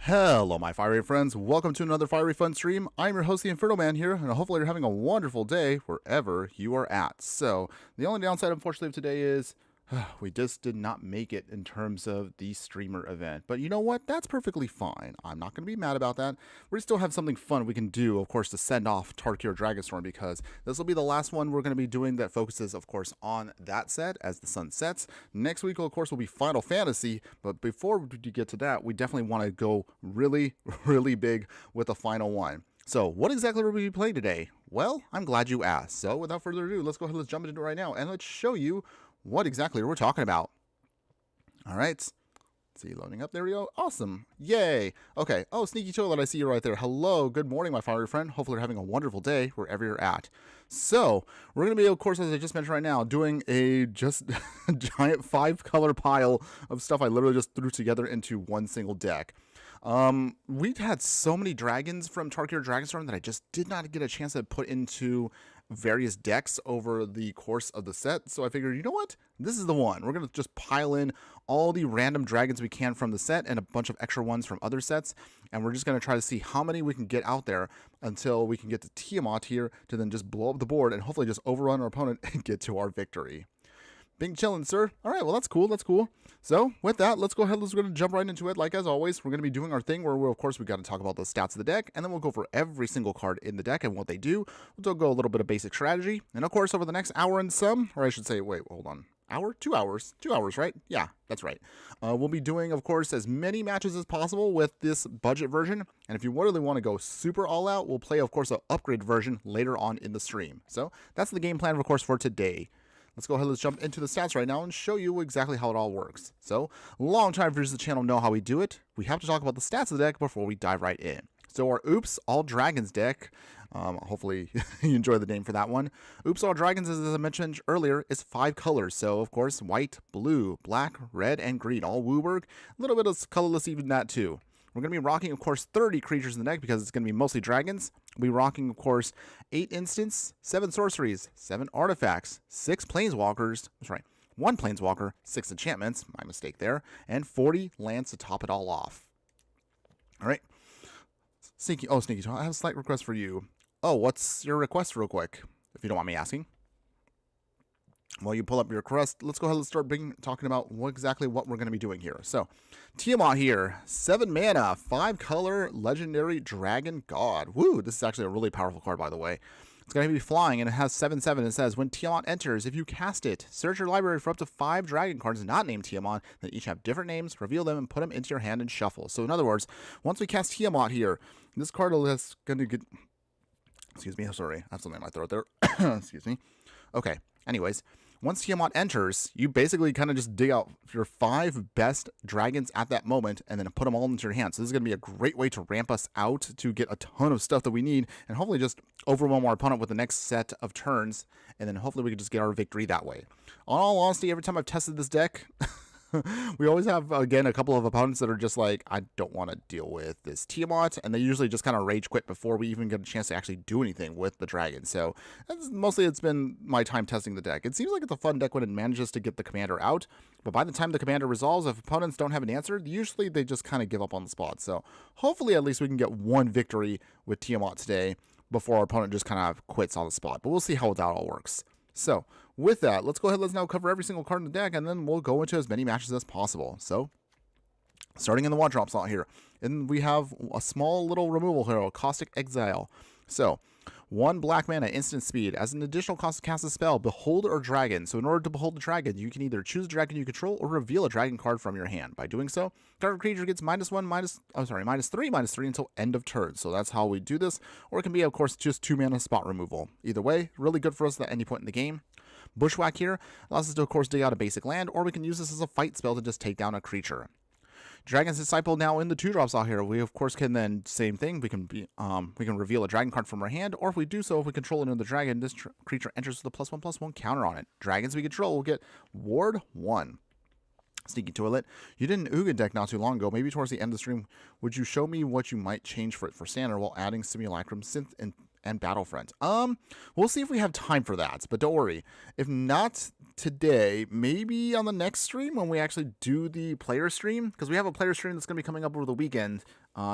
Hello my fiery friends, welcome to another fiery fun stream. I'm your host the Infernoman here, and hopefully you're having a wonderful day wherever you are at. So, the only downside unfortunately of today is we just did not make it in terms of the streamer event. But you know what? That's perfectly fine. I'm not going to be mad about that. We still have something fun we can do, of course, to send off Tarkir Dragonstorm, because this will be the last one we're going to be doing that focuses, of course, on that set as the sun sets. Next week, of course, will be Final Fantasy. But before we get to that, we definitely want to go really, really big with the final one. So, what exactly will we be playing today? Well, I'm glad you asked. So, without further ado, let's go ahead and let's jump into it right now, and let's show you what exactly we're talking about. All right. Let's see, loading up. There we go. Awesome. Yay. Okay. Oh, Sneaky Toilet, I see you right there. Hello. Good morning, my fiery friend. Hopefully you're having a wonderful day wherever you're at. So, we're going to be, of course, as I just mentioned right now, doing a just giant 5-color pile of stuff I literally just threw together into one single deck. We've had so many dragons from Tarkir Dragonstorm that I just did not get a chance to put into various decks over the course of the set. So I figured, you know what? This is the one. We're going to just pile in all the random dragons we can from the set and a bunch of extra ones from other sets. And we're just going to try to see how many we can get out there until we can get to Tiamat here to then just blow up the board and hopefully just overrun our opponent and get to our victory. Big chillin', sir. All right, well, that's cool. That's cool. So, with that, let's go ahead. Let's go to jump right into it. Like, as always, we're going to be doing our thing where, of course, we got to talk about the stats of the deck, and then we'll go for every single card in the deck and what they do. We'll go a little bit of basic strategy. And, of course, over the next hour and some, or I should say, wait, hold on. Hour? 2 hours. 2 hours, right? Yeah, that's right. We'll be doing, of course, as many matches as possible with this budget version. And if you really want to go super all out, we'll play, of course, an upgrade version later on in the stream. So, that's the game plan, of course, for today. Let's go ahead, let's jump into the stats right now and show you exactly how it all works. So, long-time viewers of the channel know how we do it. We have to talk about the stats of the deck before we dive right in. So our Oops All Dragons deck, hopefully you enjoy the name for that one. Oops All Dragons, as I mentioned earlier, is 5 colors. So, of course, white, blue, black, red, and green. All Wooburg. A little bit of colorless even that too. We're going to be rocking, of course, 30 creatures in the deck because it's going to be mostly dragons. We'll be rocking, of course, 8 instants, 7 sorceries, 7 artifacts, 6 planeswalkers, that's right, 1 planeswalker, 6 enchantments, my mistake there, and 40 lands to top it all off. All right. Sneaky, I have a slight request for you. Oh, what's your request real quick, if you don't mind me asking? While you pull up your request, let's go ahead and start talking about exactly what we're going to be doing here. So, Tiamat here, 7 mana, 5 color, legendary dragon god. Woo, this is actually a really powerful card, by the way. It's going to be flying, and it has 7/7. It says, when Tiamat enters, if you cast it, search your library for up to 5 dragon cards not named Tiamat that each have different names, reveal them, and put them into your hand and shuffle. So, in other words, once we cast Tiamat here, this card is going to get... Excuse me, sorry, I have something in my throat there. Excuse me. Okay, anyways... Once Tiamat enters, you basically kind of just dig out your 5 best dragons at that moment and then put them all into your hand. So this is going to be a great way to ramp us out to get a ton of stuff that we need and hopefully just overwhelm our opponent with the next set of turns, and then hopefully we can just get our victory that way. On all honesty, every time I've tested this deck, we always have, again, a couple of opponents that are just like, I don't want to deal with this Tiamat, and they usually just kind of rage quit before we even get a chance to actually do anything with the dragon. So, mostly it's been my time testing the deck. It seems like it's a fun deck when it manages to get the commander out, but by the time the commander resolves, if opponents don't have an answer, usually they just kind of give up on the spot. So, hopefully at least we can get one victory with Tiamat today before our opponent just kind of quits on the spot. But we'll see how that all works. So, with that, let's go ahead, let's now cover every single card in the deck, and then we'll go into as many matches as possible. So, starting in the 1-drop slot here, and we have a small little removal hero, Caustic Exile. So, 1 black mana, instant speed. As an additional cost to cast a spell, behold a dragon. So in order to behold a dragon, you can either choose a dragon you control or reveal a dragon card from your hand. By doing so, target creature gets -3, -3 until end of turn. So that's how we do this. Or it can be, of course, just 2 mana spot removal. Either way, really good for us at any point in the game. Bushwhack here allows us to, of course, dig out a basic land, or we can use this as a fight spell to just take down a creature. Dragon's Disciple now in the 2-drops out here. We, of course, can then, same thing, we can reveal a dragon card from our hand, or if we do so, if we control another dragon, this creature enters with a +1/+1 counter on it. Dragons we control will get Ward 1. Sneaky Toilet, you did an Ugin deck not too long ago. Maybe towards the end of the stream, would you show me what you might change for it for standard while adding Simulacrum, Synth, and Battlefront? We'll see if we have time for that, but don't worry. If not today, maybe on the next stream when we actually do the player stream, because we have a player stream that's going to be coming up over the weekend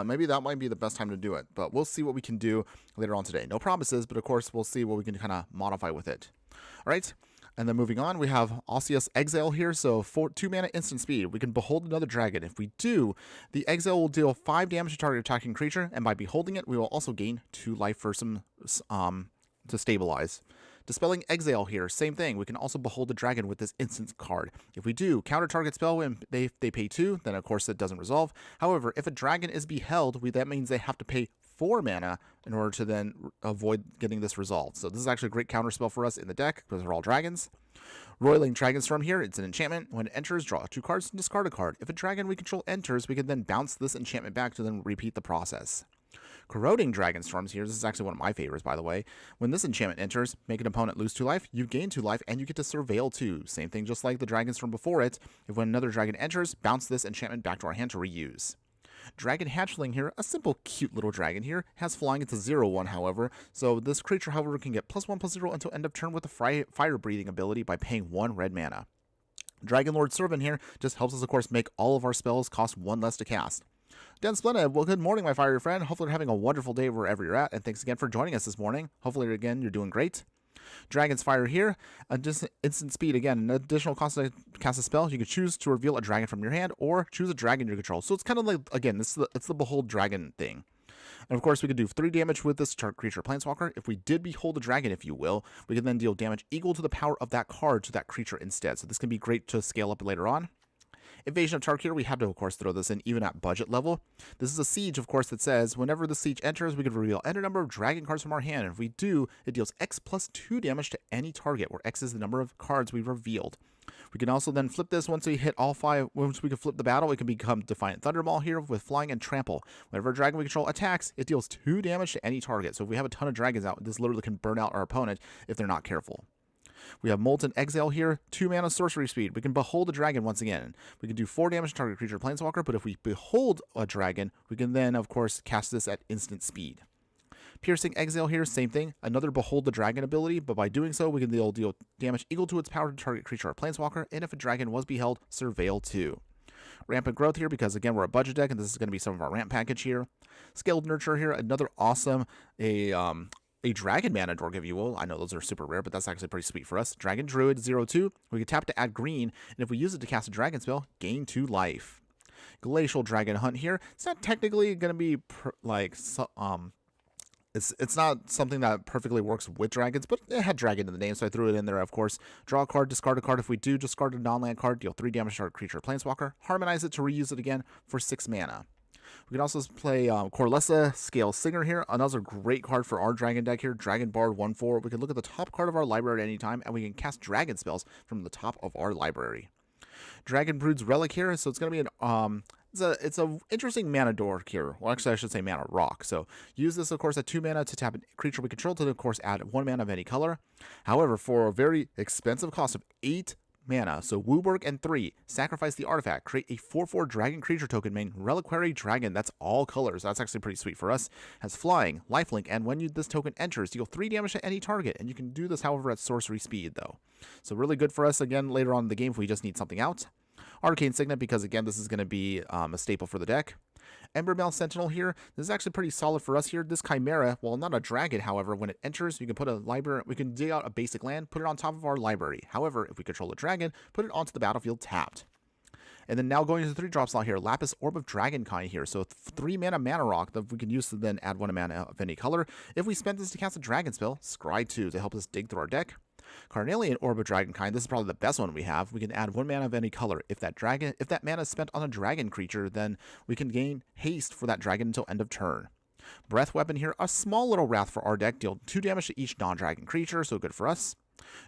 Maybe that might be the best time to do it, but we'll see what we can do later on today. No promises, but of course we'll see what we can kind of modify with it. All right. And then moving on, we have Osseous Exile here. So for 2 mana instant speed, we can behold another dragon. If we do, the Exile will deal 5 damage to target attacking creature, and by beholding it, we will also gain 2 life for some to stabilize. Dispelling Exile here, same thing. We can also behold a dragon with this instant card. If we do counter target spell when they pay 2, then of course it doesn't resolve. However, if a dragon is beheld, that means they have to pay 4 mana in order to then avoid getting this resolved. So this is actually a great counter spell for us in the deck because they're all dragons. Roiling Dragonstorm here, it's an enchantment. When it enters, draw 2 cards and discard a card. If a dragon we control enters, we can then bounce this enchantment back to then repeat the process. Corroding Dragonstorms here, this is actually one of my favorites by the way. When this enchantment enters, make an opponent lose 2 life, you gain 2 life, and you get to Surveil 2. Same thing just like the dragons from before it. If when another dragon enters, bounce this enchantment back to our hand to reuse. Dragon Hatchling here, a simple cute little dragon here, has flying. It's a 0/1 however, so this creature however can get +1/+0 until end of turn with a fire breathing ability by paying 1 red mana. Dragon Lord Servant here just helps us of course make all of our spells cost 1 less to cast. Den Splendid, well good morning my fiery friend, hopefully you're having a wonderful day wherever you're at, and thanks again for joining us this morning. Hopefully again you're doing great. Dragon's Fire here, just instant speed again, an additional cost to cast a spell. You can choose to reveal a dragon from your hand or choose a dragon you control. So it's kind of like, again, it's the behold dragon thing. And of course we could do 3 damage with this creature planeswalker. If we did behold a dragon, if you will, we can then deal damage equal to the power of that card to that creature instead. So this can be great to scale up later on. Invasion of Tarkir, we had to, of course, throw this in even at budget level. This is a siege, of course, that says whenever the siege enters, we can reveal any number of dragon cards from our hand. And if we do, it deals X plus 2 damage to any target, where X is the number of cards we've revealed. We can also then flip this once we hit all 5. Once we can flip the battle, it can become Defiant Thundermaw here with Flying and Trample. Whenever a dragon we control attacks, it deals 2 damage to any target. So if we have a ton of dragons out, this literally can burn out our opponent if they're not careful. We have Molten Exile here, 2 mana sorcery speed. We can behold a dragon once again. We can do 4 damage to target creature planeswalker, but if we behold a dragon, we can then, of course, cast this at instant speed. Piercing Exile here, same thing. Another behold the dragon ability, but by doing so, we can deal damage equal to its power to target creature or planeswalker, and if a dragon was beheld, Surveil 2. Rampant Growth here, because again, we're a budget deck, and this is going to be some of our ramp package here. Scaled Nurture here, another awesome, a dragon mana dork, if you will. I know those are super rare, but that's actually pretty sweet for us. Dragon Druid 0/2. We can tap to add green, and if we use it to cast a dragon spell, gain 2 life. Glacial Dragon Hunt here. It's not technically going to be it's not something that perfectly works with dragons, but it had dragon in the name, so I threw it in there, of course. Draw a card, discard a card. If we do discard a non-land card, deal 3 damage to our creature or planeswalker. Harmonize it to reuse it again for 6 mana. We can also play Corlessa Scale Singer here. Another great card for our dragon deck here. Dragon Bard 1/4. We can look at the top card of our library at any time, and we can cast dragon spells from the top of our library. Dragon Brood's Relic here. So it's going to be an it's a interesting mana dork here. Well, actually, I should say mana rock. So use this, of course, at 2 mana to tap a creature we control to, of course, add 1 mana of any color. However, for a very expensive cost of 8 mana, so Wooburg and 3, sacrifice the artifact, create a 4/4 dragon creature token named Reliquary Dragon. That's all colors. That's actually pretty sweet for us. Has flying, lifelink, and when this token enters, deal 3 damage to any target. And you can do this, however, at sorcery speed, though. So really good for us, again, later on in the game if we just need something out. Arcane Signet, because again, this is going to be a staple for the deck. Embermail Sentinel here. This is actually pretty solid for us here. This Chimera, while not a dragon, however, when it enters, you can put a library, we can dig out a basic land, put it on top of our library. However, if we control a dragon, put it onto the battlefield tapped. And then now going to the 3-drop slot here, Lapis Orb of Dragonkind here. So 3 mana rock that we can use to then add 1 mana of any color. If we spend this to cast a dragon spell, Scry 2 to help us dig through our deck. Carnelian Orb of Dragonkind, this is probably the best one we have. We can add 1 mana of any color. If that mana is spent on a dragon creature, then we can gain haste for that dragon until end of turn. Breath Weapon here, a small little wrath for our deck, deal 2 damage to each non-dragon creature, so good for us.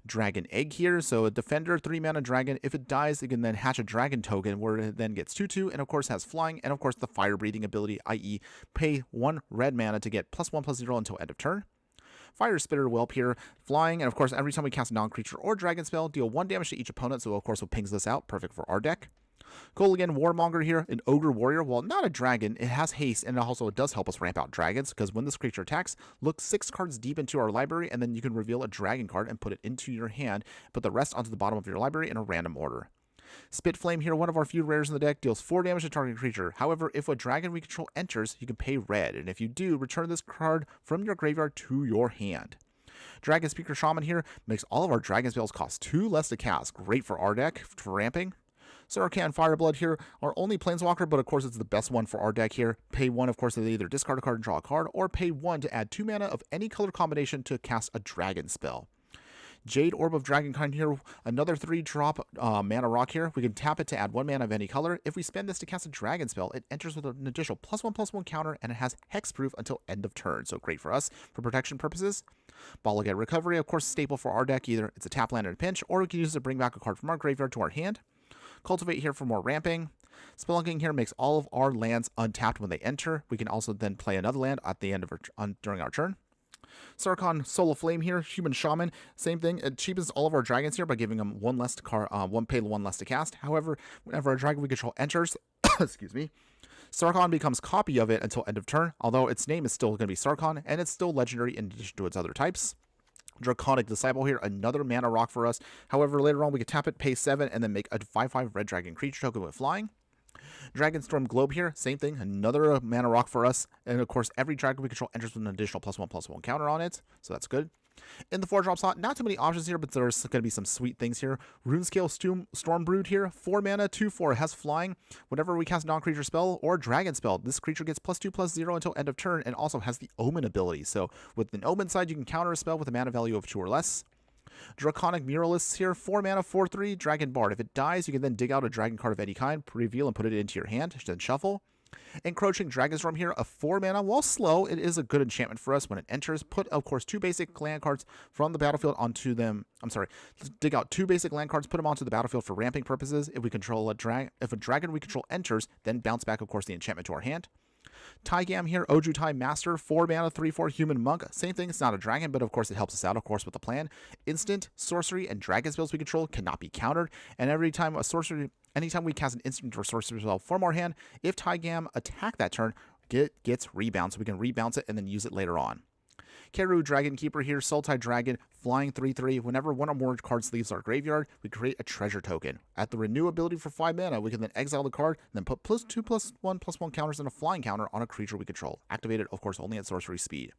Dragon Egg here, so a defender 3 mana dragon. If it dies, it can then hatch a dragon token where it then gets 2/2 and of course has flying and of course the fire breathing ability, i.e. pay 1 red mana to get +1/+0 until end of turn. Fire Spitter Whelp here, flying, and of course every time we cast a non-creature or dragon spell, deal 1 damage to each opponent, so of course it pings this out, perfect for our deck. Kolaghan Warmonger here, an Ogre Warrior. While not a dragon, it has haste, and also it does help us ramp out dragons, because when this creature attacks, look 6 cards deep into our library, and then you can reveal a dragon card and put it into your hand, put the rest onto the bottom of your library in a random order. Spit Flame here, one of our few rares in the deck, deals 4 damage to target creature. However, if a dragon we control enters, you can pay red, and if you do, return this card from your graveyard to your hand. Dragon Speaker Shaman here makes all of our dragon spells cost 2 less to cast. Great for our deck for ramping. Sarkhan Fireblood here, our only planeswalker, but of course it's the best one for our deck here. Pay 1, of course, to either discard a card and draw a card, or pay 1 to add 2 mana of any color combination to cast a dragon spell. Jade Orb of Dragonkind here, another 3-drop mana rock here. We can tap it to add 1 mana of any color. If we spend this to cast a dragon spell, it enters with an additional +1/+1 counter, and it has hexproof until end of turn. So great for us for protection purposes. Ball Again Recovery, of course, staple for our deck. Either it's a tap land in a pinch, or we can use it to bring back a card from our graveyard to our hand. Cultivate here for more ramping. Spelunking here makes all of our lands untapped when they enter. We can also then play another land at the end of during our turn. Sarkhan Soul of Flame here, Human Shaman, same thing. It cheapens all of our dragons here by giving them 1 less to pay 1 less to cast. However, whenever a dragon we control enters, excuse me, Sarkhan becomes copy of it until end of turn, although its name is still going to be Sarkhan, and it's still legendary in addition to its other types. Draconic Disciple here, another mana rock for us. However, later on we can tap it, pay 7, and then make a 5/5 red dragon creature token with flying. Dragonstorm Globe here, same thing, another mana rock for us. And of course, every dragon we control enters with an additional +1/+1 counter on it, so that's good. In the 4-drop slot, not too many options here, but there's going to be some sweet things here. Runescale Stormbrood here, 4 mana, 2/4, has flying. Whenever we cast a non-creature spell or dragon spell, this creature gets +2/+0 until end of turn, and also has the Omen ability. So with an Omen side, you can counter a spell with a mana value of 2 or less. Draconic Muralists here, 4 mana, 4/3, Dragon Bard. If it dies, you can then dig out a dragon card of any kind, reveal and put it into your hand, then shuffle. Encroaching Dragonstorm here, a 4 mana. While slow, it is a good enchantment for us when it enters. Put, of course, 2 basic land cards from the battlefield onto them. Dig out 2 basic land cards, put them onto the battlefield for ramping purposes. If we control if a dragon we control enters, then bounce back, of course, the enchantment to our hand. Taigam here, Ojutai Master, 4 mana, 3/4 Human Monk. Same thing, it's not a dragon, but of course it helps us out, of course, with the plan. Instant, sorcery, and dragon spells we control cannot be countered. And anytime we cast an instant or sorcery spell from our hand, if Taigam attack that turn, gets rebound, so we can rebounce it and then use it later on. Keru Dragon Keeper here, Sultai Dragon, flying 3/3. Whenever 1 or more cards leaves our graveyard, we create a treasure token. At the renew ability for 5 mana, we can then exile the card, and then put +2/+1/+1 counters and a flying counter on a creature we control. Activated, of course, only at sorcery speed.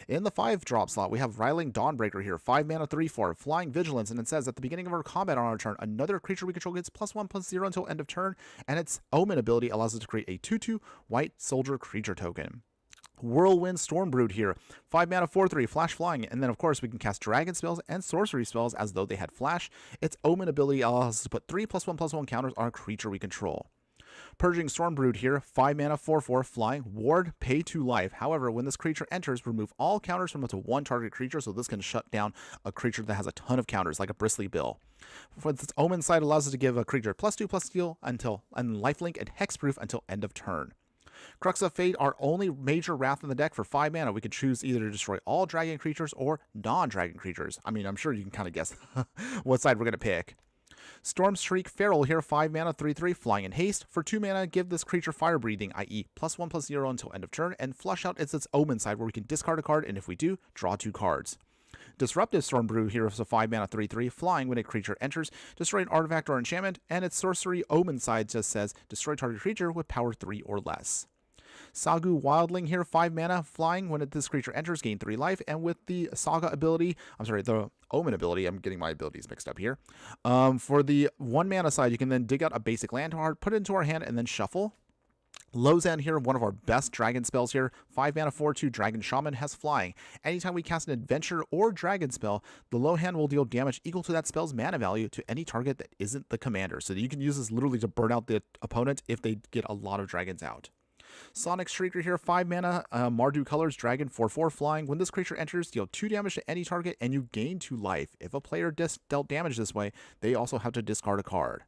In the 5-drop slot, we have Riling Dawnbreaker here, 5 mana, 3/4, flying vigilance, and it says at the beginning of our combat on our turn, another creature we control gets +1/+0 until end of turn, and its Omen ability allows us to create a 2/2 white soldier creature token. Whirlwind Stormbrood here, 5 mana, 4/3, flash flying, and then of course we can cast dragon spells and sorcery spells as though they had flash. Its Omen ability allows us to put 3 +1/+1 counters on a creature we control. Purging Stormbrood here, 5 mana, 4/4, flying, ward, pay 2 life. However, when this creature enters, remove all counters from up to 1 target creature, so this can shut down a creature that has a ton of counters, like a Bristly Bill. For its Omen side, allows us to give a creature +2/+2 and lifelink and hexproof until end of turn. Crux of Fate, our only major wrath in the deck for 5 mana. We can choose either to destroy all dragon creatures or non-dragon creatures. I mean, I'm sure you can kind of guess what side we're going to pick. Stormstreak Feral here, 5 mana, 3/3, flying in haste. For 2 mana, give this creature fire breathing, i.e. +1/+0 until end of turn, and flush out its Omen side where we can discard a card, and if we do, draw 2 cards. Disruptive Stormbrew here is a 5 mana, 3/3, flying. When a creature enters, destroy an artifact or enchantment, and its sorcery Omen side just says destroy target creature with power 3 or less. Sagu Wildling here, 5 mana, flying. When this creature enters, gain 3 life, and with the Saga ability, the Omen ability, I'm getting my abilities mixed up here. For the 1 mana side, you can then dig out a basic land card, put it into our hand, and then shuffle. Lozan here, one of our best dragon spells here, 5 mana, 4/2, Dragon Shaman, has flying. Anytime we cast an adventure or dragon spell, the low hand will deal damage equal to that spell's mana value to any target that isn't the commander. So you can use this literally to burn out the opponent if they get a lot of dragons out. Sonic Shrieker here, 5 mana, Mardu colors, dragon, 4/4, flying. When this creature enters, deal 2 damage to any target, and you gain 2 life. If a player dealt damage this way, they also have to discard a card.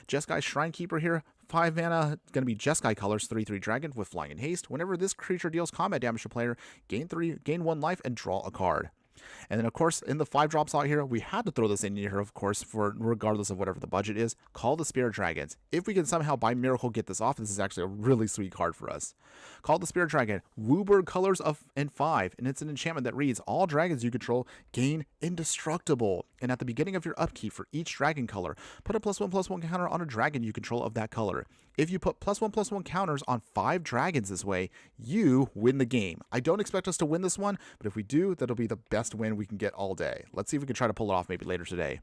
Jeskai Shrinekeeper here, 5 mana, going to be Jeskai colors, 3/3, dragon with flying and haste. Whenever this creature deals combat damage to player, gain 1 life and draw a card. And then, of course, in the 5-drop slot here, we had to throw this in here, of course, for regardless of whatever the budget is. Call the Spirit Dragons. If we can somehow, by miracle, get this off, this is actually a really sweet card for us. Call the Spirit Dragon. Wooburg colors in 5, and it's an enchantment that reads, all dragons you control gain indestructible. And at the beginning of your upkeep for each dragon color, put a +1/+1 counter on a dragon you control of that color. If you put +1/+1 counters on 5 dragons this way, you win the game. I don't expect us to win this one, but if we do, that'll be the best win we can get all day. Let's see if we can try to pull it off maybe later today.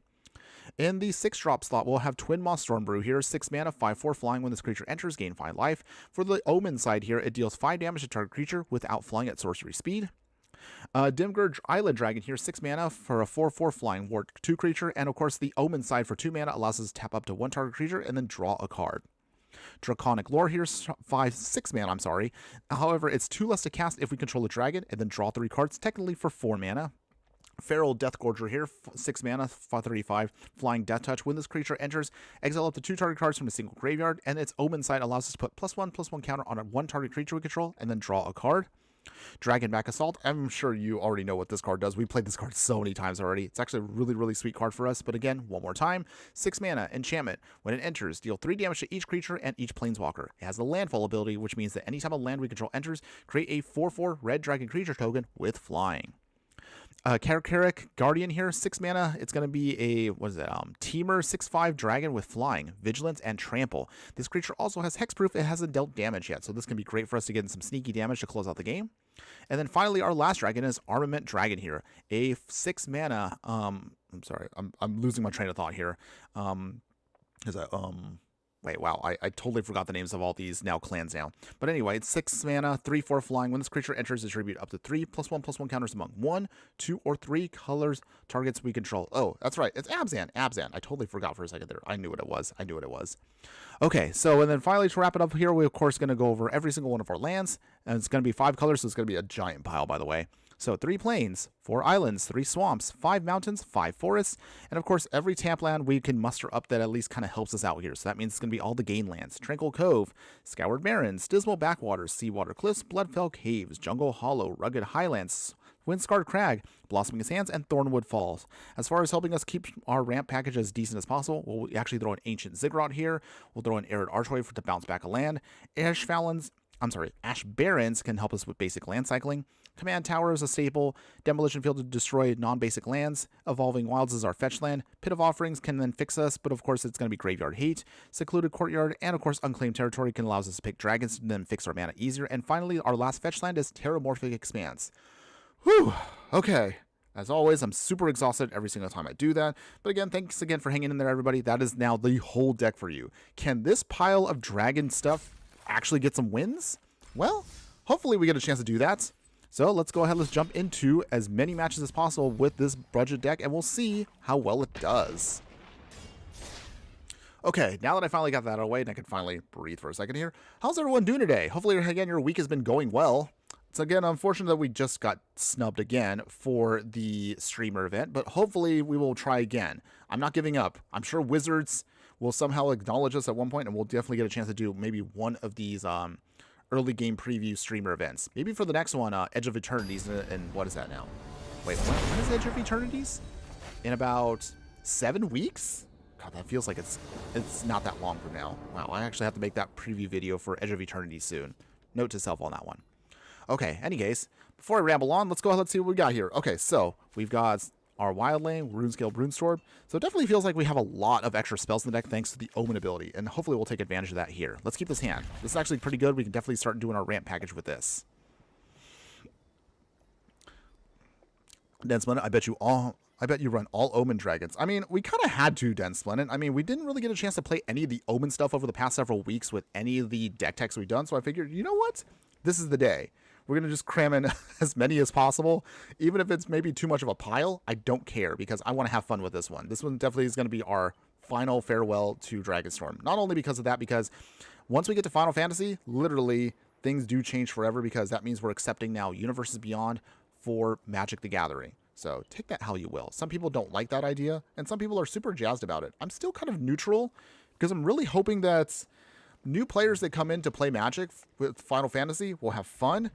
In the 6-drop slot, we'll have Twin Moss Stormbrew here, 6 mana, 5/4 flying. When this creature enters, gain 5 life. For the Omen side here, it deals 5 damage to target creature without flying at sorcery speed. Dimgurge Island Dragon here, 6 mana for a 4/4 flying ward 2 creature. And of course, the Omen side for 2 mana allows us to tap up to 1 target creature and then draw a card. Draconic Lore here, 6 mana, I'm sorry. However, it's 2 less to cast if we control a dragon and then draw 3 cards, technically for 4 mana. Feral Deathgorger here, 6 mana, 35, flying Death Touch. When this creature enters, exile up to 2 target cards from a single graveyard, and its Omen side allows us to put +1/+1 counter on a 1 target creature we control, and then draw a card. Dragonback Assault. I'm sure you already know what this card does. We played this card so many times already. It's actually a really, really sweet card for us. But again, one more time, 6 mana, enchantment. When it enters, deal 3 damage to each creature and each planeswalker. It has the landfall ability, which means that anytime a land we control enters, create a 4/4 red dragon creature token with flying. Karakaric Guardian here, 6 mana. It's going to be a, Teamer 6/5 dragon with flying, vigilance, and trample. This creature also has hexproof. It hasn't dealt damage yet, so this can be great for us to get in some sneaky damage to close out the game. And then finally, our last dragon is Armament Dragon here, a 6 mana. I'm sorry, I'm losing my train of thought here. Wait, wow, I totally forgot the names of all these clans now. But anyway, it's 6 mana, 3/4 flying. When this creature enters, distribute up to 3 +1/+1 counters among 1, 2, or 3 colors targets we control. Oh, that's right, it's Abzan. I totally forgot for a second there. I knew what it was. Okay, so and then finally to wrap it up here, we're of course going to go over every single one of our lands. And it's going to be 5 colors, so it's going to be a giant pile, by the way. So 3 plains, 4 islands, 3 swamps, 5 mountains, 5 forests, and of course every tap land we can muster up that at least kind of helps us out here. So that means it's going to be all the gain lands. Tranquil Cove, Scoured Barrens, Dismal Backwaters, Seawater Cliffs, Bloodfell Caves, Jungle Hollow, Rugged Highlands, Windscarred Crag, Blossoming Sands, and Thornwood Falls. As far as helping us keep our ramp package as decent as possible, we'll actually throw an Ancient Ziggurat here. We'll throw an Arid Archway to bounce back a land. Ash Barrens can help us with basic land cycling. Command Tower is a staple. Demolition Field to destroy non-basic lands. Evolving Wilds is our fetch land. Pit of Offerings can then fix us, but of course it's going to be Graveyard Hate. Secluded Courtyard, and of course Unclaimed Territory can allow us to pick dragons and then fix our mana easier. And finally, our last fetch land is Terramorphic Expanse. Whew, okay. As always, I'm super exhausted every single time I do that. But again, thanks again for hanging in there, everybody. That is now the whole deck for you. Can this pile of dragon stuff actually get some wins? Well, hopefully we get a chance to do that. So let's go ahead, let's jump into as many matches as possible with this budget deck, and we'll see how well it does. Okay, now that I finally got that out of the way, and I can finally breathe for a second here, how's everyone doing today? Hopefully, again, your week has been going well. It's, again, unfortunate that we just got snubbed again for the streamer event, but hopefully we will try again. I'm not giving up. I'm sure Wizards will somehow acknowledge us at one point, and we'll definitely get a chance to do maybe one of these early game preview streamer events. Maybe for the next one, Edge of Eternities, and what is that now? Wait, when is Edge of Eternities? In about 7 weeks? God, that feels like it's not that long from now. Wow, I actually have to make that preview video for Edge of Eternity soon. Note to self on that one. Okay, anyways, before I ramble on, let's go ahead and see what we got here. Okay, so we've got our Wildling, Runescale, Brunestorm. So it definitely feels like we have a lot of extra spells in the deck thanks to the Omen ability, and hopefully we'll take advantage of that here. Let's keep this hand. This is actually pretty good. We can definitely start doing our ramp package with this. Dense Splendid, I bet you run all Omen Dragons. I mean, we kind of had to, Dense Splendid. I mean, we didn't really get a chance to play any of the Omen stuff over the past several weeks with any of the deck techs we've done, so I figured, you know what? This is the day. We're going to just cram in as many as possible. Even if it's maybe too much of a pile, I don't care because I want to have fun with this one. This one definitely is going to be our final farewell to Dragonstorm. Not only because of that, because once we get to Final Fantasy, literally things do change forever because that means we're accepting now Universes Beyond for Magic the Gathering. So take that how you will. Some people don't like that idea, and some people are super jazzed about it. I'm still kind of neutral because I'm really hoping that new players that come in to play Magic with Final Fantasy will have fun.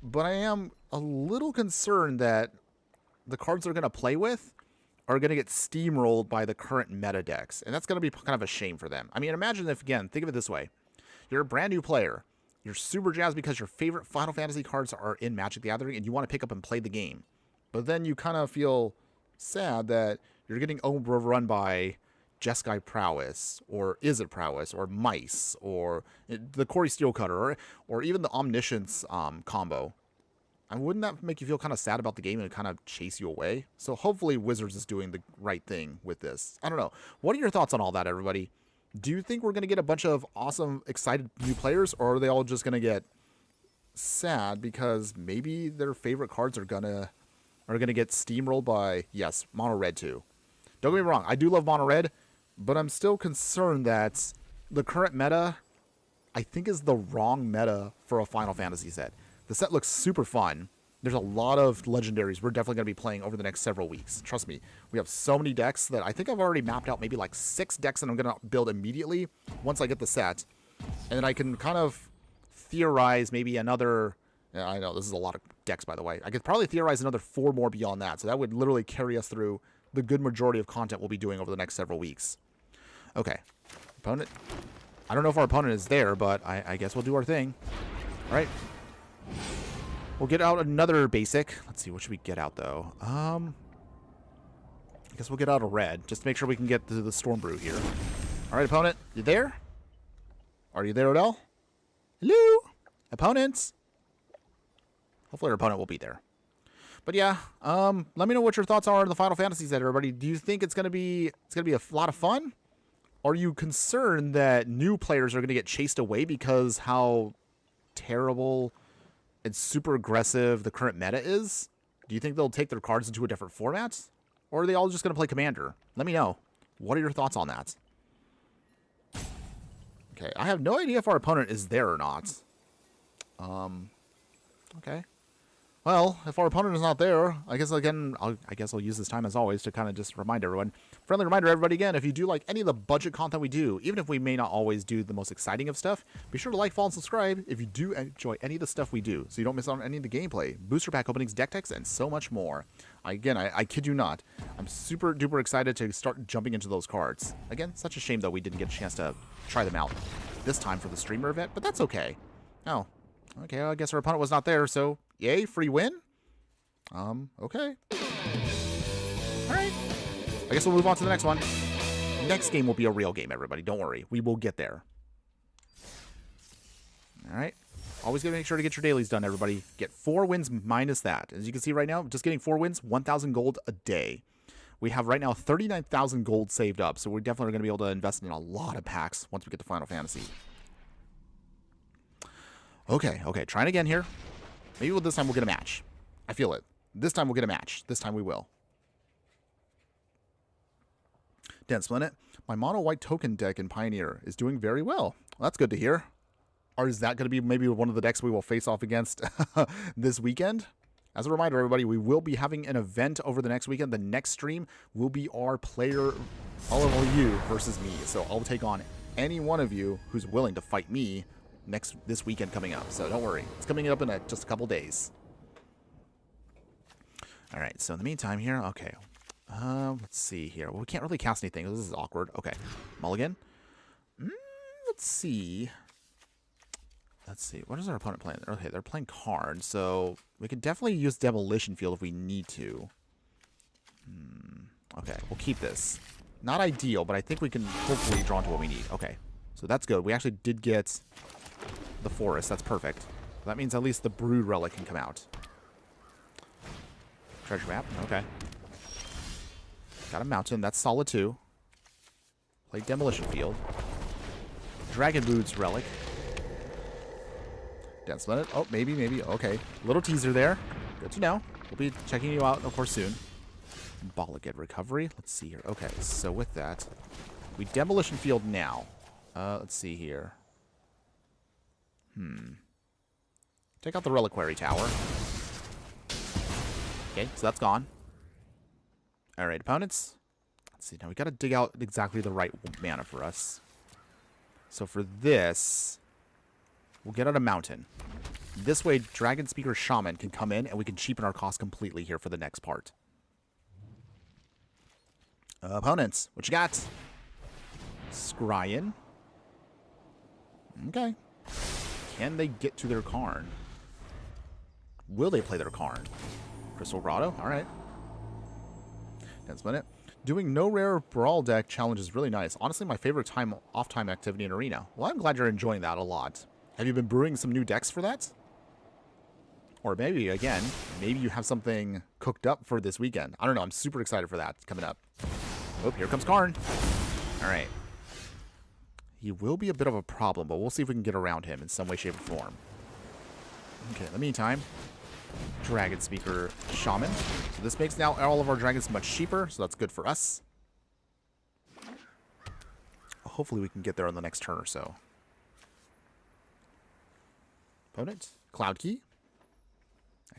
But I am a little concerned that the cards they're going to play with are going to get steamrolled by the current meta decks. And that's going to be kind of a shame for them. I mean, imagine if, again, think of it this way. You're a brand new player. You're super jazzed because your favorite Final Fantasy cards are in Magic the Gathering and you want to pick up and play the game. But then you kind of feel sad that you're getting overrun by Jeskai Prowess, or Izzet Prowess, or Mice, or the Corey Steelcutter, or even the Omniscience combo. And wouldn't that make you feel kind of sad about the game and kind of chase you away? So hopefully Wizards is doing the right thing with this. I don't know. What are your thoughts on all that, everybody? Do you think we're going to get a bunch of awesome, excited new players, or are they all just going to get sad because maybe their favorite cards are going to get steamrolled by, yes, Mono Red too? Don't get me wrong. I do love Mono Red, but I'm still concerned that the current meta, I think, is the wrong meta for a Final Fantasy set. The set looks super fun. There's a lot of legendaries we're definitely going to be playing over the next several weeks. Trust me, we have so many decks that I think I've already mapped out maybe like 6 decks that I'm going to build immediately once I get the set. And then I can kind of theorize maybe another... I know this is a lot of decks, by the way. I could probably theorize another 4 more beyond that. So that would literally carry us through the good majority of content we'll be doing over the next several weeks. Okay. Opponent. I don't know if our opponent is there, but I guess we'll do our thing. All right. We'll get out another basic. Let's see. What should we get out, though? I guess we'll get out a red, just to make sure we can get to the Storm Brew here. All right, opponent. You there? Are you there, Odell? Hello? Opponents? Hopefully our opponent will be there. But yeah, let me know what your thoughts are on the Final Fantasy set, everybody. Do you think it's gonna be a lot of fun? Are you concerned that new players are gonna get chased away because how terrible and super aggressive the current meta is? Do you think they'll take their cards into a different format? Or are they all just gonna play Commander? Let me know. What are your thoughts on that? Okay, I have no idea if our opponent is there or not. Okay. Well, if our opponent is not there, I guess I'll use this time as always to kind of just remind everyone. Friendly reminder, everybody, again, if you do like any of the budget content we do, even if we may not always do the most exciting of stuff, be sure to like, follow, and subscribe if you do enjoy any of the stuff we do, so you don't miss out on any of the gameplay, booster pack openings, deck techs, and so much more. Again, I kid you not, I'm super duper excited to start jumping into those cards. Again, such a shame though we didn't get a chance to try them out this time for the streamer event, but that's okay. Oh, okay, I guess our opponent was not there, so yay, free win? Okay. Alright. I guess we'll move on to the next one. Next game will be a real game, everybody. Don't worry. We will get there. Alright. Always gotta make sure to get your dailies done, everybody. Get 4 wins minus that. As you can see right now, just getting 4 wins, 1,000 gold a day. We have right now 39,000 gold saved up, so we're definitely going to be able to invest in a lot of packs once we get to Final Fantasy. Okay, trying again here. Maybe this time we'll get a match. I feel it. This time we'll get a match. This time we will. Dance Planet. My mono white token deck in Pioneer is doing very well. That's good to hear. Or is that going to be maybe one of the decks we will face off against this weekend? As a reminder, everybody, we will be having an event over the next weekend. The next stream will be our player, all of you versus me. So I'll take on any one of you who's willing to fight me this weekend coming up. So don't worry. It's coming up in just a couple days. All right. So in the meantime here, okay. Let's see here. Well, we can't really cast anything. This is awkward. Okay. Mulligan. Let's see. What is our opponent playing? Okay, they're playing cards, so we can definitely use Demolition Field if we need to. Okay, we'll keep this. Not ideal, but I think we can hopefully draw into what we need. Okay, so that's good. We actually did get the forest. That's perfect. That means at least the Brood Relic can come out. Treasure map. Okay. Got a mountain. That's solid too. Play Demolition Field. Dragon Boots Relic. Dance Planet. Oh, maybe. Okay. Little teaser there. Good to know. We'll be checking you out, of course, soon. Bolligate Recovery. Let's see here. Okay, so with that, we Demolition Field now. Let's see here. Take out the Reliquary Tower. Okay, so that's gone. Alright, opponents. Let's see. Now we got to dig out exactly the right mana for us. So for this, we'll get out a mountain. This way, Dragon Speaker Shaman can come in, and we can cheapen our cost completely here for the next part. Opponents, what you got? Scryin. Okay. Can they get to their Karn? Will they play their Karn? Crystal Grotto, alright. That's been it. Doing no rare Brawl deck challenge is really nice. Honestly, my favorite off-time activity in Arena. Well, I'm glad you're enjoying that a lot. Have you been brewing some new decks for that? Or maybe, again, maybe you have something cooked up for this weekend. I don't know. I'm super excited for that coming up. Oh, here comes Karn. Alright. He will be a bit of a problem, but we'll see if we can get around him in some way, shape, or form. Okay, in the meantime, Dragon Speaker Shaman. So this makes now all of our dragons much cheaper, so that's good for us. Hopefully we can get there on the next turn or so. Opponent, Cloud Key.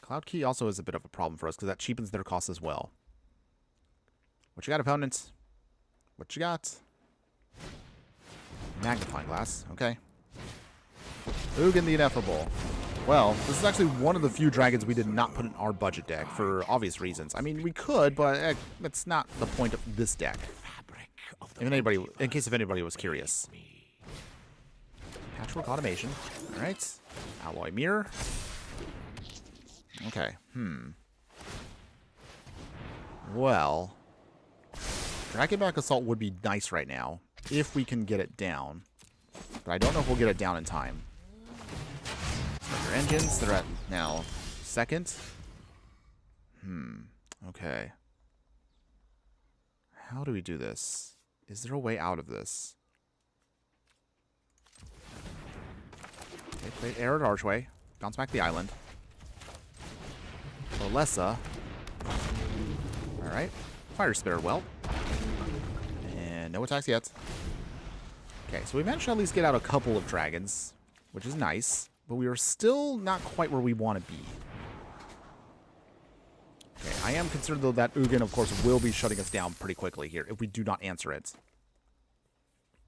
Cloud Key also is a bit of a problem for us because that cheapens their cost as well. What you got, opponent? What you got? Magnifying Glass. Okay. Ugin the Ineffable. Well, this is actually one of the few dragons we did not put in our budget deck for obvious reasons. I mean, we could, but that's not the point of this deck. In case if anybody was curious. Patchwork Automation. Alright. Alloy Mirror. Okay. Well, Dragonback Assault would be nice right now if we can get it down. But I don't know if we'll get it down in time. Their engines, they're at now second. Okay. How do we do this? Is there a way out of this? Okay, play Arid Archway. Bounce back the island. Alessa. Alright. Fire Spitter well. And no attacks yet. Okay, so we managed to at least get out a couple of dragons, which is nice. But we are still not quite where we want to be. Okay, I am concerned, though, that Ugin, of course, will be shutting us down pretty quickly here if we do not answer it.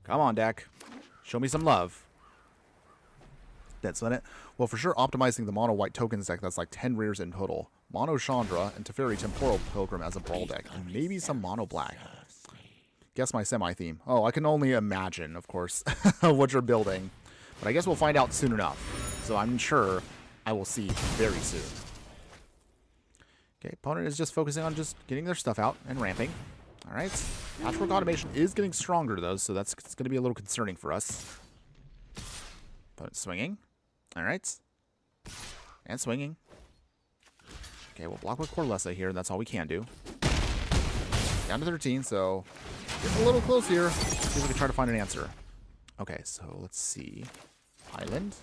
Come on, deck. Show me some love. That's it. Well, for sure, optimizing the mono white tokens deck, that's like 10 rares in total. Mono Chandra and Teferi Temporal Pilgrim as a Brawl deck. And maybe some mono black. Guess my semi-theme. Oh, I can only imagine, of course, what you're building. But I guess we'll find out soon enough. So I'm sure I will see very soon. Okay, opponent is just focusing on just getting their stuff out and ramping. All right. Patchwork Automation is getting stronger, though, so that's going to be a little concerning for us. Opponent swinging. All right. And swinging. Okay, we'll block with Corlessa here. That's all we can do. Down to 13, so getting a little close here. See if we can try to find an answer. Okay, so let's see. Island.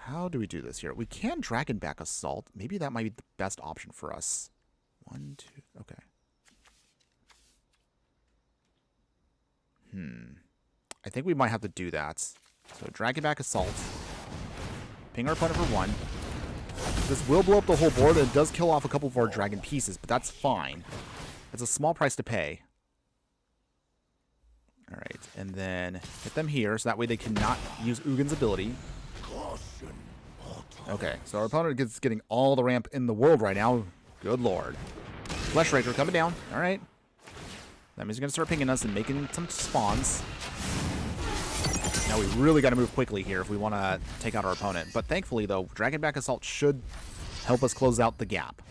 How do we do this here? We can Dragonback Assault. Maybe that might be the best option for us. 1, 2, okay. I think we might have to do that. So Dragonback Assault. Ping our opponent for 1. This will blow up the whole board, and it does kill off a couple of our dragon pieces, but that's fine. It's a small price to pay. Alright, and then hit them here, so that way they cannot use Ugin's ability. Okay, so our opponent is getting all the ramp in the world right now. Good lord. Flesh Raker coming down. Alright. That means he's going to start pinging us and making some spawns. Now we really got to move quickly here if we want to take out our opponent. But thankfully, though, Dragonback Assault should help us close out the gap.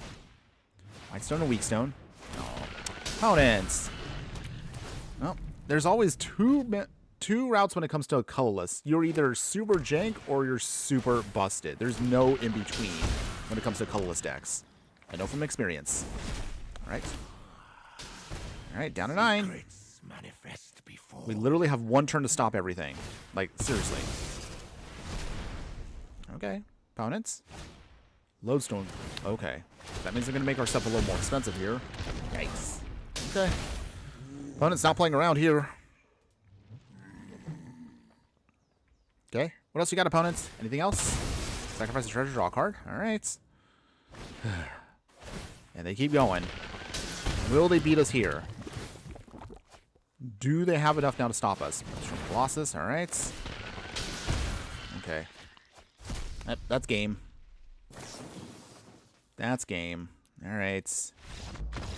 White Stone and Weak Stone. Oh. Opponents. Well, there's always two routes when it comes to a colorless. You're either super jank or you're super busted. There's no in between when it comes to colorless decks. I know from experience. Alright. Alright, down to 9. We literally have 1 turn to stop everything. Like, seriously. Okay. Opponents. Lodestone. Okay. That means they're going to make our stuff a little more expensive here. Yikes. Okay. Opponent's not playing around here. Okay. What else you got, opponents? Anything else? Sacrifice a treasure, draw a card. Alright. And they keep going. Will they beat us here? Do they have enough now to stop us? That's from Colossus. Alright. Okay. That's game. That's game. All right.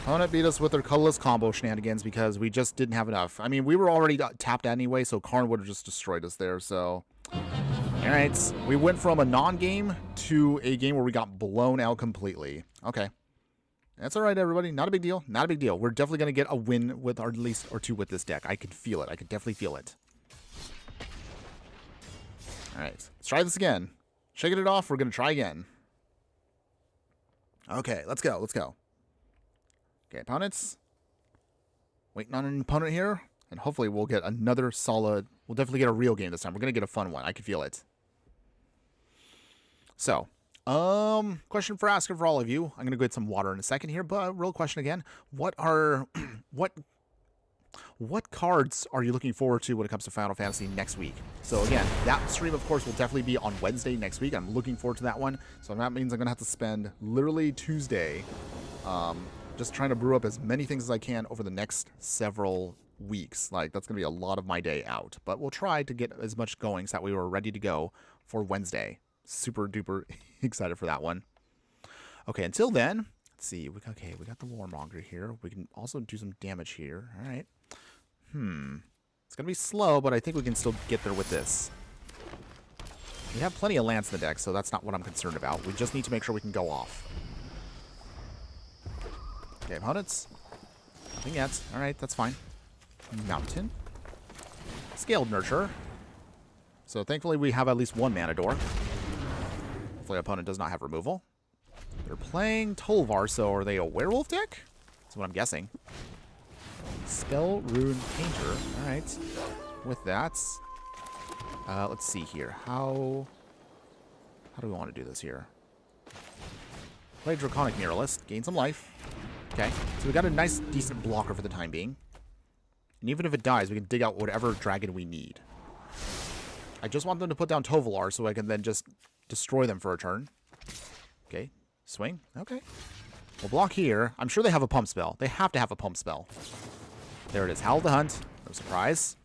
Opponent beat us with their colorless combo shenanigans because we just didn't have enough. I mean, we were already tapped anyway, so Karn would have just destroyed us there. So, all right. We went from a non-game to a game where we got blown out completely. Okay. That's all right, everybody. Not a big deal. Not a big deal. We're definitely going to get a win with, or at least, or two with this deck. I can feel it. I can definitely feel it. All right. Let's try this again. Shaking it off. We're going to try again. Okay. Let's go. Let's go. Okay, opponents. Waiting on an opponent here. And hopefully we'll get another solid... We'll definitely get a real game this time. We're going to get a fun one. I can feel it. So, question for asking for all of you. I'm going to go get some water in a second here. But real question again. What are... What cards are you looking forward to when it comes to Final Fantasy next week? So again, that stream, of course, will definitely be on Wednesday next week. I'm looking forward to that one. So that means I'm going to have to spend literally Tuesday... just trying to brew up as many things as I can over the next several weeks. Like, that's going to be a lot of my day out. But we'll try to get as much going so that we were ready to go for Wednesday. Super duper excited for that one. Okay, until then, let's see. We got the Warmonger here. We can also do some damage here. All right. It's going to be slow, but I think we can still get there with this. We have plenty of Lance in the deck, so that's not what I'm concerned about. We just need to make sure we can go off. Okay, opponents. Nothing yet. Alright, that's fine. Mountain. Scaled Nurture. So thankfully we have at least one mana door. Hopefully opponent does not have removal. They're playing Tolvar, so are they a werewolf deck? That's what I'm guessing. Spell Rune Painter. Alright. With that. Let's see here. How do we want to do this here? Play Draconic Muralist. Gain some life. Okay, so we got a nice, decent blocker for the time being. And even if it dies, we can dig out whatever dragon we need. I just want them to put down Tovolar so I can then just destroy them for a turn. Okay, swing. Okay. We'll block here. I'm sure they have a pump spell. They have to have a pump spell. There it is. Howl the Hunt. No surprise.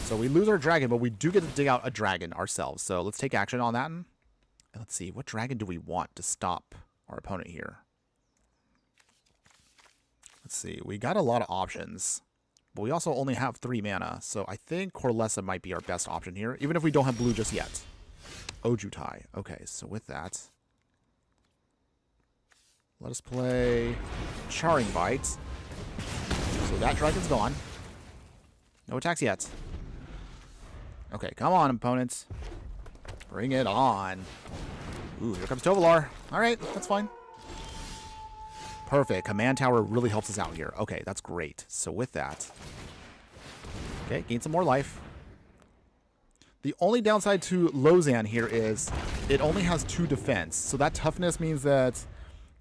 So we lose our dragon, but we do get to dig out a dragon ourselves. So let's take action on that. And let's see. What dragon do we want to stop our opponent here? Let's see, we got a lot of options, but we also only have 3 mana, so I think Corlessa might be our best option here, even if we don't have blue just yet. Ojutai. Okay, so with that, let us play Charring Bite. So that dragon's gone. No attacks yet. Okay, come on, opponents. Bring it on. Ooh, here comes Tovolar. All right, that's fine. Perfect. Command Tower really helps us out here. Okay, that's great. So with that... Okay, gain some more life. The only downside to Lozan here is it only has 2 defense. So that toughness means that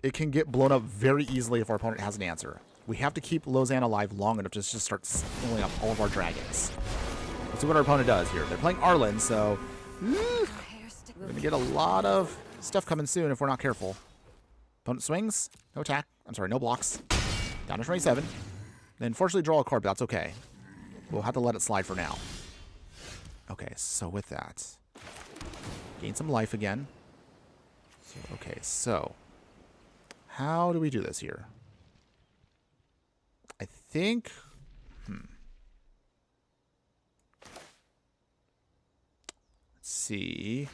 it can get blown up very easily if our opponent has an answer. We have to keep Lozan alive long enough to just start stealing up all of our dragons. Let's see what our opponent does here. They're playing Arlen, so... we're going to get a lot of stuff coming soon if we're not careful. Opponent swings. No attack. I'm sorry, no blocks. Down to 27. Then unfortunately draw a card, but that's okay. We'll have to let it slide for now. Okay, so with that. Gain some life again. So, okay, so. How do we do this here? I think... Let's see...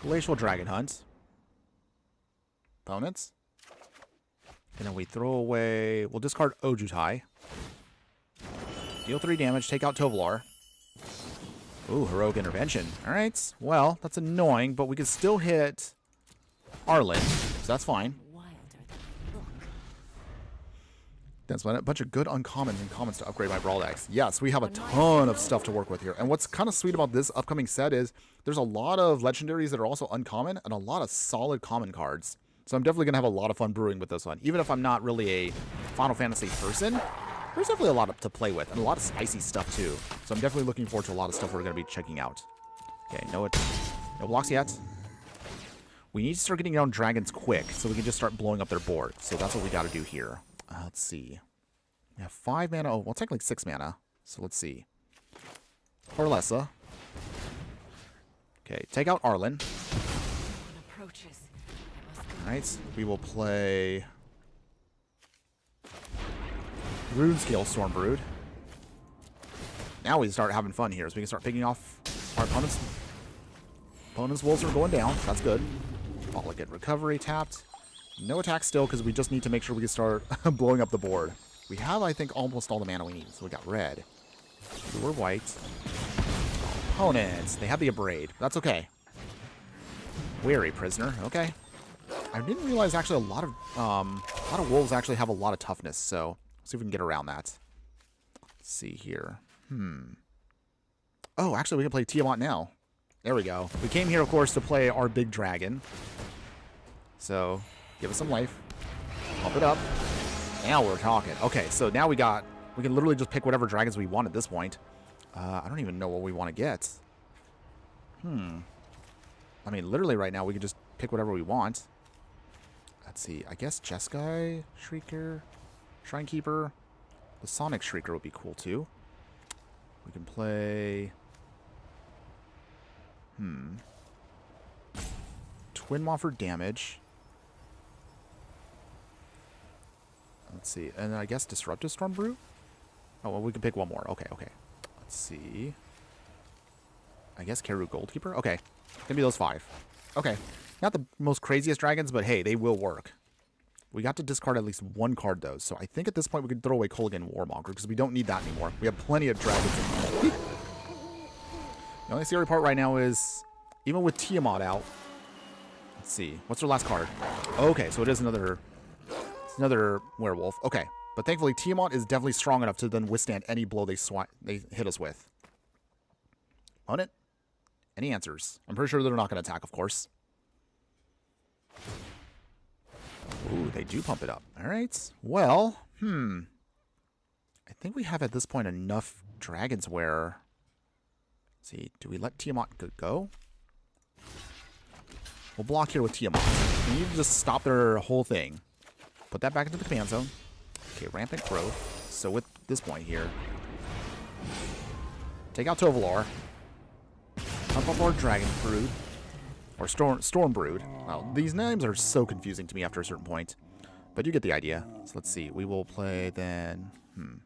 Glacial Dragon Hunt. Opponents. And then we throw away... We'll discard Ojutai. Deal 3 damage, take out Tovolar. Ooh, Heroic Intervention. Alright, well, that's annoying, but we can still hit Arlen, so that's fine. That's a bunch of good uncommons and commons to upgrade my Brawl decks. Yes, we have a ton of stuff to work with here. And what's kind of sweet about this upcoming set is there's a lot of legendaries that are also uncommon and a lot of solid common cards. So I'm definitely going to have a lot of fun brewing with this one. Even if I'm not really a Final Fantasy person, there's definitely a lot to play with and a lot of spicy stuff too. So I'm definitely looking forward to a lot of stuff we're going to be checking out. Okay, no blocks yet. We need to start getting down dragons quick so we can just start blowing up their board. So that's what we got to do here. Let's see. We have 5 mana. Oh, well, technically 6 mana. So let's see. Corlessa. Okay, take out Arlen. Alright, we will play Runescale Stormbrood. Now we start having fun here, so we can start picking off our opponents. Opponents' wolves are going down. That's good. Mulligan recovery tapped. No attack still, because we just need to make sure we can start blowing up the board. We have, I think, almost all the mana we need. So we got red. We're white. Opponents. They have the Abrade. That's okay. Weary prisoner. Okay. I didn't realize actually a lot of wolves actually have a lot of toughness. So let's see if we can get around that. Let's see here. Oh, actually, we can play Tiamat now. There we go. We came here, of course, to play our big dragon. So give us some life. Pump it up. Now we're talking. Okay, so now we can literally just pick whatever dragons we want at this point. I don't even know what we want to get. I mean, literally right now we can just pick whatever we want. Let's see. I guess Jeskai, Shrieker, Shrinekeeper. The Sonic Shrieker would be cool too. We can play... Twin Maw for damage. Let's see. And then I guess Disruptive Stormbrew? Oh, well, we can pick one more. Okay, okay. Let's see. I guess Keru Goldkeeper? Okay. Gonna be those 5. Okay. Not the most craziest dragons, but hey, they will work. We got to discard at least one card, though. So I think at this point we can throw away Kolaghan Warmonger, because we don't need that anymore. We have plenty of dragons. The only scary part right now is, even with Tiamat out, let's see. What's our last card? Okay, so it is another werewolf. Okay. But thankfully, Tiamat is definitely strong enough to then withstand any blow they hit us with. On it? Any answers? I'm pretty sure they're not going to attack, of course. Ooh, they do pump it up. All right. Well, I think we have at this point enough dragons where... Let's see, do we let Tiamat go? We'll block here with Tiamat. We need to just stop their whole thing. Put that back into the command zone. Okay, rampant growth. So with this point here, take out Tovolar. Pump up our Dragon Brood. Or Storm Brood. Well, these names are so confusing to me after a certain point. But you get the idea. So let's see. We will play then... Let's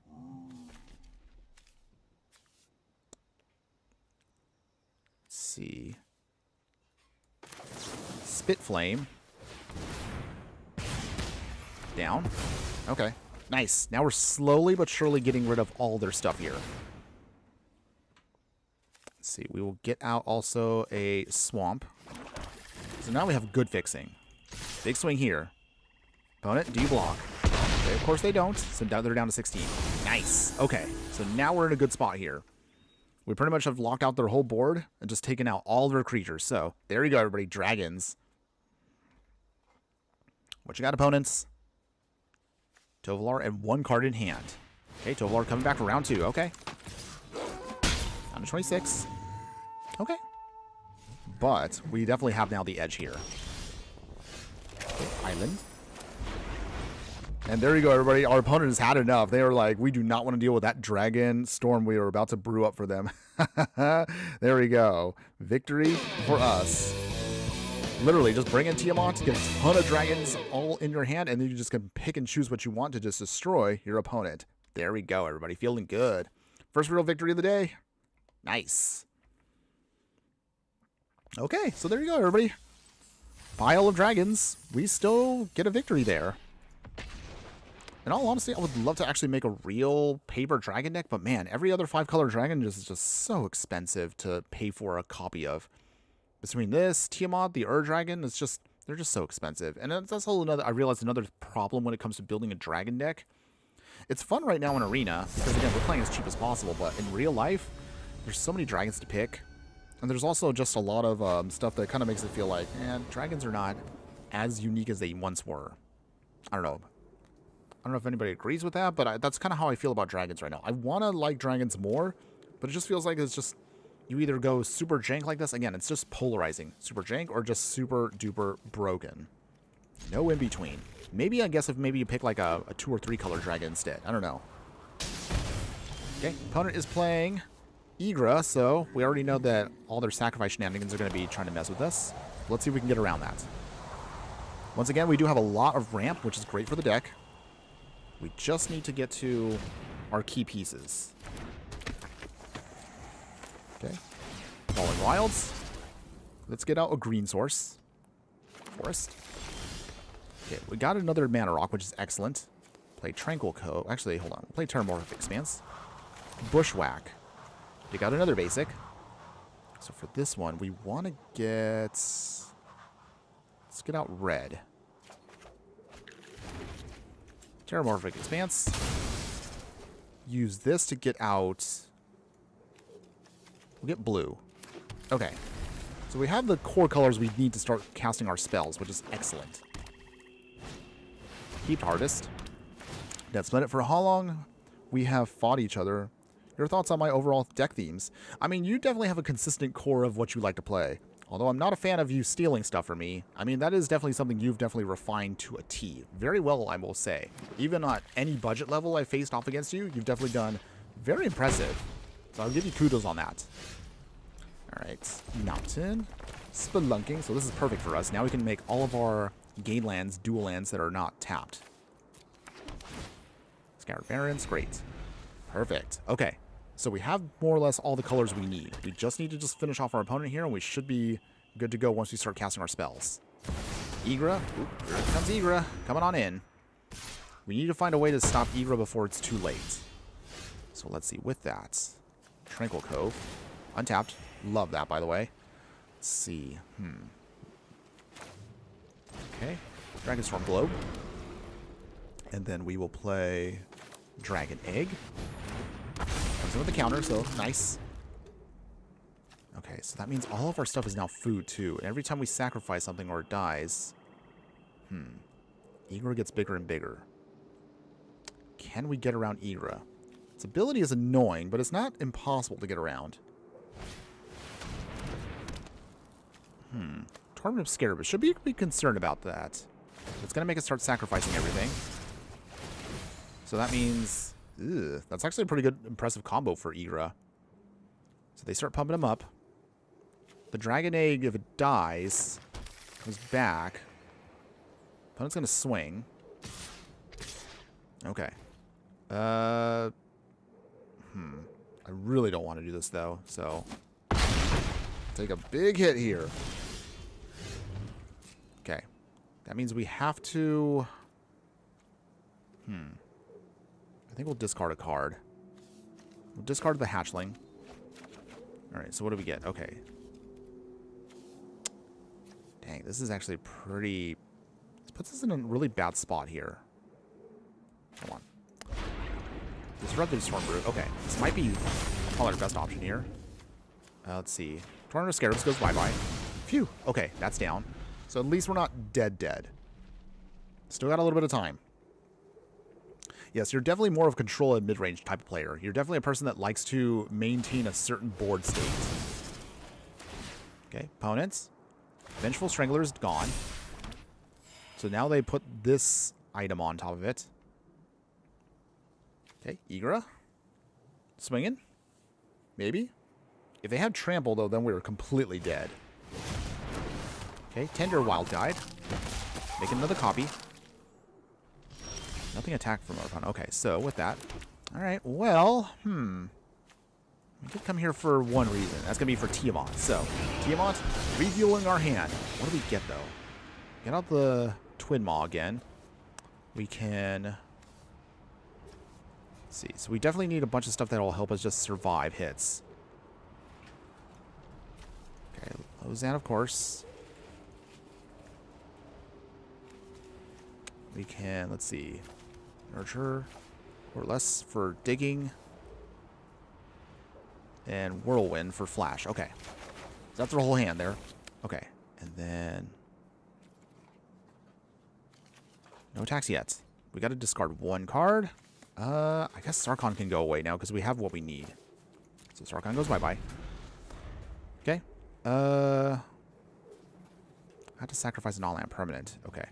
see. Spit Flame. Down. Okay. Nice. Now we're slowly but surely getting rid of all their stuff here. Let's see. We will get out also a Swamp. So now we have good fixing. Big swing here. Opponent, do you block? Okay, of course they don't. So now they're down to 16. Nice. Okay. So now we're in a good spot here. We pretty much have locked out their whole board and just taken out all their creatures. So there you go, everybody. Dragons. What you got, opponents? Tovolar and 1 card in hand. Okay, Tovolar coming back for round 2. Okay. Down to 26. Okay. But we definitely have now the edge here. Okay, Island. And there you go, everybody. Our opponent has had enough. They were like, we do not want to deal with that dragon storm we were about to brew up for them. There we go. Victory for us. Literally, just bring in Tiamat, get a ton of dragons all in your hand, and then you just can pick and choose what you want to just destroy your opponent. There we go, everybody. Feeling good. First real victory of the day. Nice. Okay, so there you go, everybody. Pile of dragons. We still get a victory there. In all honesty, I would love to actually make a real paper dragon deck, but man, every other 5-color dragon is just so expensive to pay for a copy of. Between this, Tiamat, the Dragon, it's just, they're just so expensive. And that's whole another, I realized another problem when it comes to building a dragon deck. It's fun right now in Arena, because again, we're playing as cheap as possible, but in real life, there's so many dragons to pick. And there's also just a lot of stuff that kind of makes it feel like, man, dragons are not as unique as they once were. I don't know. I don't know if anybody agrees with that, but that's kind of how I feel about dragons right now. I want to like dragons more, but it just feels like it's just, you either go super jank like this. Again, it's just polarizing. Super jank or just super duper broken. No in between. Maybe, I guess, if maybe you pick like a 2 or 3 color dragon instead. I don't know. Okay, opponent is playing Igra, so we already know that all their sacrifice shenanigans are going to be trying to mess with us. Let's see if we can get around that. Once again, we do have a lot of ramp, which is great for the deck. We just need to get to our key pieces. Okay. Falling Wilds. Let's get out a green source. Forest. Okay, we got another Mana Rock, which is excellent. Play Tranquil Cove. Actually, hold on. Play Terramorphic Expanse. Bushwhack. We got another basic. So for this one, we want to get... Let's get out red. Terramorphic Expanse. Use this to get out... We'll get blue. Okay. So we have the core colors we need to start casting our spells, which is excellent. Heaped Harvest. Dead Split It. For how long we have fought each other. Your thoughts on my overall deck themes? I mean, you definitely have a consistent core of what you like to play. Although I'm not a fan of you stealing stuff from me. I mean, that is definitely something you've definitely refined to a T. Very well, I will say. Even at any budget level I faced off against you, you've definitely done very impressive. So I'll give you kudos on that. Alright, Mountain. Spelunking. So this is perfect for us. Now we can make all of our gain lands, dual lands that are not tapped. Scattered Barrens. Great. Perfect. Okay. So we have more or less all the colors we need. We just need to just finish off our opponent here, and we should be good to go once we start casting our spells. Igra. Oop, here comes Igra. Coming on in. We need to find a way to stop Igra before it's too late. So let's see. With that, Tranquil Cove. Untapped. Love that, by the way. Let's see. Okay. Dragon Storm Globe. And then we will play Dragon Egg. Comes in with the counter, so nice. Okay, so that means all of our stuff is now food, too. And every time we sacrifice something or it dies... Igra gets bigger and bigger. Can we get around Igra? Its ability is annoying, but it's not impossible to get around. Torment of Scarab. Should be concerned about that. It's going to make us start sacrificing everything. So that means... Ugh, that's actually a pretty good, impressive combo for Igra. So they start pumping him up. The Dragon Egg, if it dies, comes back. Opponent's going to swing. Okay. I really don't want to do this, though. So, take a big hit here. Okay. That means we have to... I think we'll discard a card. We'll discard the Hatchling. Alright, so what do we get? Okay. Dang, this is actually pretty... This puts us in a really bad spot here. Hold on. Disruptive Stormroot. Okay, this might be probably our best option here. Let's see. Tornado Scarabs goes bye-bye. Phew. Okay, that's down. So at least we're not dead. Still got a little bit of time. Yes, you're definitely more of a control and mid-range type of player. You're definitely a person that likes to maintain a certain board state. Okay, opponents. Vengeful Strangler is gone. So now they put this item on top of it. Okay, Igra. Swinging. Maybe. If they had Trample, though, then we were completely dead. Okay, Tender Wild Guide. Make another copy. Nothing attacked from our opponent. Okay, so with that. Alright, well, we did come here for one reason. That's going to be for Tiamat. So, Tiamat, refueling our hand. What do we get, though? Get out the Twin Maw again. We can... Let's see. So we definitely need a bunch of stuff that will help us just survive hits. Okay, Lozan, of course. We can, let's see... Nurture, or less for digging, and Whirlwind for flash. Okay. So that's our whole hand there. Okay. And then... No attacks yet. We got to discard one card. I guess Sarkhan can go away now because we have what we need. So Sarkhan goes bye-bye. Okay. I had to sacrifice an all-land permanent. Okay.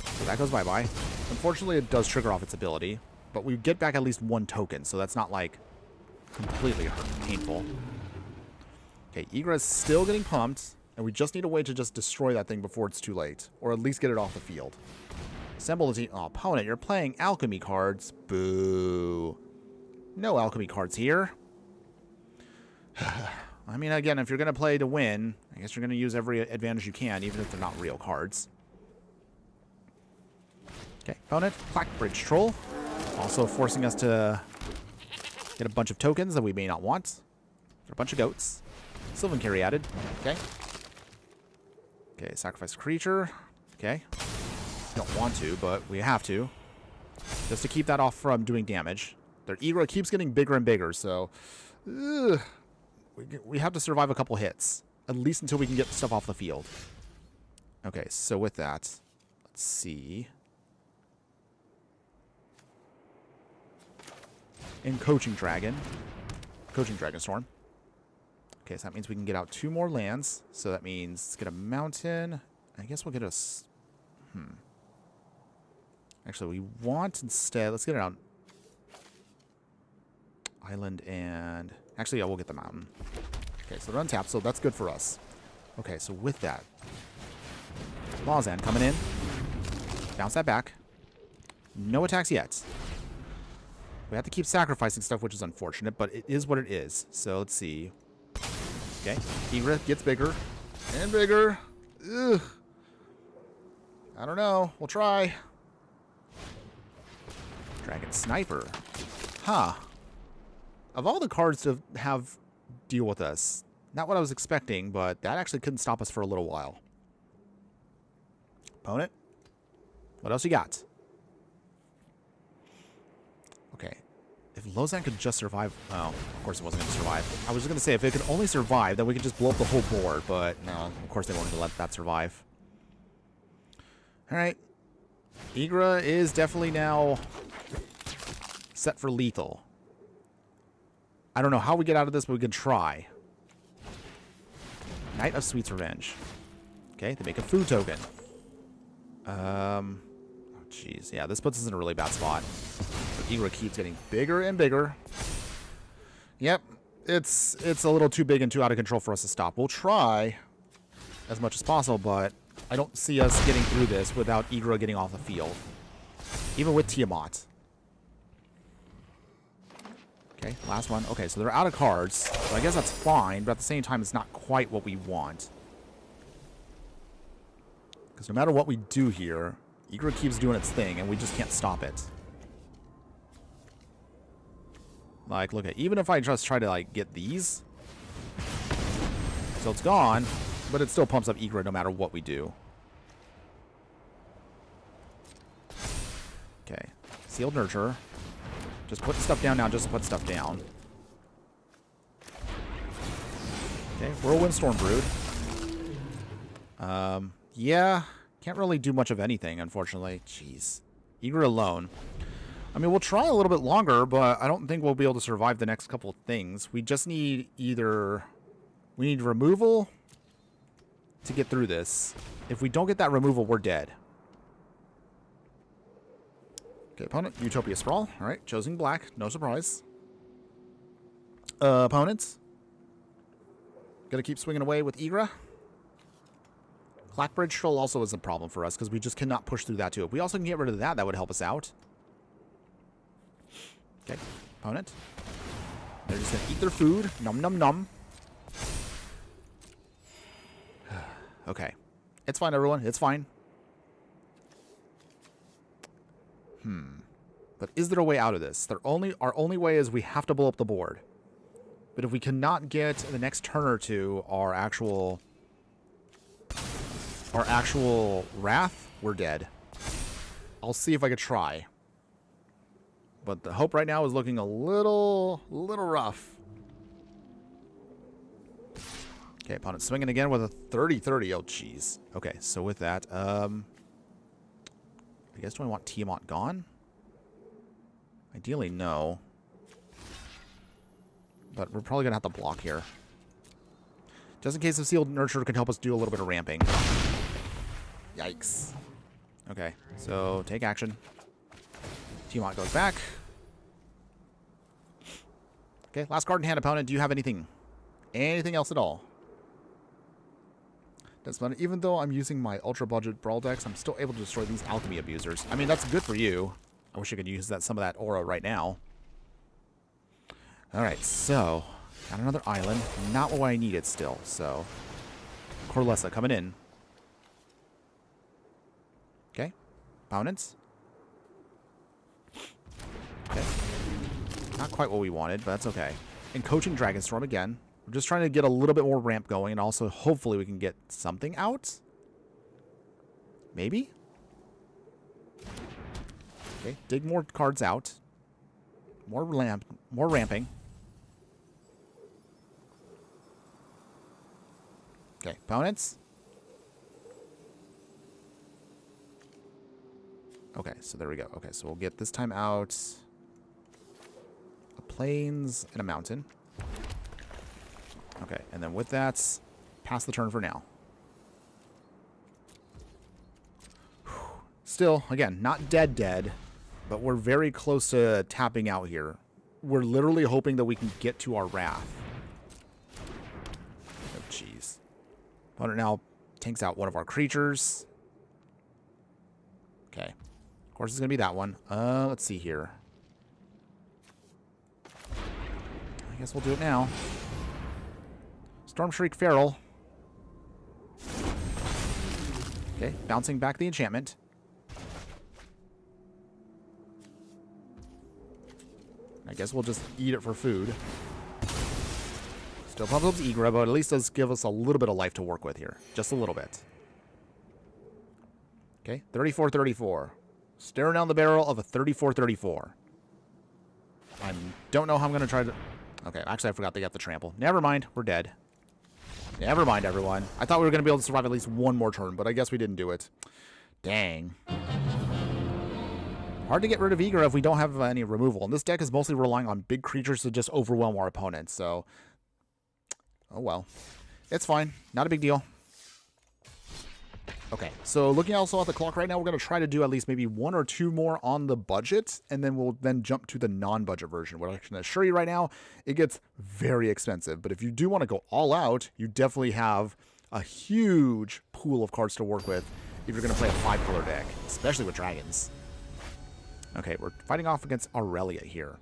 So that goes bye-bye. Unfortunately, it does trigger off its ability, but we get back at least one token, so that's not, like, completely painful. Okay, Igra's still getting pumped. And we just need a way to just destroy that thing before it's too late. Or at least get it off the field. Assemble the team. Oh, opponent, you're playing alchemy cards. Boo. No alchemy cards here. I mean, again, if you're going to play to win, I guess you're going to use every advantage you can, even if they're not real cards. Okay, opponent, Clackbridge Troll. Also forcing us to get a bunch of tokens that we may not want. A bunch of goats. Sylvan Carry added. Okay. Okay, sacrifice a creature. Okay. Don't want to, but we have to. Just to keep that off from doing damage. Their Egra keeps getting bigger and bigger, so... we have to survive a couple hits. At least until we can get stuff off the field. Okay, so with that... Let's see... In Coaching Dragon Storm. Okay, so that means we can get out 2 more lands. So that means let's get a mountain. I guess we'll get a... Actually, we want instead... Let's get it out. Island and... Actually, yeah, we'll get the mountain. Okay, so they're untapped, so that's good for us. Okay, so with that... Lawzan coming in. Bounce that back. No attacks yet. We have to keep sacrificing stuff, which is unfortunate, but it is what it is. So let's see. Okay, Egra gets bigger and bigger. Ugh. I don't know. We'll try. Dragon Sniper. Huh. Of all the cards to have deal with us, not what I was expecting, but that actually couldn't stop us for a little while. Opponent. What else you got? Okay. If Lawzan could just survive... Oh, of course it wasn't going to survive. I was just going to say, if it could only survive, then we could just blow up the whole board. But no, of course they wanted to let that survive. Alright. Egra is definitely now set for lethal. I don't know how we get out of this, but we can try. Knight of Sweet's Revenge. Okay, they make a food token. Jeez, yeah, this puts us in a really bad spot. But Egra keeps getting bigger and bigger. Yep, it's a little too big and too out of control for us to stop. We'll try as much as possible, but I don't see us getting through this without Egra getting off the field. Even with Tiamat. Okay, last one. Okay, so they're out of cards. So I guess that's fine, but at the same time, it's not quite what we want. Because no matter what we do here, Egra keeps doing its thing, and we just can't stop it. Like, look at, even if I just try to, like, get these. So it's gone, but it still pumps up Egra no matter what we do. Okay. Sealed Nurture. Just putting stuff down now just to put stuff down. Okay, Whirlwind Stormbrood. Yeah. Can't really do much of anything, unfortunately. Jeez. Egra alone. I mean, we'll try a little bit longer, but I don't think we'll be able to survive the next couple of things. We just need either... We need removal to get through this. If we don't get that removal, we're dead. Okay, opponent, Utopia Sprawl. Alright, choosing black. No surprise. Opponents. Gonna keep swinging away with Egra. Clackbridge Troll also is a problem for us because we just cannot push through that too. If we also can get rid of that, that would help us out. Okay, opponent. They're just going to eat their food. Num num num. Okay. It's fine, everyone. It's fine. But is there a way out of this? Our only way is we have to blow up the board. But if we cannot get the next turn or two our actual wrath, we're dead. I'll see if I could try. But the hope right now is looking a little rough. Okay, opponent swinging again with a 30-30. Oh, jeez. Okay, so with that, I guess do I want Tiamat gone? Ideally, no. But we're probably going to have to block here. Just in case the Sealed Nurture can help us do a little bit of ramping. Yikes. Okay, so take action. Tiamat goes back. Okay, last card in hand, opponent. Do you have anything? Anything else at all? Doesn't matter. Even though I'm using my ultra budget Brawl decks, I'm still able to destroy these alchemy abusers. I mean, that's good for you. I wish I could use some of that aura right now. Alright, so got another island. Not what I needed still, so Corlessa coming in. Okay. Opponents. Okay. Not quite what we wanted, but that's okay. And coaching Dragonstorm again. We're just trying to get a little bit more ramp going, and also hopefully we can get something out. Maybe? Okay, dig more cards out. More ramping. Okay, opponents. Okay, so there we go. Okay, so we'll get this time out a plains and a mountain. Okay, and then with that, pass the turn for now. Still, again, not dead, but we're very close to tapping out here. We're literally hoping that we can get to our Wrath. Oh, jeez. Opponent now tanks out one of our creatures. Okay. Of course, it's going to be that one. Let's see here. I guess we'll do it now. Storm Shriek Feral. Okay, bouncing back the enchantment. I guess we'll just eat it for food. Still pumps up the Igra, but at least does give us a little bit of life to work with here. Just a little bit. Okay, 34-34. Staring down the barrel of a 34-34. I don't know how I'm going to try to... Okay, actually I forgot they got the trample. Never mind, we're dead. Never mind, everyone. I thought we were going to be able to survive at least one more turn, but I guess we didn't do it. Dang. Hard to get rid of Igra if we don't have any removal. And this deck is mostly relying on big creatures to just overwhelm our opponents, so... Oh well. It's fine. Not a big deal. Okay, so looking also at the clock right now, we're going to try to do at least maybe one or two more on the budget, and then we'll then jump to the non-budget version. What I can assure you right now, it gets very expensive. But if you do want to go all out, you definitely have a huge pool of cards to work with if you're going to play a 5-color deck, especially with dragons. Okay, we're fighting off against Aurelia here.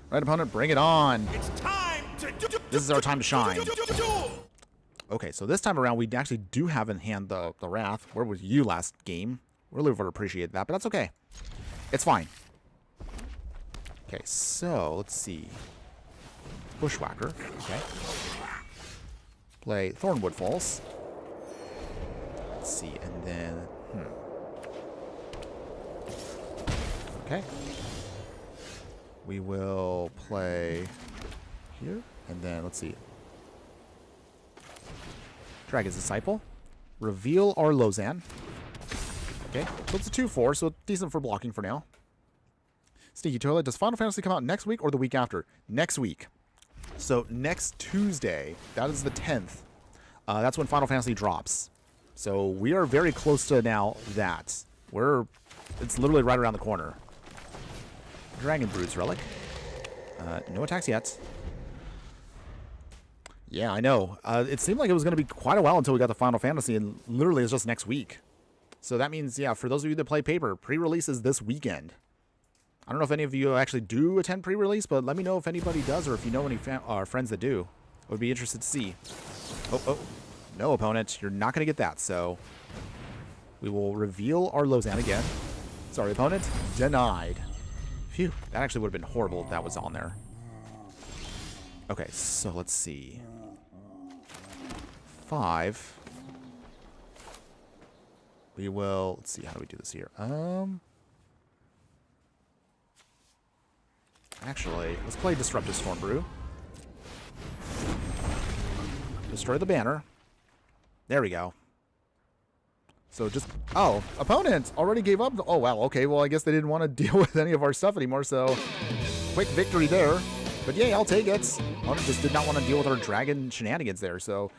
Right, opponent, bring it on. It's time to this is our time to shine. Okay, so this time around, we actually do have in hand the Wrath. Where was you last game? Really would appreciate that, but that's okay. It's fine. Okay, so let's see. Bushwhacker. Okay. Play Thornwood Falls. Let's see, and then... Okay. We will play here, and then let's see. Dragon's Disciple. Reveal our Lozan. Okay, so it's a 2/4, so decent for blocking for now. Sneaky Toilet. Does Final Fantasy come out next week or the week after? Next week. So next Tuesday, that is the 10th. That's when Final Fantasy drops. So we are very close to now that. It's literally right around the corner. Dragon Brood's Relic. No attacks yet. Yeah, I know. It seemed like it was going to be quite a while until we got the Final Fantasy, and literally it's just next week. So that means, yeah, for those of you that play paper, pre-release is this weekend. I don't know if any of you actually do attend pre-release, but let me know if anybody does, or if you know any friends that do. I would be interested to see. Oh, no, opponent. You're not going to get that, so we will reveal our Lozan again. Sorry, opponent. Denied. Phew, that actually would have been horrible if that was on there. Okay, so let's see. 5. We will, let's see, how do we do this here? Actually, let's play Disruptive Stormbrew. Destroy the banner. There we go. So just, oh, opponent already gave up. Oh, wow, okay, well, I guess they didn't want to deal with any of our stuff anymore, so quick victory there. But yeah, I'll take it. Opponent just did not want to deal with our dragon shenanigans there, so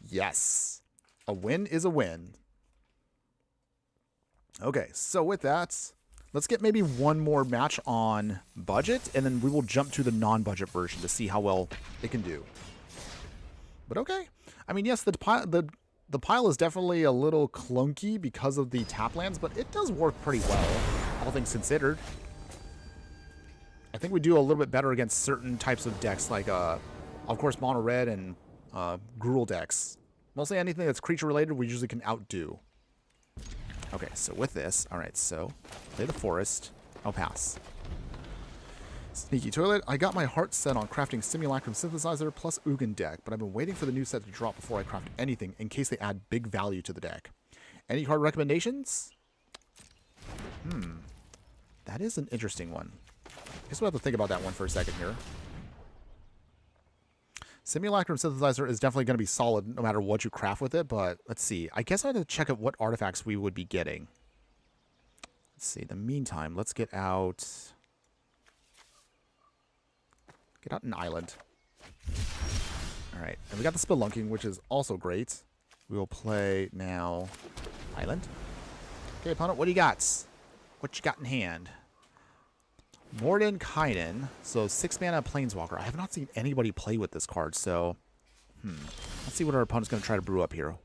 yes. A win is a win. Okay, so with that, let's get maybe one more match on budget, and then we will jump to the non-budget version to see how well it can do. But okay. I mean, yes, the The pile is definitely a little clunky because of the tap lands, but it does work pretty well, all things considered. I think we do a little bit better against certain types of decks, like, of course, mono red and Gruul decks. Mostly anything that's creature related, we usually can outdo. Okay, so with this, all right, so play the forest. I'll pass. Sneaky Toilet. I got my heart set on crafting Simulacrum Synthesizer plus Ugin deck, but I've been waiting for the new set to drop before I craft anything in case they add big value to the deck. Any card recommendations? That is an interesting one. I guess we'll have to think about that one for a second here. Simulacrum Synthesizer is definitely going to be solid no matter what you craft with it, but let's see. I guess I have to check out what artifacts we would be getting. Let's see. In the meantime, let's get out... an island. Alright, and we got the Spelunking, which is also great. We will play now island. Okay, opponent, what do you got? What you got in hand? Morden Kainen, so 6 mana Planeswalker. I have not seen anybody play with this card, so... Let's see what our opponent's going to try to brew up here.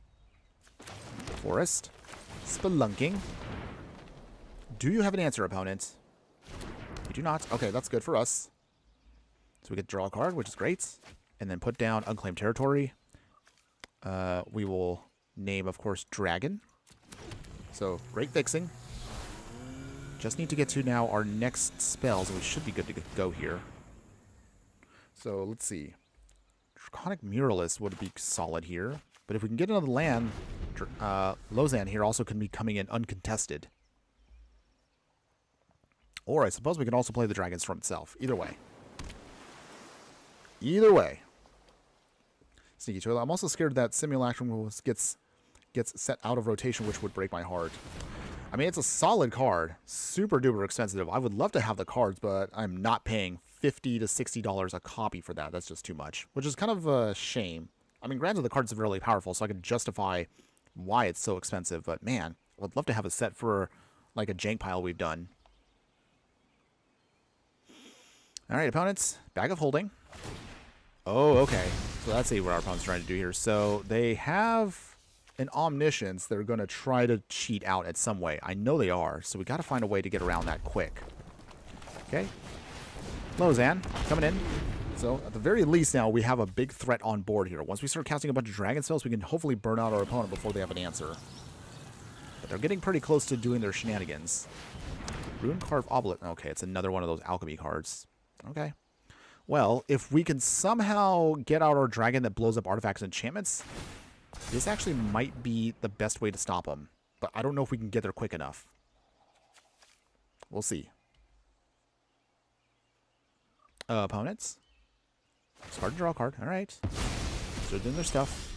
Forest. Spelunking. Do you have an answer, opponent? You do not. Okay, that's good for us. So we get to draw a card, which is great. And then put down Unclaimed Territory. We will name, of course, Dragon. So, great fixing. Just need to get to now our next spells, and we should be good to go here. So, let's see. Draconic Muralist would be solid here. But if we can get another land, Lozan here also can be coming in uncontested. Or I suppose we can also play the Dragon Storm itself. Either way. Either way. Sneaky Toilet. I'm also scared that Simulacrum gets set out of rotation, which would break my heart. I mean, it's a solid card. Super duper expensive. I would love to have the cards, but I'm not paying $50 to $60 a copy for that. That's just too much, which is kind of a shame. I mean, granted, the cards are really powerful, so I can justify why it's so expensive, but man, I would love to have a set for like a jank pile we've done. All right, opponents, Bag of Holding. Oh, okay. So let's see what our opponent's trying to do here. So they have an Omniscience they're going to try to cheat out at some way. I know they are, so we got to find a way to get around that quick. Okay. Lozan, coming in. So at the very least now, we have a big threat on board here. Once we start casting a bunch of dragon spells, we can hopefully burn out our opponent before they have an answer. But they're getting pretty close to doing their shenanigans. Rune Carve Obelisk. Okay, it's another one of those alchemy cards. Okay. Well, if we can somehow get out our dragon that blows up artifacts and enchantments, this actually might be the best way to stop them. But I don't know if we can get there quick enough. We'll see. Opponents. Start to draw a card. All right. So they're doing their stuff.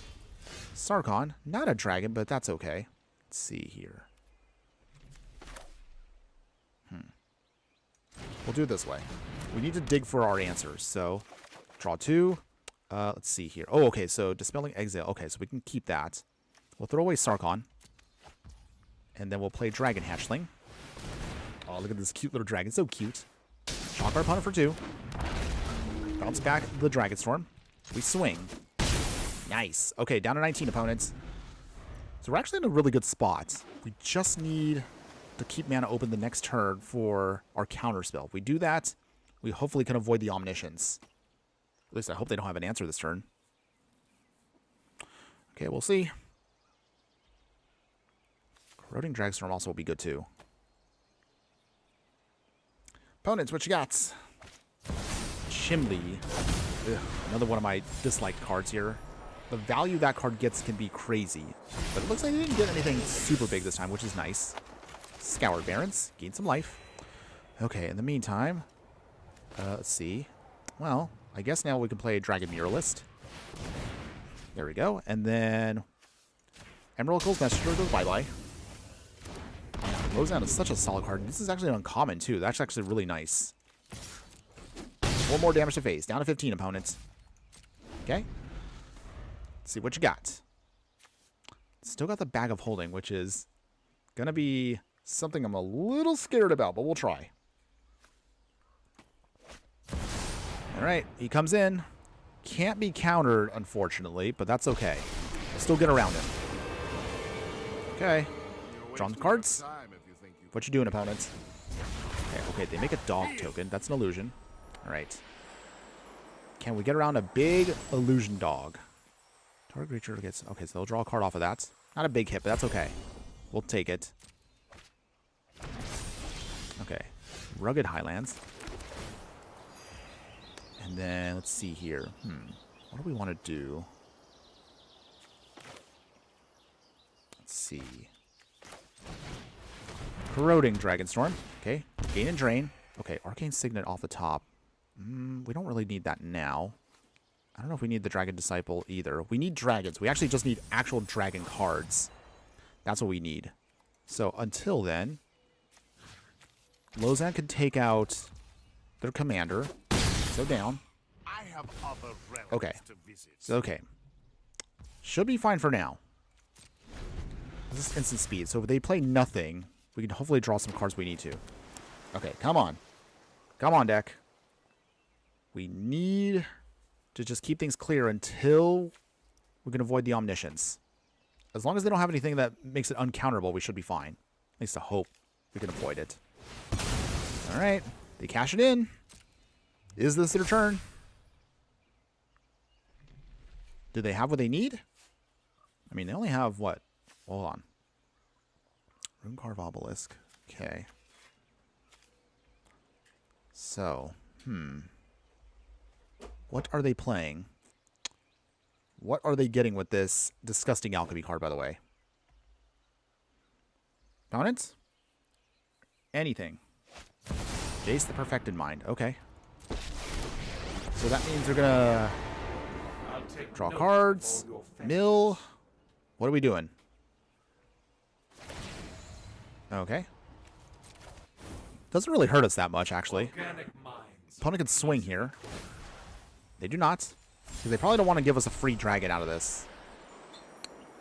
Sarkhan. Not a dragon, but that's okay. Let's see here. We'll do it this way. We need to dig for our answers. So, draw 2. Let's see here. Oh, okay. So, Dispelling Exile. Okay, so we can keep that. We'll throw away Sarkhan. And then we'll play Dragon Hatchling. Oh, look at this cute little dragon. So cute. Shock our opponent for 2. Bounce back the Dragon Storm. We swing. Nice. Okay, down to 19 opponents. So we're actually in a really good spot. We just need to keep mana open the next turn for our counter spell. If we do that, we hopefully can avoid the Omniscience. At least I hope they don't have an answer this turn. Okay, we'll see. Corroding Dragstorm also will be good too. Opponents, what you got? Chimley. Ugh, another one of my disliked cards here. The value that card gets can be crazy. But it looks like they didn't get anything super big this time, which is nice. Scoured Barrens. Gain some life. Okay, in the meantime, let's see. Well, I guess now we can play Dragon Muralist. There we go. And then Emerald Cole's Messenger goes bye-bye. Lozan is such a solid card. This is actually an uncommon, too. That's actually really nice. 4 more damage to face. Down to 15 opponents. Okay. Let's see what you got. Still got the Bag of Holding, which is going to be something I'm a little scared about, but we'll try. All right. He comes in. Can't be countered, unfortunately, but that's okay. We'll still get around him. Okay. Drawing the cards. What you doing, opponents? Okay, they make a dog token. That's an illusion. Alright. Can we get around a big illusion dog? Target creature gets... Okay, so they'll draw a card off of that. Not a big hit, but that's okay. We'll take it. Okay. Rugged Highlands. And then, let's see here. What do we want to do? Let's see. Corroding Dragonstorm. Okay. Gain and Drain. Okay, Arcane Signet off the top. We don't really need that now. I don't know if we need the Dragon Disciple either. We need dragons. We actually just need actual dragon cards. That's what we need. So until then, Lozan can take out their commander. So down. Okay. Okay. Should be fine for now. This is instant speed. So if they play nothing, we can hopefully draw some cards we need to. Okay, come on. Come on, deck. We need to just keep things clear until we can avoid the Omniscience. As long as they don't have anything that makes it uncounterable, we should be fine. At least I hope we can avoid it. Alright. They cash it in. Is this their turn? Do they have what they need? I mean, they only have what? Hold on. Runecarve Obelisk. Okay. So, what are they playing? What are they getting with this disgusting alchemy card, by the way? Opponents? Anything. Jace the Perfected Mind. Okay. So that means they're gonna draw cards. Mill. What are we doing? Okay. Doesn't really hurt us that much, actually. Opponent can swing here. They do not. Because they probably don't want to give us a free dragon out of this.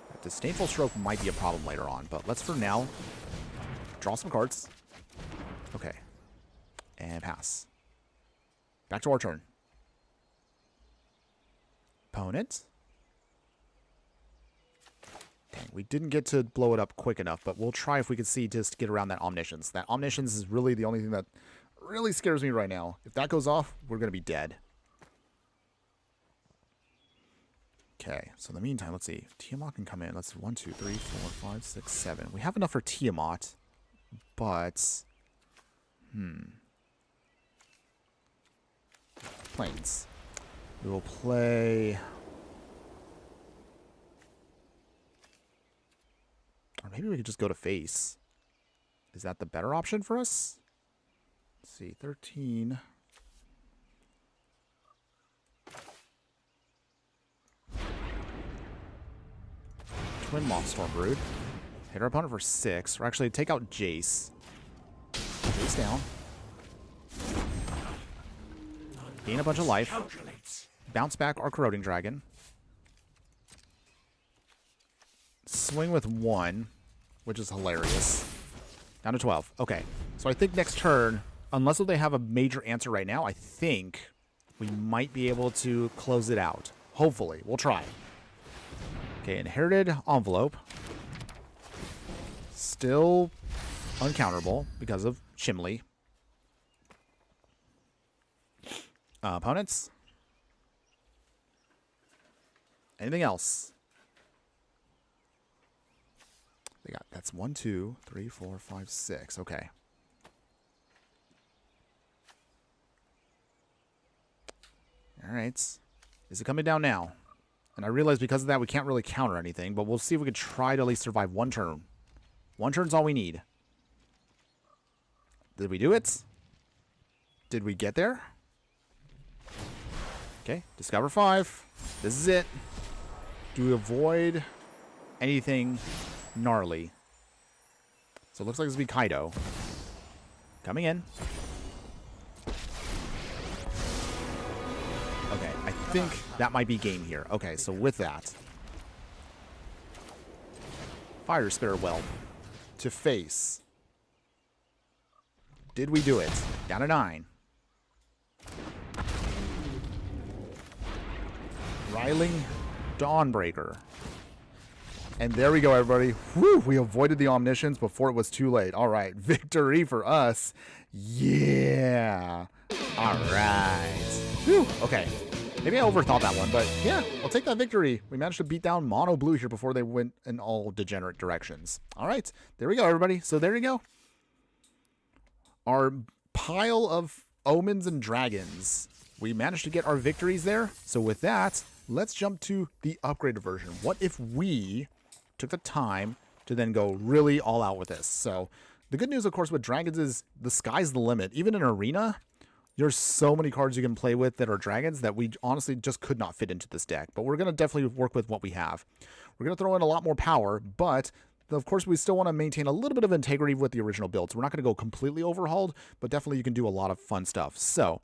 That Disdainful Stroke might be a problem later on. But let's, for now, draw some cards. Okay. And pass. Back to our turn. Opponent. Dang, we didn't get to blow it up quick enough, but we'll try if we can see just get around that Omniscience. That Omniscience is really the only thing that really scares me right now. If that goes off, we're going to be dead. Okay, so in the meantime, let's see. Tiamat can come in. Let's 1, 2, 3, 4, 5, 6, 7. We have enough for Tiamat, but... Plains. We will play... Or maybe we could just go to face. Is that the better option for us? Let's see, 13. Twin Moth Stormbrood. Hit our opponent for 6. Or actually, take out Jace. Jace down. Gain a bunch of life. Bounce back our Corroding Dragon. Swing with 1, which is hilarious. Down to 12. Okay. So I think next turn, unless they have a major answer right now, I think we might be able to close it out. Hopefully. We'll try. Okay, Inherited Envelope. Still uncounterable because of Chimley. Opponents? Anything else? They got, that's 1, 2, 3, 4, 5, 6. Okay. All right. Is it coming down now? And I realize because of that we can't really counter anything, but we'll see if we can try to at least survive 1 turn. 1 turn's all we need. Did we do it? Did we get there? Okay. Discover 5. This is it. Do we avoid anything gnarly? So it looks like this will be Kaido. Coming in. Okay, I think that might be game here. Okay, so with that. Fire Spirit Whelp. To face. Did we do it? Down to 9. Riling Dawnbreaker. And there we go, everybody. Whew, we avoided the Omniscience before it was too late. All right, victory for us. Yeah. All right. Whew, okay. Maybe I overthought that one, but yeah, I'll take that victory. We managed to beat down Mono Blue here before they went in all degenerate directions. All right, there we go, everybody. So there you go. Our pile of omens and dragons. We managed to get our victories there. So with that, let's jump to the upgraded version. What if we took the time to then go really all out with this? So the good news, of course, with dragons is the sky's the limit. Even in Arena, there's so many cards you can play with that are dragons that we honestly just could not fit into this deck. But we're going to definitely work with what we have. We're going to throw in a lot more power, but of course, we still want to maintain a little bit of integrity with the original build. So we're not going to go completely overhauled, but definitely you can do a lot of fun stuff. So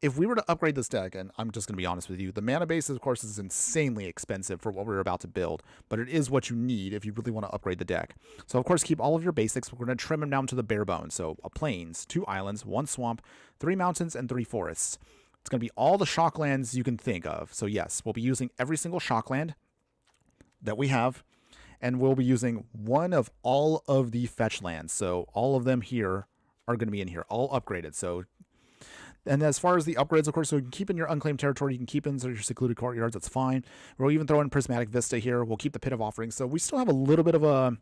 if we were to upgrade this deck, and I'm just going to be honest with you, the mana base, of course, is insanely expensive for what we're about to build, but it is what you need if you really want to upgrade the deck. So, of course, keep all of your basics. We're going to trim them down to the bare bones. So a plains, 2 islands, 1 swamp, 3 mountains, and 3 forests. It's going to be all the shocklands you can think of. So, yes, we'll be using every single shockland that we have. And we'll be using one of all of the fetch lands. So all of them here are going to be in here, all upgraded. So, and as far as the upgrades, of course, so you can keep in your unclaimed territory. You can keep in your secluded courtyards. That's fine. We'll even throw in Prismatic Vista here. We'll keep the Pit of Offerings. So we still have a little bit of a,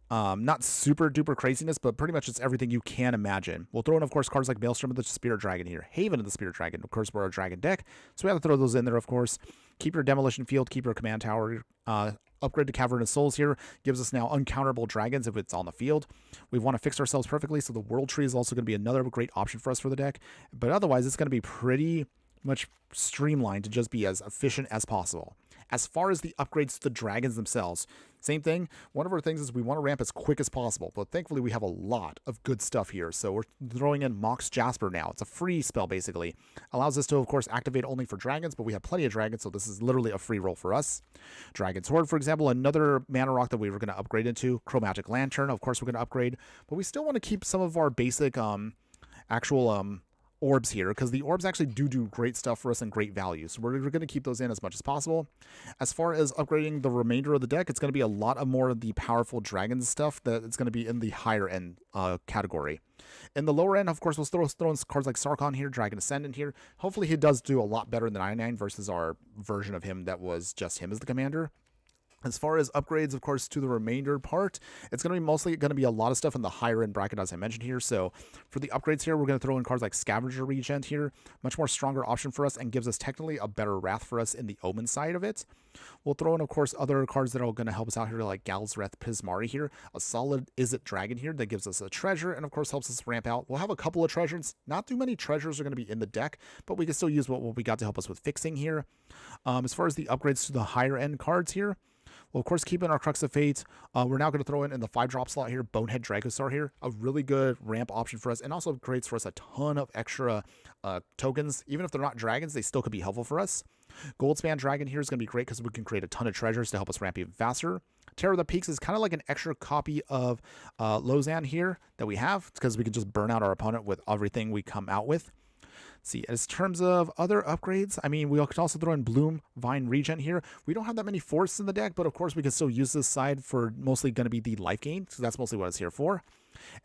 not super duper craziness, but pretty much it's everything you can imagine. We'll throw in, of course, cards like Maelstrom of the Spirit Dragon here. Haven of the Spirit Dragon. Of course, we're a dragon deck. So we have to throw those in there, of course. Keep your Demolition Field. Keep your Command Tower. Upgrade to Cavernous Souls here gives us now uncounterable dragons if it's on the field. We want to fix ourselves perfectly, so the World Tree is also going to be another great option for us for the deck. But otherwise, it's going to be pretty much streamlined to just be as efficient as possible. As far as the upgrades to the dragons themselves, same thing. One of our things is we want to ramp as quick as possible, but thankfully we have a lot of good stuff here. So we're throwing in Mox Jasper now. It's a free spell, basically. Allows us to, of course, activate only for dragons, but we have plenty of dragons, so this is literally a free roll for us. Dragon's Horde, for example, another mana rock that we were going to upgrade into. Chromatic Lantern, of course, we're going to upgrade, but we still want to keep some of our basic actual orbs here, because the orbs actually do great stuff for us and great value. So we're going to keep those in as much as possible. As far as upgrading the remainder of the deck, it's going to be a lot of more of the powerful dragon stuff that it's going to be in the higher end category. In the lower end, of course, we'll throw in cards like Sarkon here, Dragon Ascendant here. Hopefully he does do a lot better than 99 versus our version of him that was just him as the commander. As far as upgrades, of course, to the remainder part, it's going to be mostly going to be a lot of stuff in the higher end bracket, as I mentioned here. So for the upgrades here, we're going to throw in cards like Scavenger Regent here, much more stronger option for us and gives us technically a better Wrath for us in the Omen side of it. We'll throw in, of course, other cards that are going to help us out here, like Galsreth Pismari here, a solid Izzet Dragon here that gives us a treasure and, of course, helps us ramp out. We'll have a couple of treasures. Not too many treasures are going to be in the deck, but we can still use what we got to help us with fixing here. As far as the upgrades to the higher end cards here, well, of course, keeping our Crux of Fate, we're now going to throw in the 5-drop slot here, Bonehead Dracossaur here, a really good ramp option for us, and also creates for us a ton of extra tokens. Even if they're not dragons, they still could be helpful for us. Goldspan Dragon here is going to be great because we can create a ton of treasures to help us ramp even faster. Terror of the Peaks is kind of like an extra copy of Lozan here that we have, because we can just burn out our opponent with everything we come out with. See, as terms of other upgrades, I mean, we could also throw in Bloom Vine Regen here. We don't have that many forests in the deck, but of course we can still use this side for mostly going to be the life gain, so that's mostly what it's here for.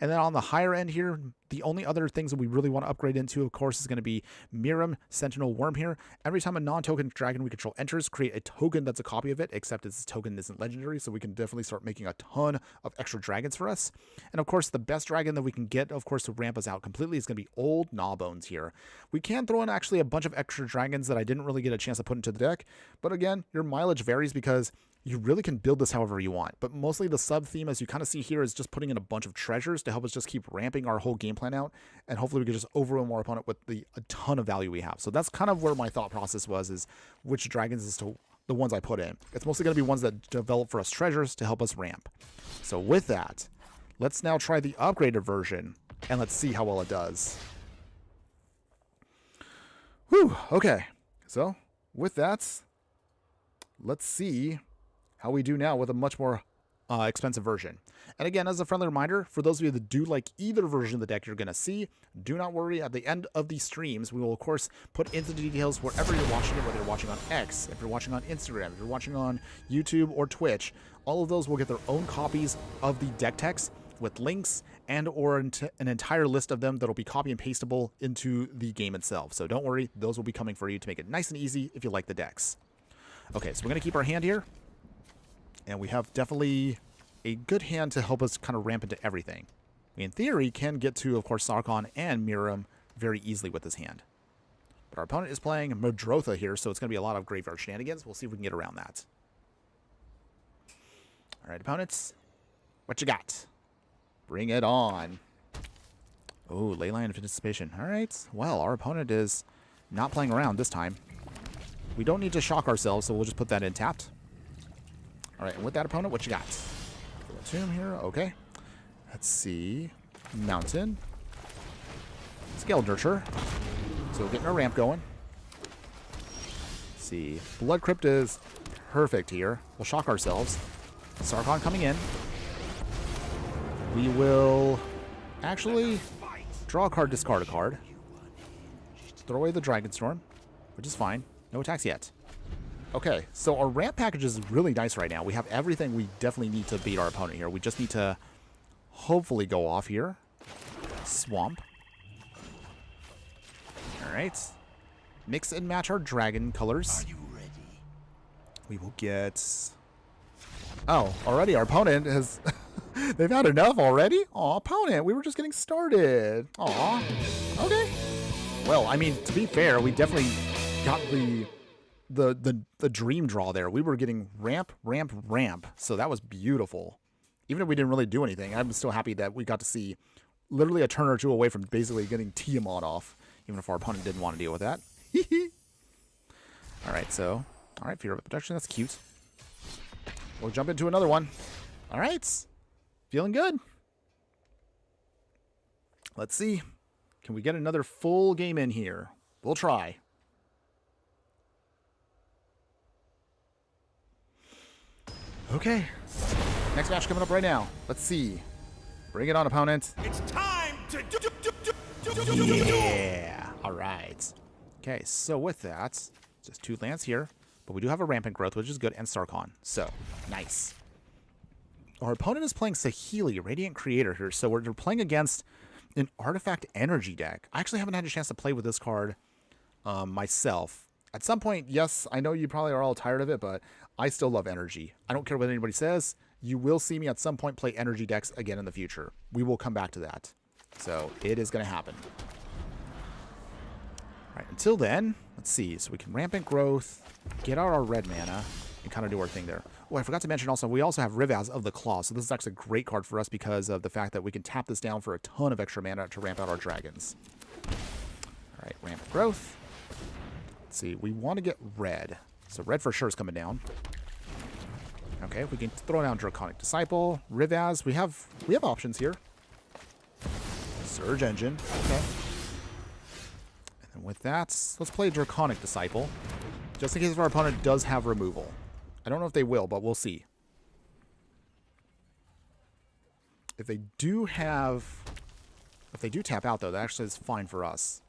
And then on the higher end here, the only other things that we really want to upgrade into, of course, is going to be Miram Sentinel Worm here. Every time a non-token dragon we control enters, create a token that's a copy of it, except its token isn't legendary, so we can definitely start making a ton of extra dragons for us. And of course, the best dragon that we can get, of course, to ramp us out completely is going to be Old Gnawbones here. We can throw in actually a bunch of extra dragons that I didn't really get a chance to put into the deck, but again, your mileage varies because you really can build this however you want, but mostly the sub-theme, as you kind of see here, is just putting in a bunch of treasures to help us just keep ramping our whole game plan out, and hopefully we can just overwhelm our opponent with a ton of value we have. So that's kind of where my thought process was, is which dragons is to the ones I put in. It's mostly going to be ones that develop for us treasures to help us ramp. So with that, let's now try the upgraded version, and let's see how well it does. Whew, okay. So with that, let's see how we do now with a much more expensive version. And again, as a friendly reminder, for those of you that do like either version of the deck you're going to see, do not worry. At the end of these streams, we will, of course, put into the details wherever you're watching it, whether you're watching on X, if you're watching on Instagram, if you're watching on YouTube or Twitch. All of those will get their own copies of the deck text with links and or an entire list of them that'll be copy and pastable into the game itself. So don't worry, those will be coming for you to make it nice and easy if you like the decks. Okay, so we're going to keep our hand here. And we have definitely a good hand to help us kind of ramp into everything. We, in theory, can get to, of course, Sarkhan and Miram very easily with this hand. But our opponent is playing Madrotha here, so it's going to be a lot of graveyard shenanigans. We'll see if we can get around that. All right, opponents, what you got? Bring it on. Oh, Leyline of Anticipation. All right, well, our opponent is not playing around this time. We don't need to shock ourselves, so we'll just put that in tapped. All right, and with that opponent, what you got? Tomb here, okay. Let's see. Mountain. Scale Nurture. So we're getting our ramp going. Let's see. Blood Crypt is perfect here. We'll shock ourselves. Sarkhan coming in. We will actually draw a card, discard a card. Throw away the Dragonstorm, which is fine. No attacks yet. Okay, so our ramp package is really nice right now. We have everything we definitely need to beat our opponent here. We just need to hopefully go off here. Swamp. All right. Mix and match our dragon colors. Are you ready? We will get... Oh, already our opponent has... They've had enough already? Aw, opponent, we were just getting started. Aw, okay. Well, I mean, to be fair, we definitely got the dream draw there. We were getting ramp, ramp, ramp. So that was beautiful. Even if we didn't really do anything, I'm still happy that we got to see literally a turn or two away from basically getting Tiamat off, even if our opponent didn't want to deal with that. All right, so, all right, Fear of Protection, that's cute. We'll jump into another one. All right, feeling good. Let's see. Can we get another full game in here? We'll try. Okay. Next match coming up right now. Let's see. Bring it on, opponent. It's time to Yeah. All right. Okay, so with that, just 2 lands here. But we do have a Rampant Growth, which is good, and Sarkhan. So, nice. Our opponent is playing Saheeli, Radiant Creator here. So we're playing against an Artifact Energy deck. I actually haven't had a chance to play with this card myself. At some point, yes, I know you probably are all tired of it, but I still love energy. I don't care what anybody says. You will see me at some point play energy decks again in the future. We will come back to that. So it is going to happen. All right, until then, let's see. So we can Rampant Growth, get out our red mana, and kind of do our thing there. Oh, I forgot to mention also, we also have Rivaz of the Claw. So this is actually a great card for us because of the fact that we can tap this down for a ton of extra mana to ramp out our dragons. All right, Rampant Growth. Let's see, we want to get red. So red for sure is coming down. Okay, we can throw down Draconic Disciple, Rivaz. We have options here. Surge Engine. Okay. And then with that, let's play Draconic Disciple. Just in case our opponent does have removal. I don't know if they will, but we'll see. If they do tap out though, that actually is fine for us.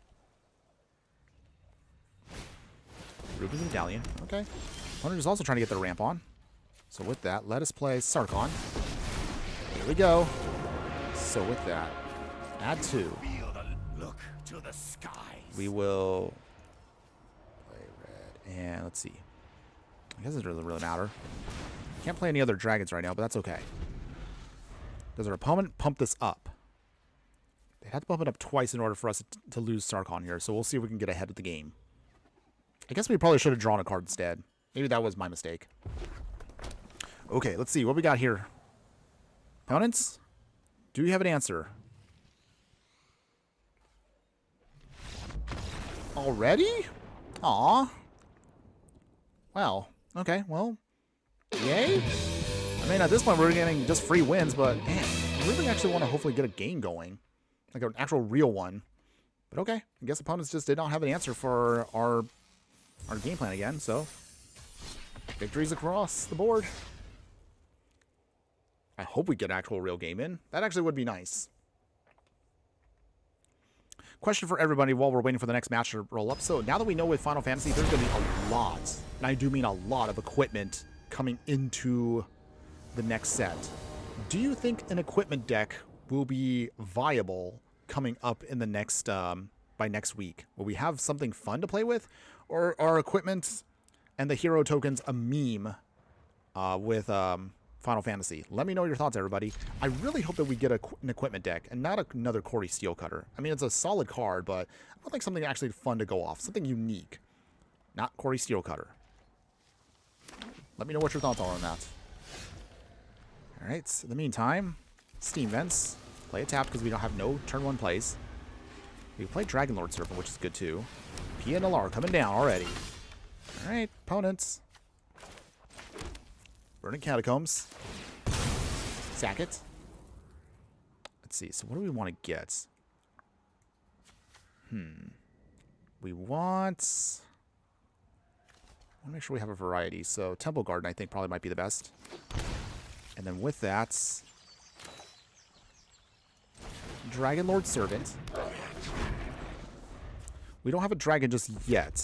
Ruby's Medallion. Okay. Opponent is also trying to get their ramp on. So with that, let us play Sarkhan. Here we go. So with that, add 2. look to the skies. We will play red. And let's see. I guess it doesn't really matter. Can't play any other dragons right now, but that's okay. Does our opponent pump this up? They have to pump it up twice in order for us to lose Sarkhan here, so we'll see if we can get ahead of the game. I guess we probably should have drawn a card instead. Maybe that was my mistake. Okay, let's see what we got here. Opponents, do you have an answer? Already? Aw. Wow. Okay, well, yay. I mean, at this point, we're getting just free wins, but man, I really actually want to hopefully get a game going. Like an actual real one. But okay, I guess opponents just did not have an answer for our game plan again, so victories across the board. I hope we get an actual real game in. That actually would be nice. Question for everybody while we're waiting for the next match to roll up. So now that we know with Final Fantasy, there's going to be a lot, and I do mean a lot of equipment coming into the next set. Do you think an equipment deck will be viable coming up in the next by next week? Will we have something fun to play with, or are equipment and the hero tokens a meme with Final Fantasy? Let me know your thoughts, everybody. I really hope that we get an equipment deck and not another Corey Steelcutter. I mean, it's a solid card, but I would like something actually fun to go off, something unique, not Corey Steelcutter. Let me know what your thoughts are on that. All right, so in the meantime, Steam Vents. Play a tap because we don't have no turn 1 plays. We play Dragon Lord Serpent, which is good too. PNLR coming down already. All right, opponents. Burning Catacombs. Sack it. Let's see, so what do we want to get? We want to make sure we have a variety. So Temple Garden, I think, probably might be the best. And then with that, Dragon Lord Servant. We don't have a dragon just yet,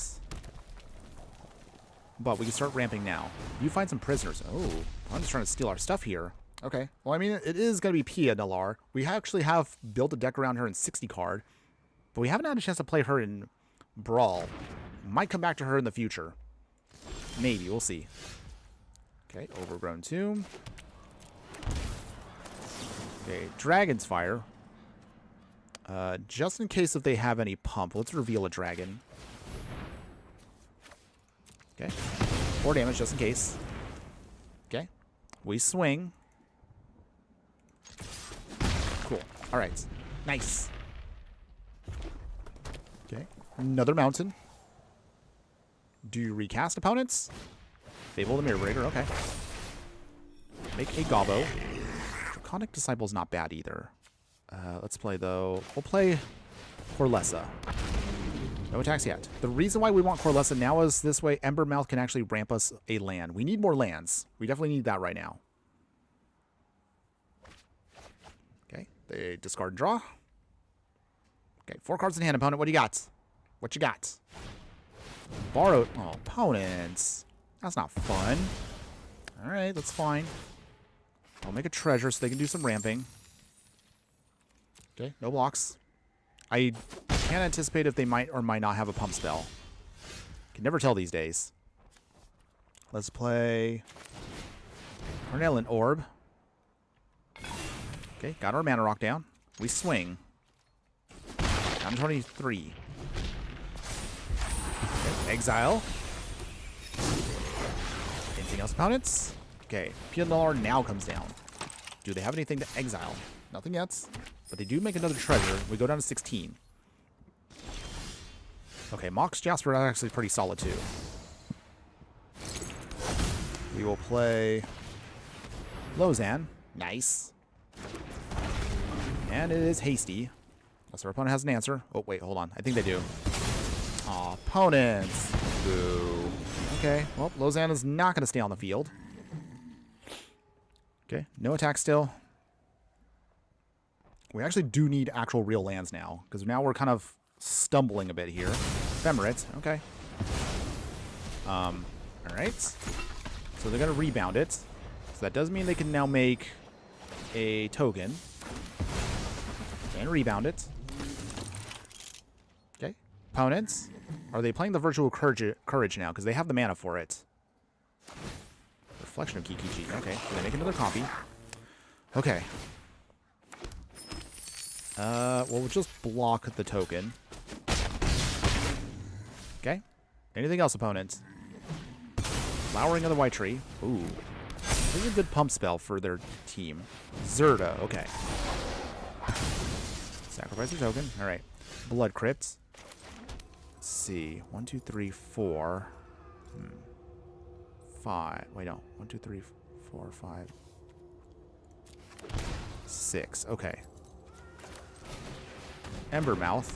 but we can start ramping now. You find some prisoners. Oh, I'm just trying to steal our stuff here. Okay. Well, I mean, it is going to be Pia Nalar. We actually have built a deck around her in 60 card, but we haven't had a chance to play her in Brawl. Might come back to her in the future. Maybe. We'll see. Okay. Overgrown Tomb. Okay. Dragon's Fire. Just in case if they have any pump, let's reveal a dragon. Okay. 4 damage just in case. Okay. We swing. Cool. Alright. Nice. Okay. Another mountain. Do you recast opponents? Fable the Mirror Breaker. Okay. Make a Gobbo. Draconic Disciple's not bad either. Let's play, though. We'll play Corlessa. No attacks yet. The reason why we want Corlessa now is this way Embermouth can actually ramp us a land. We need more lands. We definitely need that right now. Okay. They discard and draw. Okay. 4 cards in hand, opponent. What do you got? What you got? Borrowed. Oh, opponents. That's not fun. All right. That's fine. I'll make a treasure so they can do some ramping. Okay, no blocks. I can't anticipate if they might or might not have a pump spell. Can never tell these days. Let's play Cornelian Orb. Okay, got our mana rock down. We swing. Down to 23. Okay, exile. Anything else, opponents? Okay, Pianar now comes down. Do they have anything to exile? Nothing yet. But they do make another treasure. We go down to 16. Okay, Mox Jasper is actually pretty solid too. We will play Lozan. Nice. And it is hasty. Unless our opponent has an answer. Oh, wait, hold on. I think they do. Aw, opponents. Boo. Okay, well, Lozan is not going to stay on the field. Okay, no attack still. We actually do need actual real lands now, because now we're kind of stumbling a bit here. Ephemerate, okay. Alright. So they're going to rebound it. So that does mean they can now make a token. And rebound it. Okay. Opponents. Are they playing the Virtual Courage now? Because they have the mana for it. Reflection of Kikiji. Okay. Can they make another copy? Okay. Well, we'll just block the token. Okay. Anything else, opponents? Flowering of the White Tree. Ooh. This is a good pump spell for their team. Zerda. Okay. Sacrifice your token. All right. Blood Crypt. Let's see. 1, 2, 3, 4. 5. Wait, no. 1, 2, 3, 4, 5. 6. Okay. Embermouth.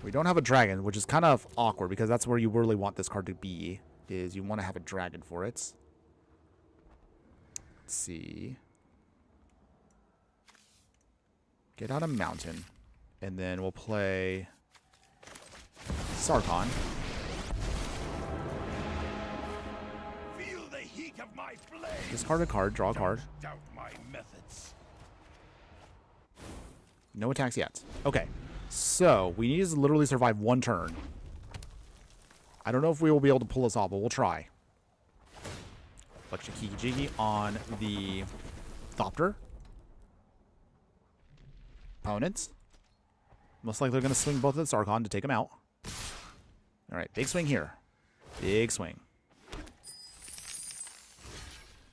We don't have a dragon, which is kind of awkward because that's where you really want this card to be, is you want to have a dragon for it. Let's see. Get out a mountain. And then we'll play Sarkon. Feel the heat of my flame. Discard a card, draw a card. Doubt my methods. No attacks yet. Okay. So, we need to literally survive one turn. I don't know if we will be able to pull this off, but we'll try. Electric Kiki Jiggy on the Thopter. Opponents. Most likely they're going to swing both of the Sarkon to take him out. Alright, big swing here. Big swing.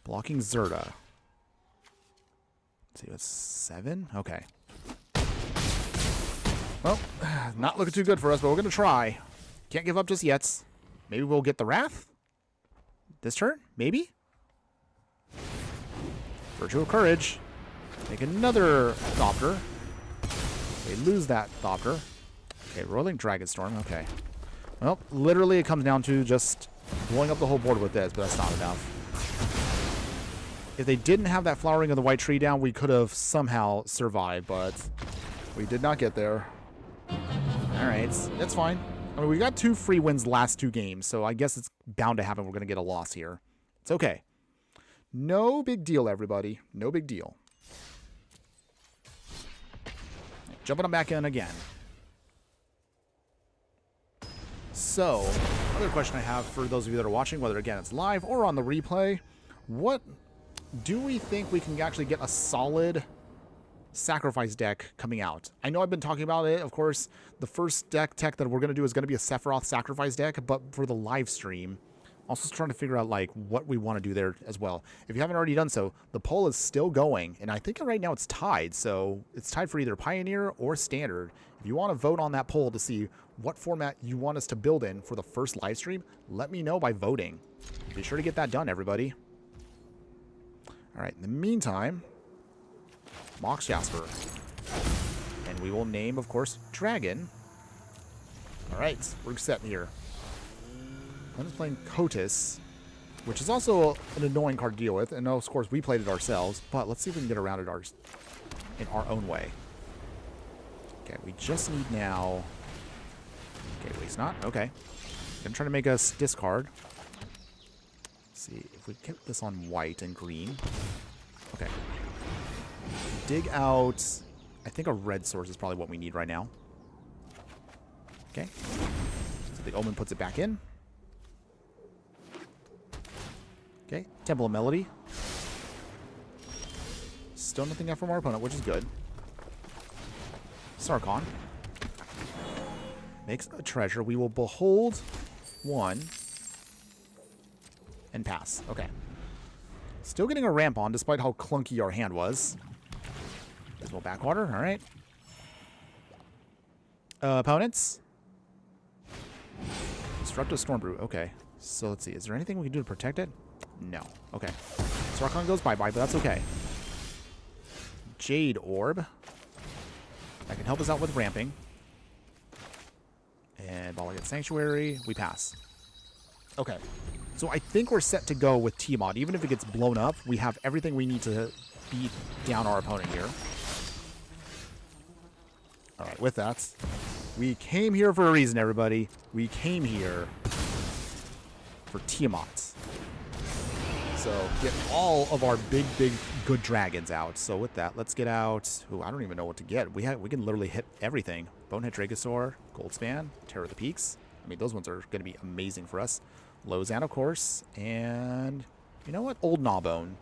Blocking Zerta. Let's see, what's 7? Okay. Well, not looking too good for us, but we're going to try. Can't give up just yet. Maybe we'll get the Wrath? This turn? Maybe? Virtue of Courage. Make another Thopter. They lose that Thopter. Okay, Rolling Dragonstorm. Okay. Well, literally it comes down to just blowing up the whole board with this, but that's not enough. If they didn't have that Flowering of the White Tree down, we could have somehow survived, but we did not get there. Alright, that's fine. I mean, we got 2 free wins last 2 games, so I guess it's bound to happen. We're going to get a loss here. It's okay. No big deal, everybody. No big deal. Jumping them back in again. So, another question I have for those of you that are watching, whether again it's live or on the replay, what do we think we can actually get a solid sacrifice deck coming out? I know I've been talking about it. Of course, the first deck tech that we're going to do is going to be a Sephiroth sacrifice deck, but for the live stream, also trying to figure out like what we want to do there as well. If you haven't already done so, the poll is still going, and I think right now it's tied. So it's tied for either Pioneer or Standard. If you want to vote on that poll to see what format you want us to build in for the first live stream, let me know by voting. Be sure to get that done, everybody. All right, in the meantime, Mox Jasper. And we will name, of course, Dragon. All right, we're set here. I'm just playing Kotis, which is also an annoying card to deal with. And of course, we played it ourselves, but let's see if we can get around it in our own way. Okay, we just need now... Okay, waste not. Okay. I'm trying to make us discard. Let's see if we get this on white and green. Okay. Dig out... I think a red source is probably what we need right now. Okay. So the Omen puts it back in. Okay, Temple of Melody. Still nothing out from our opponent, which is good. Sarkon. Makes a treasure. We will behold 1. And pass. Okay. Still getting a ramp on, despite how clunky our hand was. Dismal Backwater, alright. Opponents. Destructive Stormbrew, okay. So let's see, is there anything we can do to protect it? No. Okay. Sarkon goes bye-bye, but that's okay. Jade Orb. That can help us out with ramping. And Ball against Sanctuary. We pass. Okay. So I think we're set to go with Tiamat. Even if it gets blown up, we have everything we need to beat down our opponent here. Alright, with that, we came here for a reason, everybody. We came here for Tiamat. So get all of our big, good dragons out. So with that, let's get out... Ooh, I don't even know what to get. We can literally hit everything. Bonehead Dragosaur, Goldspan, Terror of the Peaks. I mean, those ones are going to be amazing for us. Lozan, of course. And you know what? Old Gnawbone.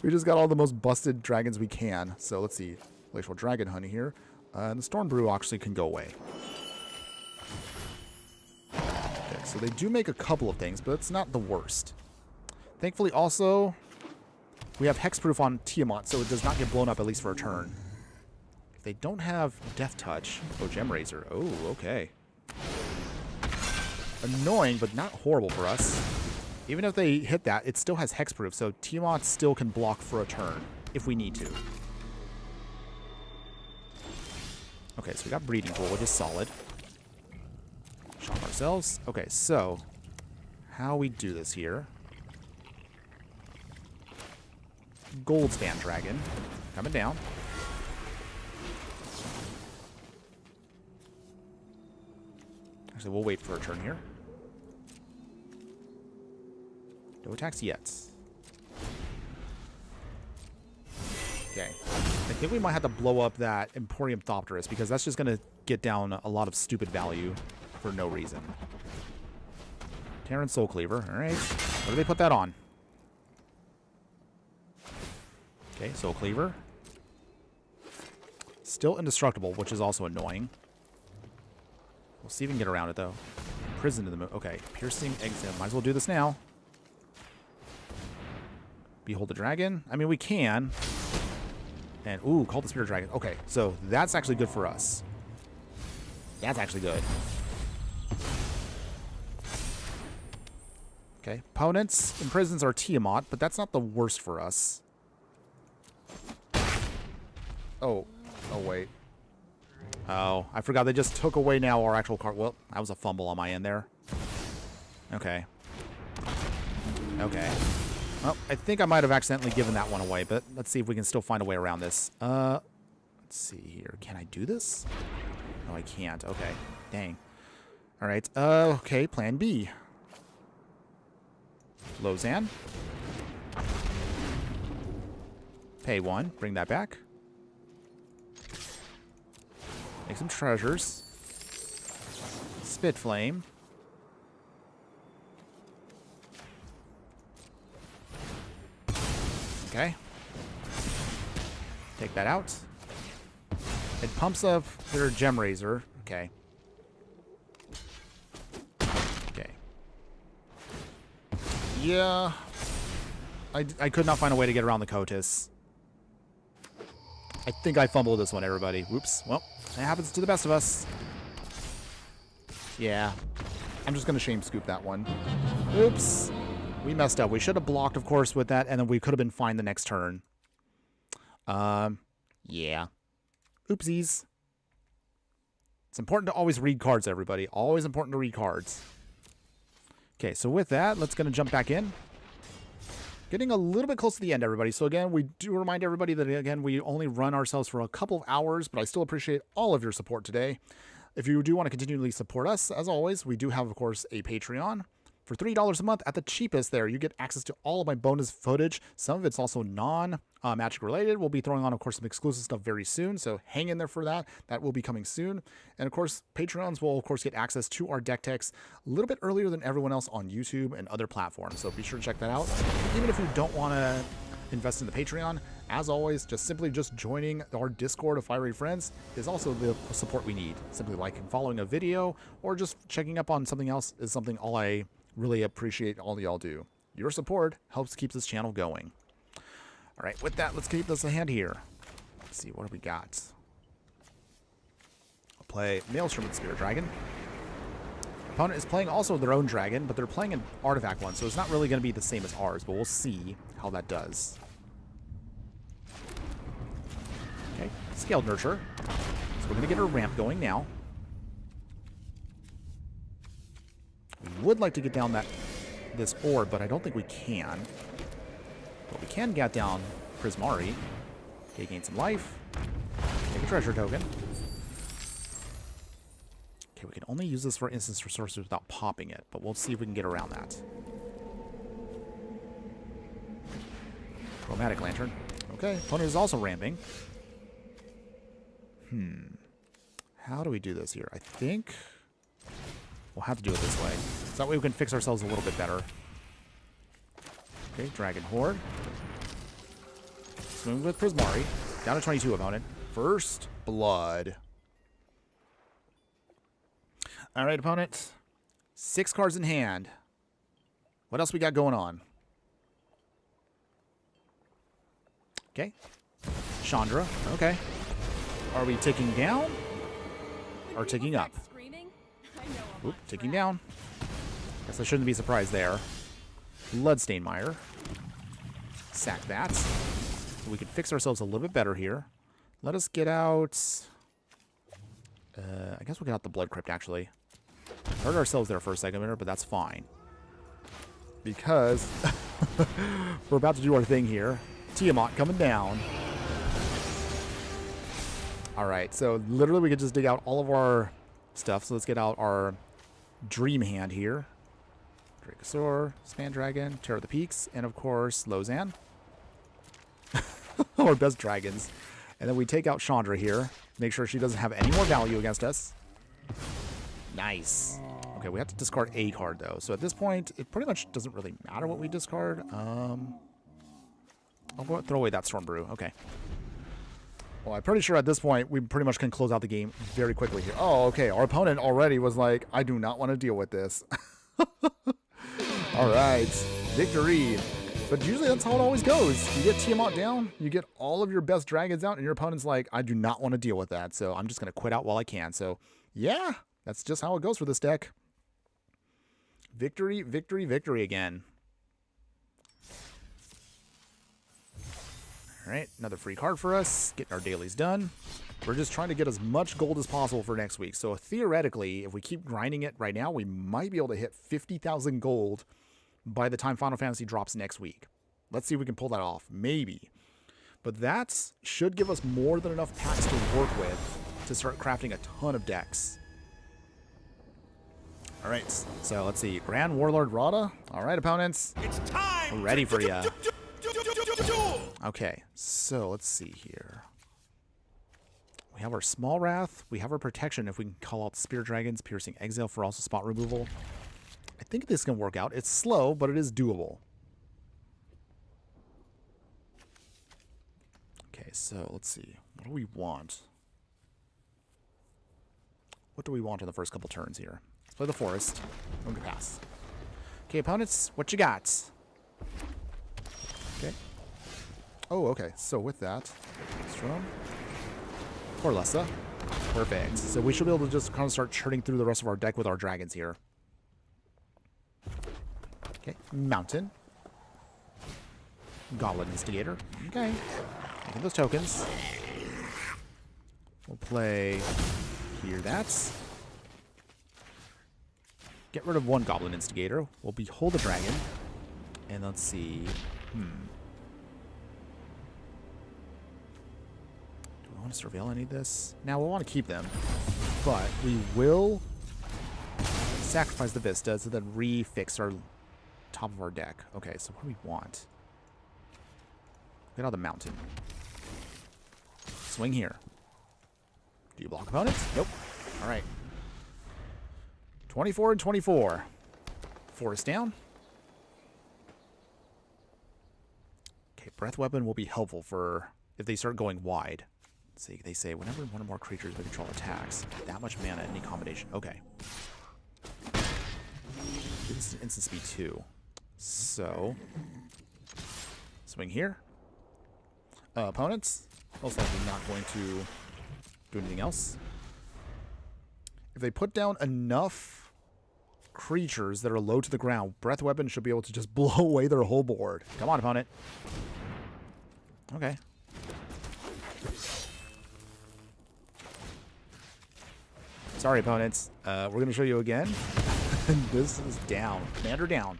We just got all the most busted dragons we can. So let's see. Glacial Dragon Honey here. And the Storm Brew actually can go away. Okay, so they do make a couple of things, but it's not the worst. Thankfully, also, we have Hexproof on Tiamat, so it does not get blown up, at least for a turn. If they don't have Death Touch... Oh, Gem Razor. Oh, okay. Annoying, but not horrible for us. Even if they hit that, it still has Hexproof, so Tiamat still can block for a turn, if we need to. Okay, so we got Breeding Pool, which is solid. Shop ourselves. Okay, so how we do this here. gold span dragon. Coming down. Actually, we'll wait for a turn here. No attacks yet. Okay. I think we might have to blow up that Emporium Thopterus because that's just going to get down a lot of stupid value for no reason. Terran Soul Cleaver. Alright. What do they put that on? Okay, Soul Cleaver. Still indestructible, which is also annoying. We'll see if we can get around it, though. Prison to the moon. Okay, Piercing Exit. Might as well do this now. Behold the Dragon. I mean, we can. And, ooh, Call the Spirit Dragon. Okay, so that's actually good for us. That's actually good. Okay, opponents in prisons are Tiamat, but that's not the worst for us. Oh, wait. Oh, I forgot they just took away now our actual card. Well, that was a fumble on my end there. Okay. Okay. Well, I think I might have accidentally given that one away, but let's see if we can still find a way around this. Let's see here. Can I do this? No, I can't. Okay. Dang. All right. Okay, plan B. Lozan. Pay 1. Bring that back. Make some treasures. Spit Flame. Okay. Take that out. It pumps up their Gem Razor. Okay. Okay. Yeah. I could not find a way to get around the Kotis. I think I fumbled this one, everybody. Whoops. Well, it happens to the best of us. Yeah. I'm just going to shame scoop that one. Oops. We messed up. We should have blocked, of course, with that, and then we could have been fine the next turn. Yeah. Oopsies. It's important to always read cards, everybody. Always important to read cards. Okay, so with that, let's going to jump back in. Getting a little bit close to the end, everybody. So again, we do remind everybody that, again, we only run ourselves for a couple of hours, but I still appreciate all of your support today. If you do want to continually support us, as always, we do have, of course, a Patreon. For $3 a month, at the cheapest there, you get access to all of my bonus footage. Some of it's also non-Magic related. We'll be throwing on, of course, some exclusive stuff very soon, so hang in there for that. That will be coming soon. And, of course, Patreons will, of course, get access to our deck techs a little bit earlier than everyone else on YouTube and other platforms, so be sure to check that out. Even if you don't want to invest in the Patreon, as always, simply joining our Discord of Fiery Friends is also the support we need. Simply liking, following a video, or just checking up on something else is something all I really appreciate all y'all do. Your support helps keep this channel going. All right, with that, let's keep this in hand here. Let's see, what do we got? I'll play Maelstrom and Spirit Dragon. Opponent is playing also their own dragon, but they're playing an artifact one, so it's not really going to be the same as ours, but we'll see how that does. Okay, Scaled Nurture. So we're going to get our ramp going now. We would like to get down this orb, but I don't think we can. But we can get down Prismari. Okay, gain some life. Take a treasure token. Okay, we can only use this for instance resources without popping it, but we'll see if we can get around that. Chromatic Lantern. Okay, opponent is also ramping. How do we do this here? I think we'll have to do it this way. So that way we can fix ourselves a little bit better. Okay, Dragon Horde. Swing with Prismari. Down to 22, opponent. First Blood. Alright, opponent. 6 cards in hand. What else we got going on? Okay. Chandra. Okay. Are we ticking down? Or ticking up? Oop, ticking down. Guess I shouldn't be surprised there. Bloodstained Mire. Sack that. So we can fix ourselves a little bit better here. Let us get out... I guess we'll get out the Blood Crypt, actually. Hurt ourselves there for a second minute, but that's fine. Because we're about to do our thing here. Tiamat coming down. All right, so literally we could just dig out all of our stuff. So let's get out our Dream Hand here. Dracosaur, Span Dragon, Terror of the Peaks, and of course, Lozan. Our best dragons. And then we take out Chandra here. Make sure she doesn't have any more value against us. Nice. Okay, we have to discard a card, though. So at this point, it pretty much doesn't really matter what we discard. I'll go throw away that Storm Brew. Okay. Well, I'm pretty sure at this point, we pretty much can close out the game very quickly here. Oh, okay. Our opponent already was like, I do not want to deal with this. All right. Victory. But usually that's how it always goes. You get Tiamat down, you get all of your best dragons out, and your opponent's like, I do not want to deal with that, so I'm just going to quit out while I can. So, yeah, that's just how it goes for this deck. Victory, victory, victory again. All right, another free card for us. Getting our dailies done. We're just trying to get as much gold as possible for next week. So theoretically, if we keep grinding it right now, we might be able to hit 50,000 gold by the time Final Fantasy drops next week. Let's see if we can pull that off. Maybe. But that should give us more than enough packs to work with to start crafting a ton of decks. All right, so let's see. Grand Warlord Rada. All right, opponents. It's time. We're ready for you. Okay, so let's see here. We have our Small Wrath. We have our Protection if we can call out Spear Dragons, Piercing Exile for also spot removal. I think this can work out. It's slow, but it is doable. Okay, so let's see. What do we want? What do we want in the first couple turns here? Let's play the Forest. I'm gonna pass. Okay, opponents, what you got? Okay. Oh, okay. So with that, Strom, Corlessa. Perfect. So we should be able to just kind of start churning through the rest of our deck with our dragons here. Okay, Mountain. Goblin Instigator. Okay. Making those tokens. We'll play here. That's. Get rid of one Goblin Instigator. We'll behold the dragon. And let's see. Do we want to surveil any of this? Now we'll want to keep them. But we will sacrifice the Vistas and then refix our top of our deck. Okay, so what do we want? Get out of the mountain. Swing here. Do you block opponents? Nope. All right. 24 and 24. Forest down. Okay, Breath Weapon will be helpful for if they start going wide. Let's see, they say whenever one or more creatures we control attacks, that much mana in any combination. Okay. This is instant speed 2. So, swing here. Opponents, most likely not going to do anything else. If they put down enough creatures that are low to the ground, Breath Weapon should be able to just blow away their whole board. Come on, opponent. Okay. Sorry, opponents. We're going to show you again. This is down. Commander down.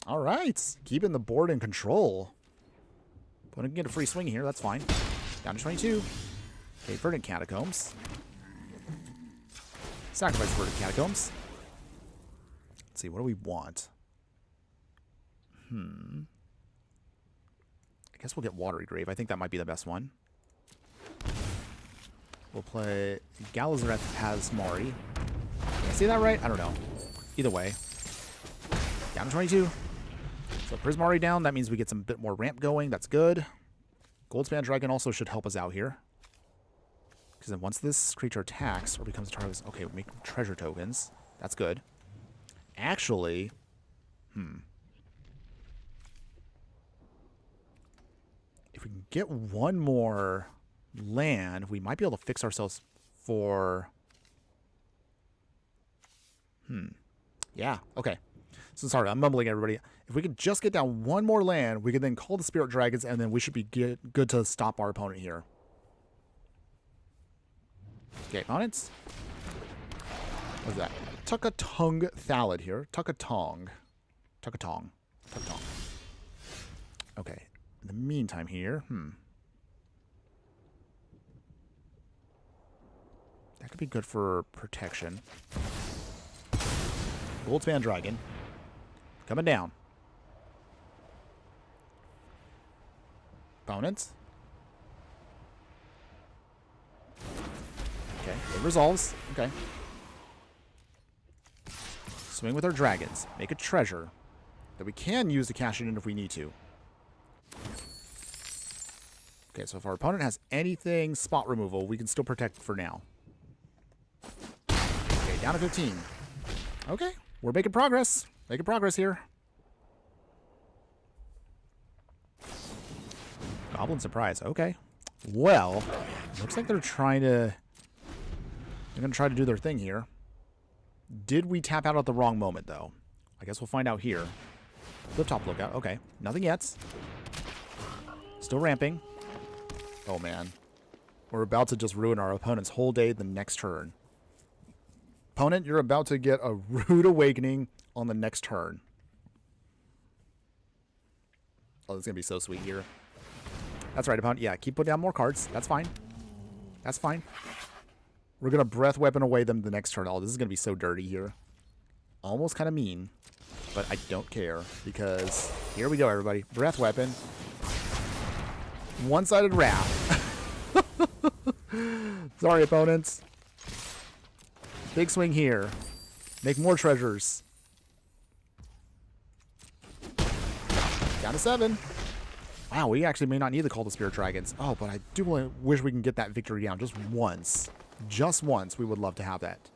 All right. Keeping the board in control. Opponent can get a free swing here. That's fine. Down to 22. Okay, Verdant Catacombs. Sacrifice Verdant Catacombs. Let's see. What do we want? I guess we'll get Watery Grave. I think that might be the best one. We'll play Galazareth has Mari. Did I say that right? I don't know. Either way. Down to 22. So Prismari down. That means we get some bit more ramp going. That's good. Goldspan Dragon also should help us out here. Because then once this creature attacks or becomes a target... Okay, we make treasure tokens. That's good. Actually... If we can get one more land, we might be able to fix ourselves for... Yeah, okay. So sorry, I'm mumbling, everybody. If we could just get down one more land, we could then call the Spirit Dragons, and then we should be good to stop our opponent here. Okay, opponents. What's that? Tuck-a-Tongue Thallid here. Tuck-a-Tong. Tuck-a-Tong. Tuck-a-Tong. Okay. In the the meantime here, that could be good for protection. Goldspan Dragon. Coming down. Opponents. Okay, it resolves. Okay. Swing with our dragons. Make a treasure that we can use to cash it in if we need to. Okay, so if our opponent has anything spot removal, we can still protect for now. Okay, down to 15. Okay, we're making progress. Making progress here. Goblin Surprise. Okay. Well, looks like they're trying to... They're going to try to do their thing here. Did we tap out at the wrong moment, though? I guess we'll find out here. Flip top lookout. Okay. Nothing yet. Still ramping. Oh, man. We're about to just ruin our opponent's whole day the next turn. Opponent, you're about to get a rude awakening on the next turn. Oh, this is going to be so sweet here. That's right, opponent. Yeah, keep putting down more cards. That's fine. That's fine. We're going to breath weapon away them the next turn. Oh, this is going to be so dirty here. Almost kind of mean, but I don't care because here we go, everybody. Breath weapon. One-sided wrath. Sorry, opponents. Big swing here. Make more treasures. Down to 7. Wow, we actually may not need to call the Spirit Dragons. Oh, but I do wish we can get that victory down just once. Just once, we would love to have that.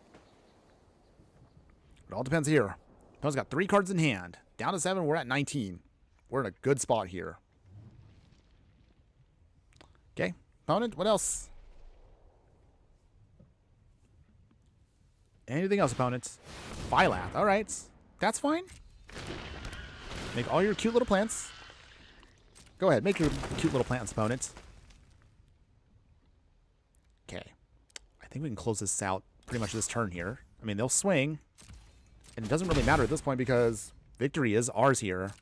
It all depends here. Opponent's got 3 cards in hand. Down to 7, we're at 19. We're in a good spot here. Okay, opponent, what else? Anything else, opponents? Phylath, all right. That's fine. Make all your cute little plants. Go ahead, make your cute little plants, opponents. Okay. I think we can close this out pretty much this turn here. I mean, they'll swing. And it doesn't really matter at this point because victory is ours here.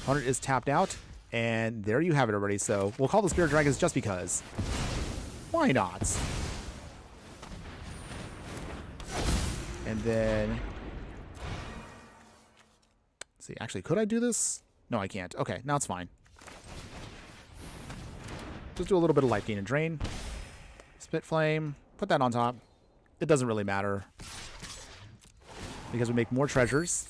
Opponent is tapped out. And there you have it, everybody. So we'll call the Spirit Dragons just because. Why not? And then... Let's see, actually, could I do this? No, I can't. Okay, now it's fine. Just do a little bit of life gain and drain. Spit Flame. Put that on top. It doesn't really matter. Because we make more treasures.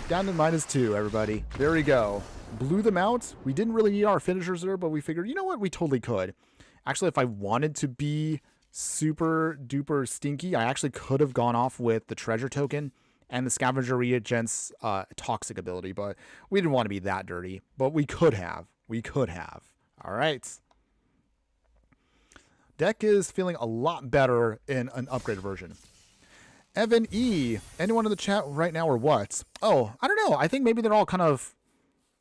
Down to -2, everybody. There we go. Blew them out. We didn't really need our finishers there, but we figured, you know what? We totally could. Actually, if I wanted to be super duper stinky, I actually could have gone off with the treasure token and the scavenger reagent's toxic ability, but we didn't want to be that dirty. But we could have. We could have. All right. Deck is feeling a lot better in an upgraded version. Evan E. Anyone in the chat right now or what? Oh, I don't know. I think maybe they're all kind of...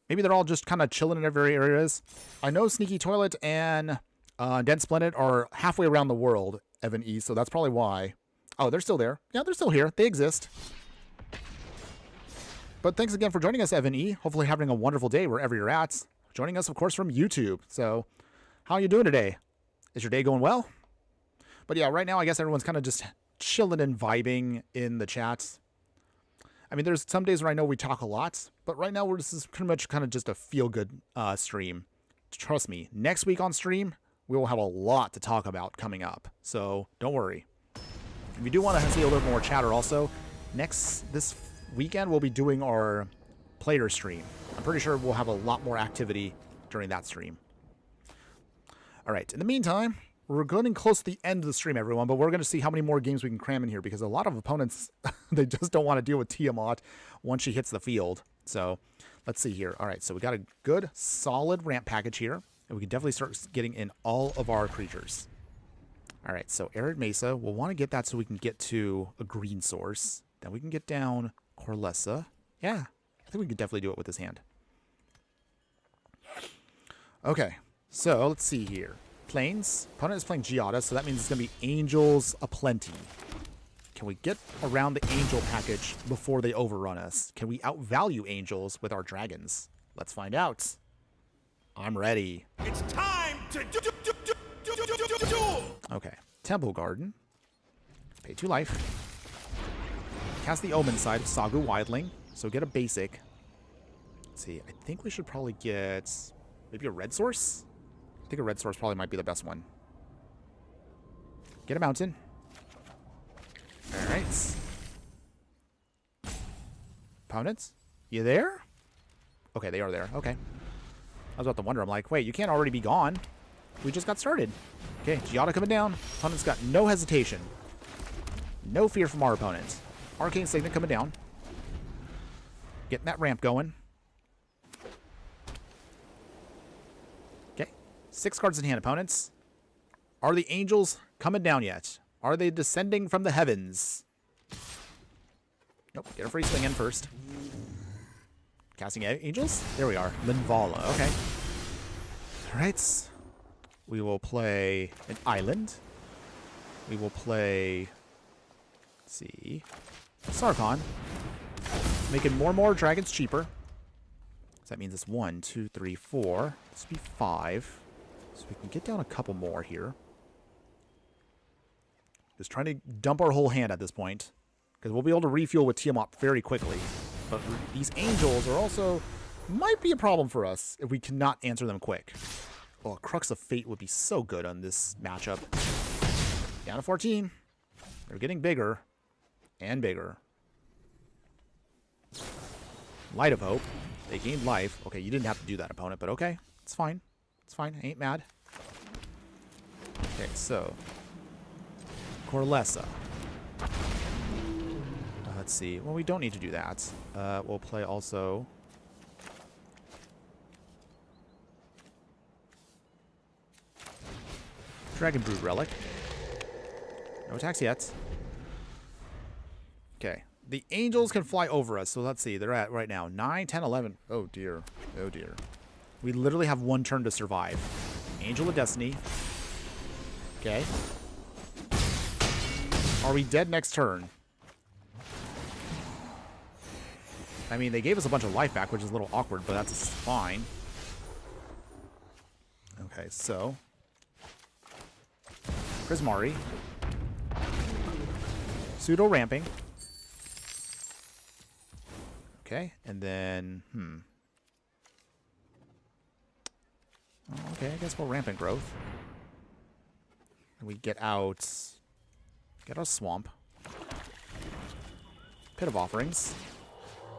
Maybe they're all just kind of chilling in their very areas. I know Sneaky Toilet and Dense Splendid are halfway around the world, Evan E., so that's probably why. Oh, they're still there. Yeah, they're still here. They exist. But thanks again for joining us, Evan E. Hopefully having a wonderful day wherever you're at. Joining us, of course, from YouTube. So, how are you doing today? Is your day going well? But yeah, right now, I guess everyone's kind of just chilling and vibing in the chats. I mean, there's some days where I know we talk a lot, but right now, this is pretty much kind of just a feel-good stream. Trust me, next week on stream, we will have a lot to talk about coming up. So, don't worry. If you do want to see a little more chatter also, this weekend, we'll be doing our player stream. I'm pretty sure we'll have a lot more activity during that stream. All right. In the meantime, we're getting close to the end of the stream, everyone, but we're going to see how many more games we can cram in here because a lot of opponents, they just don't want to deal with Tiamat once she hits the field. So let's see here. All right. So we got a good, solid ramp package here, and we can definitely start getting in all of our creatures. All right. So Arid Mesa, we'll want to get that so we can get to a green source. Then we can get down Corlessa. Yeah. I think we can definitely do it with this hand. Okay. So let's see here. Plains. Opponent is playing Giada, so that means it's going to be Angels aplenty. Can we get around the Angel package before they overrun us? Can we outvalue Angels with our dragons? Let's find out. I'm ready. It's time to do. Okay. Temple Garden. Pay 2 life. Cast the Omen side of Sagu Wildling. So get a basic. Let's see. I think we should probably get maybe a red source. I think a red source probably might be the best one. Get a mountain. Alright. Opponents? You there? Okay, they are there. Okay. I was about to wonder. I'm like, wait, you can't already be gone. We just got started. Okay, Giada coming down. Opponent's got no hesitation. No fear from our opponents. Arcane Signet coming down. Getting that ramp going. Okay. 6 cards in hand, opponents. Are the angels coming down yet? Are they descending from the heavens? Nope. Get a free swing in first. Casting angels? There we are. Linvala. Okay. Alright. We will play an island. We will play... Let's see... Sarkon. Making more and more dragons cheaper. So that means it's 1, 2, 3, 4. This would be 5. So we can get down a couple more here. Just trying to dump our whole hand at this point. Because we'll be able to refuel with Tiamat very quickly. But these angels are also... might be a problem for us if we cannot answer them quick. Oh, Crux of Fate would be so good on this matchup. Down to 14. They're getting bigger. And bigger. Light of Hope. They gained life. Okay, you didn't have to do that, opponent, but okay. It's fine. It's fine. I ain't mad. Okay, so... Corlessa. Let's see. Well, we don't need to do that. We'll play also... Dragon Brood Relic. No attacks yet. Okay. The angels can fly over us, so let's see. They're at, right now, 9, 10, 11. Oh, dear. Oh, dear. We literally have 1 turn to survive. Angel of Destiny. Okay. Are we dead next turn? I mean, they gave us a bunch of life back, which is a little awkward, but that's fine. Okay, so... Prismari. Pseudo ramping. Okay, and then, oh, okay, I guess we'll rampant growth. And we get our swamp. Pit of Offerings.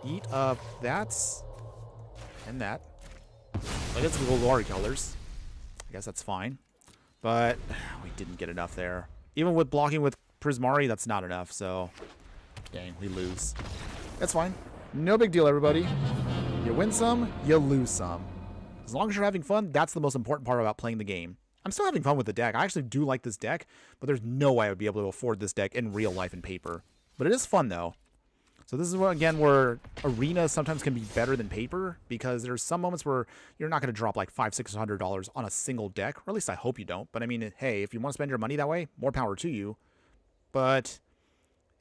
Eat up that. And that. I guess we'll go Glory colors. I guess that's fine. But we didn't get enough there. Even with blocking with Prismari, that's not enough, so... Dang, we lose. That's fine. No big deal, everybody. You win some, you lose some. As long as you're having fun, that's the most important part about playing the game. I'm still having fun with the deck. I actually do like this deck, but there's no way I would be able to afford this deck in real life and paper. But it is fun, though. So this is, again, where Arena sometimes can be better than paper, because there's some moments where you're not going to drop like $500, $600 on a single deck, or at least I hope you don't. But I mean, hey, if you want to spend your money that way, more power to you. But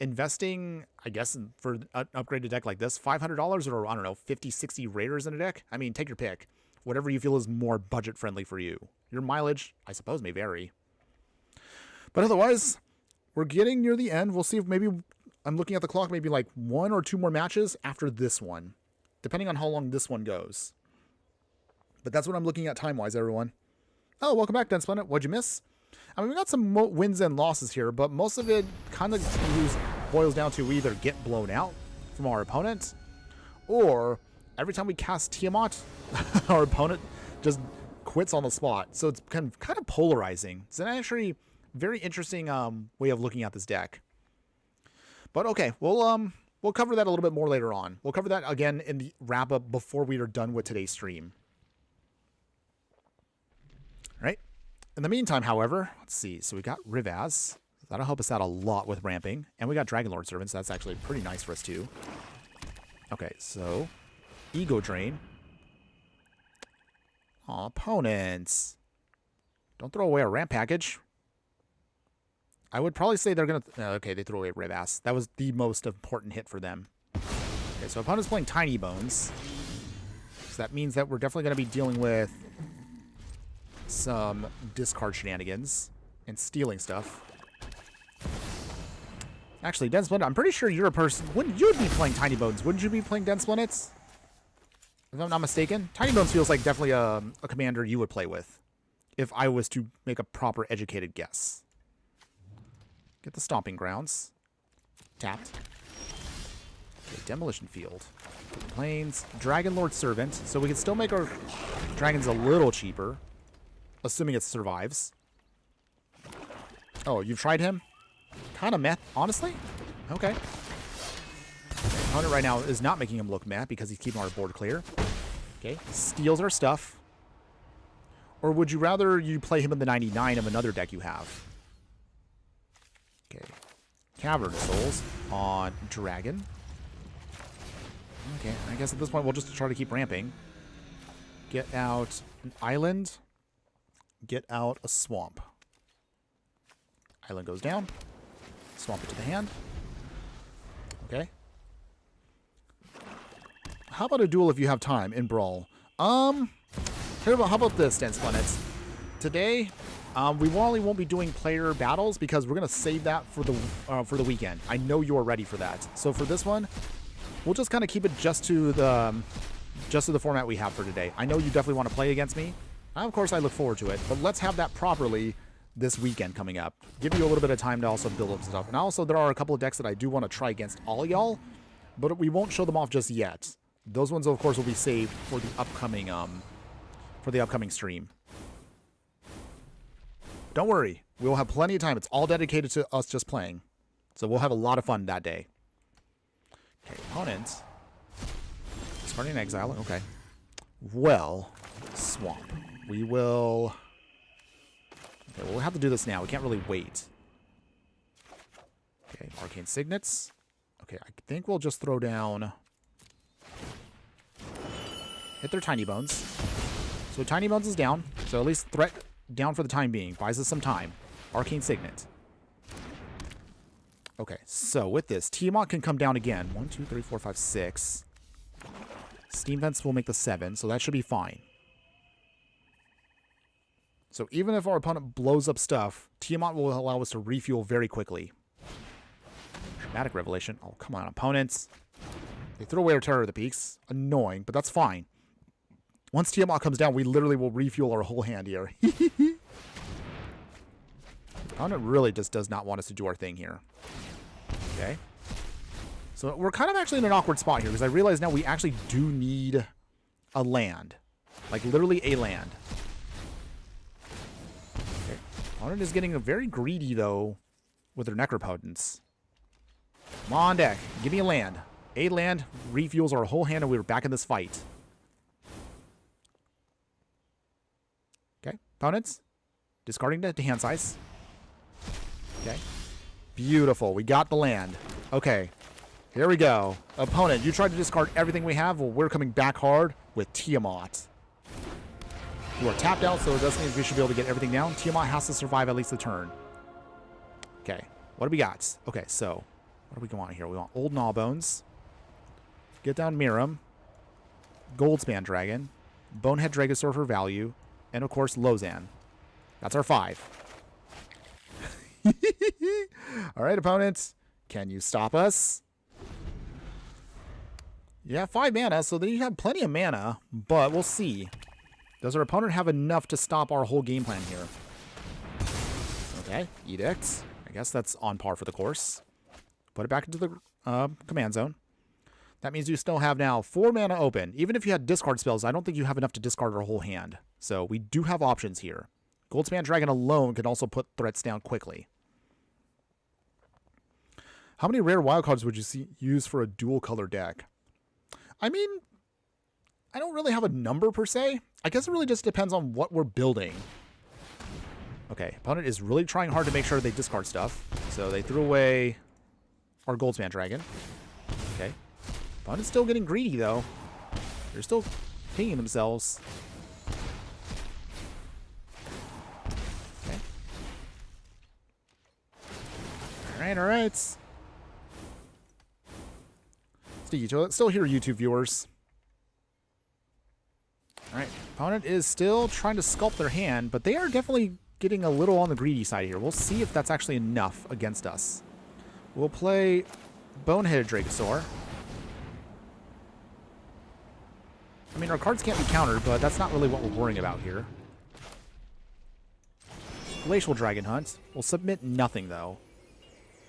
investing, I guess, for an upgraded deck like this, $500 or, I don't know, 50, 60 raiders in a deck? I mean, take your pick. Whatever you feel is more budget-friendly for you. Your mileage, I suppose, may vary. But otherwise, we're getting near the end. We'll see if maybe... I'm looking at the clock, maybe like 1 or 2 more matches after this one, depending on how long this one goes. But that's what I'm looking at time-wise, everyone. Oh, welcome back, Dense Planet. What'd you miss? I mean, we got some wins and losses here, but most of it kind of boils down to we either get blown out from our opponent, or every time we cast Tiamat, our opponent just quits on the spot. So it's kind of polarizing. It's an actually very interesting way of looking at this deck. But okay, we'll cover that a little bit more later on. We'll cover that again in the wrap-up before we are done with today's stream. All right. In the meantime, however, let's see. So we got Rivaz. That'll help us out a lot with ramping. And we got Dragonlord Servants. That's actually pretty nice for us, too. Okay, so Ego Drain. Aw, opponents. Don't throw away our ramp package. I would probably say they're going to... Okay, they threw away Rivaz. That was the most important hit for them. Okay, so opponent's playing Tiny Bones. So that means that we're definitely going to be dealing with some discard shenanigans and stealing stuff. Actually, Dense Planet, I'm pretty sure you're a person. Wouldn't you be playing Tiny Bones? Wouldn't you be playing Dense Planets? If I'm not mistaken. Tiny Bones feels like definitely a commander you would play with if I was to make a proper educated guess. Get the Stomping Grounds. Tapped. Okay, Demolition Field. Plains. Dragon Lord Servant. So we can still make our dragons a little cheaper. Assuming it survives. Oh, you've tried him? Kind of meh, honestly. Okay. Opponent right now is not making him look meh because he's keeping our board clear. Okay. Steals our stuff. Or would you rather you play him in the 99 of another deck you have? Okay. Cavern Souls on Dragon. Okay, I guess at this point we'll just try to keep ramping. Get out an island. Get out a swamp. Island goes down. Swamp it to the hand. Okay. How about a duel if you have time in Brawl? How about this, Dense Planets? Today, we won't be doing player battles because we're gonna save that for the weekend. I know you're ready for that. So for this one, we'll just kind of keep it just to the format we have for today. I know you definitely want to play against me. Of course, I look forward to it, but let's have that properly this weekend coming up. Give you a little bit of time to also build up stuff. And also, there are a couple of decks that I do want to try against all y'all, but we won't show them off just yet. Those ones, of course, will be saved for the upcoming stream. Don't worry, we'll have plenty of time. It's all dedicated to us just playing, so we'll have a lot of fun that day. Okay, opponent. Discarding Exile. Okay. Well, Swamp. We will. Okay, well, we'll have to do this now. We can't really wait. Okay, Arcane Signets. Okay, I think we'll just throw down. Hit their Tiny Bones. So Tiny Bones is down. So at least threat down for the time being. Buys us some time. Arcane Signet. Okay, so with this, Tiamat can come down again. 1, 2, 3, 4, 5, 6. Steam Vents will make the 7, so that should be fine. So even if our opponent blows up stuff, Tiamat will allow us to refuel very quickly. Dramatic Revelation. Oh, come on, opponents. They threw away our Terror of the Peaks. Annoying, but that's fine. Once Tiamat comes down, we literally will refuel our whole hand here. Opponent really just does not want us to do our thing here. Okay. So we're kind of actually in an awkward spot here because I realize now we actually do need a land. Like literally a land. Okay. Opponent is getting very greedy though with their Necropotence. Come on deck. Give me a land. A land refuels our whole hand and we're back in this fight. Okay. Opponents. Discarding the hand size. Okay. Beautiful. We got the land. Okay. Here we go. Opponent, you tried to discard everything we have. Well, we're coming back hard with Tiamat. You are tapped out, so it does mean we should be able to get everything down. Tiamat has to survive at least the turn. Okay. What do we got? Okay, so what do we want here? We want Old Gnawbones. Get down Miram. Goldspan Dragon. Bonehead Dragosaur for value. And, of course, Lozan. That's our 5. All right, opponents. Can you stop us? Yeah, 5 mana, so then you have plenty of mana, but we'll see. Does our opponent have enough to stop our whole game plan here? Okay, Edicts. I guess that's on par for the course. Put it back into the command zone. That means you still have now 4 mana open. Even if you had discard spells, I don't think you have enough to discard our whole hand. So we do have options here. Goldspan Dragon alone can also put threats down quickly. How many rare wildcards would you use for a dual color deck? I mean, I don't really have a number per se. I guess it really just depends on what we're building. Okay, opponent is really trying hard to make sure they discard stuff. So they threw away our Goldspan Dragon. Okay. Opponent's still getting greedy, though. They're still pinging themselves. Okay. All right. Still here, YouTube viewers. All right, opponent is still trying to sculpt their hand, but they are definitely getting a little on the greedy side here. We'll see if that's actually enough against us. We'll play Boneheaded Dracosaur. I mean, our cards can't be countered, but that's not really what we're worrying about here. Glacial Dragon Hunt. We'll submit nothing, though.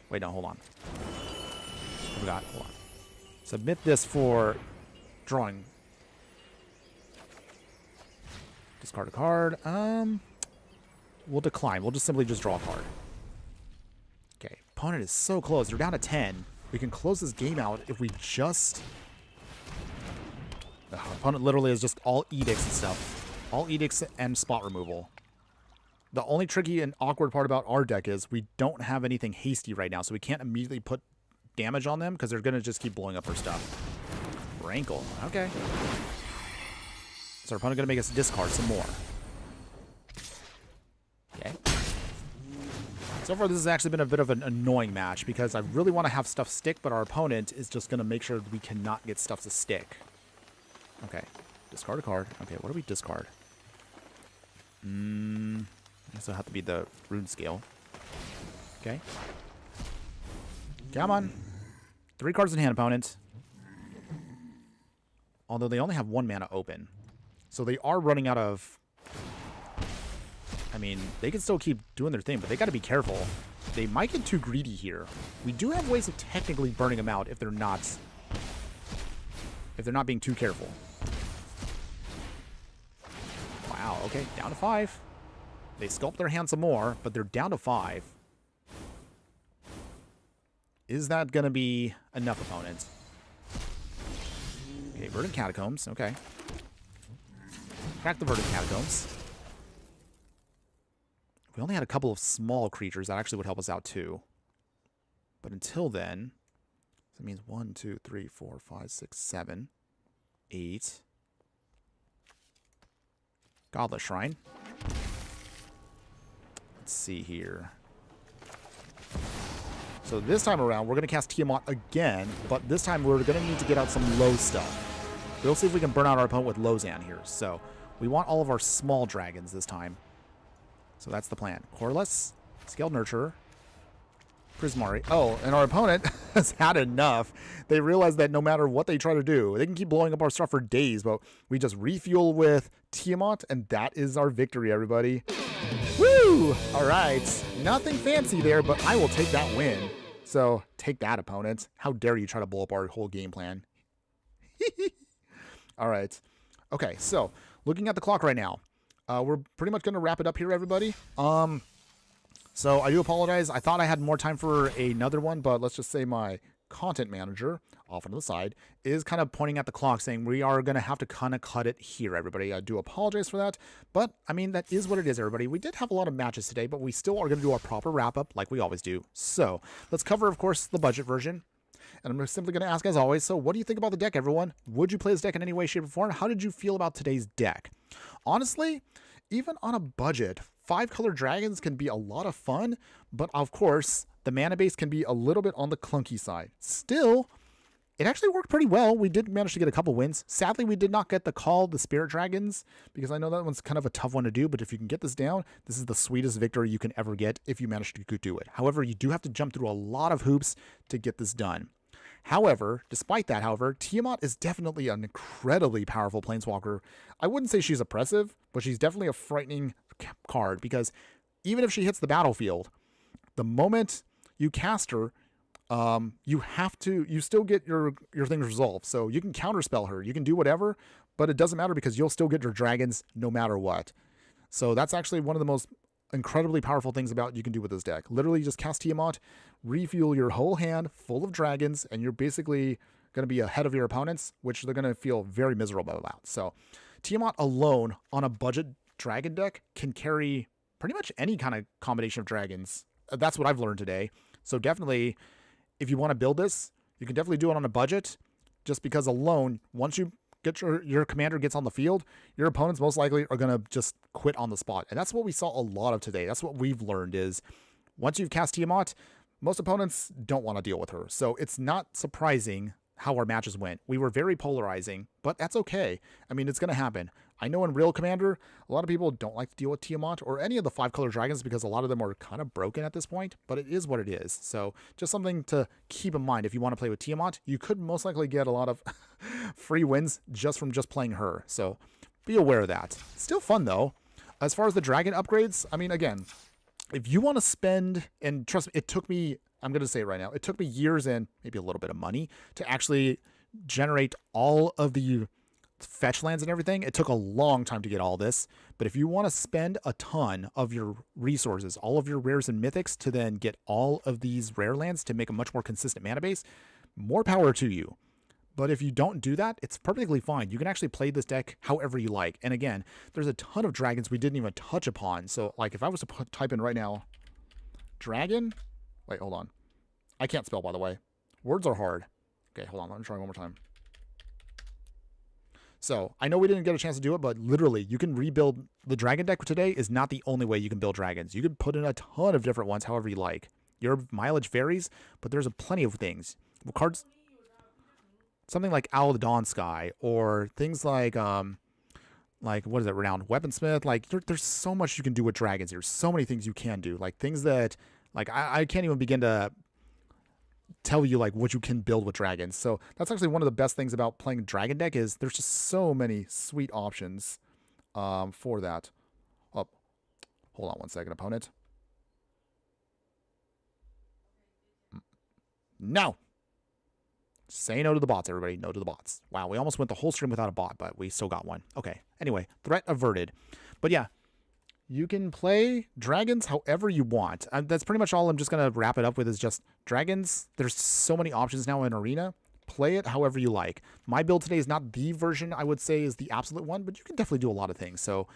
Wait, no, hold on. I forgot. Hold on. Submit this for drawing. Discard a card. We'll decline. We'll just simply draw a card. Okay, opponent is so close. They're down to 10. We can close this game out if we just... opponent literally is just all edicts and stuff. All edicts and spot removal. The only tricky and awkward part about our deck is we don't have anything hasty right now, so we can't immediately put damage on them because they're going to just keep blowing up our stuff. Rankle. Okay. So our opponent going to make us discard some more. Okay. So far, this has actually been a bit of an annoying match because I really want to have stuff stick, but our opponent is just going to make sure we cannot get stuff to stick. Okay. Discard a card. Okay, what do we discard? I guess it'll have to be the rune scale. Okay. Come on. 3 cards in hand, opponent. Although they only have 1 mana open. So they are running out of... I mean, they can still keep doing their thing, but they got to be careful. They might get too greedy here. We do have ways of technically burning them out if they're not being too careful. Wow, okay, down to 5. They sculpt their hand some more, but they're down to 5. Is that going to be enough, opponents? Okay, Verdant Catacombs, okay. Crack the Verdant Catacombs. If we only had a couple of small creatures, that actually would help us out too. But until then, that means 1, 2, 3, 4, 5, 6, 7, 8. Godless Shrine. Let's see here. So this time around, we're going to cast Tiamat again, but this time we're going to need to get out some low stuff. We'll see if we can burn out our opponent with Lozan here. So we want all of our small dragons this time. So that's the plan. Coreless, Scaled Nurturer, Prismari. Oh, and our opponent has had enough. They realize that no matter what they try to do, they can keep blowing up our stuff for days, but we just refuel with Tiamat, and that is our victory, everybody. Woo! All right. Nothing fancy there, but I will take that win. So take that, opponent. How dare you try to blow up our whole game plan. All right. Okay, so looking at the clock right now, we're pretty much going to wrap it up here, everybody. So I do apologize. I thought I had more time for another one, but let's just say my content manager, off on the side, is kind of pointing at the clock saying we are going to have to kind of cut it here, everybody. I do apologize for that, but I mean, that is what it is, everybody. We did have a lot of matches today, but we still are going to do our proper wrap-up like we always do. So let's cover, of course, the budget version. And I'm simply going to ask, as always, so what do you think about the deck, everyone? Would you play this deck in any way, shape, or form? How did you feel about today's deck? Honestly, even on a budget, 5-color dragons can be a lot of fun, but of course, the mana base can be a little bit on the clunky side. Still, it actually worked pretty well. We did manage to get a couple wins. Sadly, we did not get the call, the Spirit Dragons, because I know that one's kind of a tough one to do, but if you can get this down, this is the sweetest victory you can ever get if you manage to do it. However, you do have to jump through a lot of hoops to get this done. However, despite that, Tiamat is definitely an incredibly powerful planeswalker. I wouldn't say she's oppressive, but she's definitely a frightening card because even if she hits the battlefield, the moment you cast her, you still get your things resolved. So you can counterspell her, you can do whatever, but it doesn't matter because you'll still get your dragons no matter what. So that's actually one of the most incredibly powerful things about you can do with this deck. Literally just cast Tiamat, refuel your whole hand full of dragons, and you're basically going to be ahead of your opponents, which they're going to feel very miserable about. So Tiamat alone on a budget dragon deck can carry pretty much any kind of combination of dragons. That's what I've learned today. So definitely, if you want to build this, you can definitely do it on a budget, just because alone, once you get your commander gets on the field, your opponents most likely are going to just quit on the spot. And that's what we saw a lot of today. That's what we've learned is once you've cast Tiamat, most opponents don't want to deal with her. So it's not surprising how our matches went. We were very polarizing, but that's okay. I mean, it's going to happen. I know in real Commander, a lot of people don't like to deal with Tiamat or any of the 5-color dragons because a lot of them are kind of broken at this point, but it is what it is. So just something to keep in mind if you want to play with Tiamat. You could most likely get a lot of free wins just from just playing her. So be aware of that. Still fun though. As far as the dragon upgrades, I mean, again, if you want to spend, and trust me, it took me, I'm going to say it right now, it took me years and maybe a little bit of money to actually generate all of the fetch lands and everything. It took a long time to get all this, but if you want to spend a ton of your resources, all of your rares and mythics to then get all of these rare lands to make a much more consistent mana base, more power to you. But if you don't do that, it's perfectly fine. You can actually play this deck however you like. And again, there's a ton of dragons we didn't even touch upon. So like if I was to type in right now, dragon, wait, hold on. I can't spell, by the way. Words are hard. Okay, hold on. Let me try one more time. So I know we didn't get a chance to do it, but literally you can rebuild the dragon deck today is not the only way you can build dragons. You can put in a ton of different ones however you like. Your mileage varies, but there's plenty of things. Cards, something like Owl of the Dawn Sky, or things like what is it, Renowned Weaponsmith. Like there's so much you can do with dragons. There's so many things you can do. Like things that like I can't even begin to tell you like what you can build with dragons. So that's actually one of the best things about playing dragon deck is there's just so many sweet options for that. Oh, hold on one second, opponent. No. Say no to the bots, everybody. No to the bots. Wow, we almost went the whole stream without a bot, but we still got one. Okay. Anyway, threat averted. But yeah, you can play dragons however you want. That's pretty much all I'm just going to wrap it up with is just dragons. There's so many options now in Arena. Play it however you like. My build today is not the version I would say is the absolute one, but you can definitely do a lot of things. So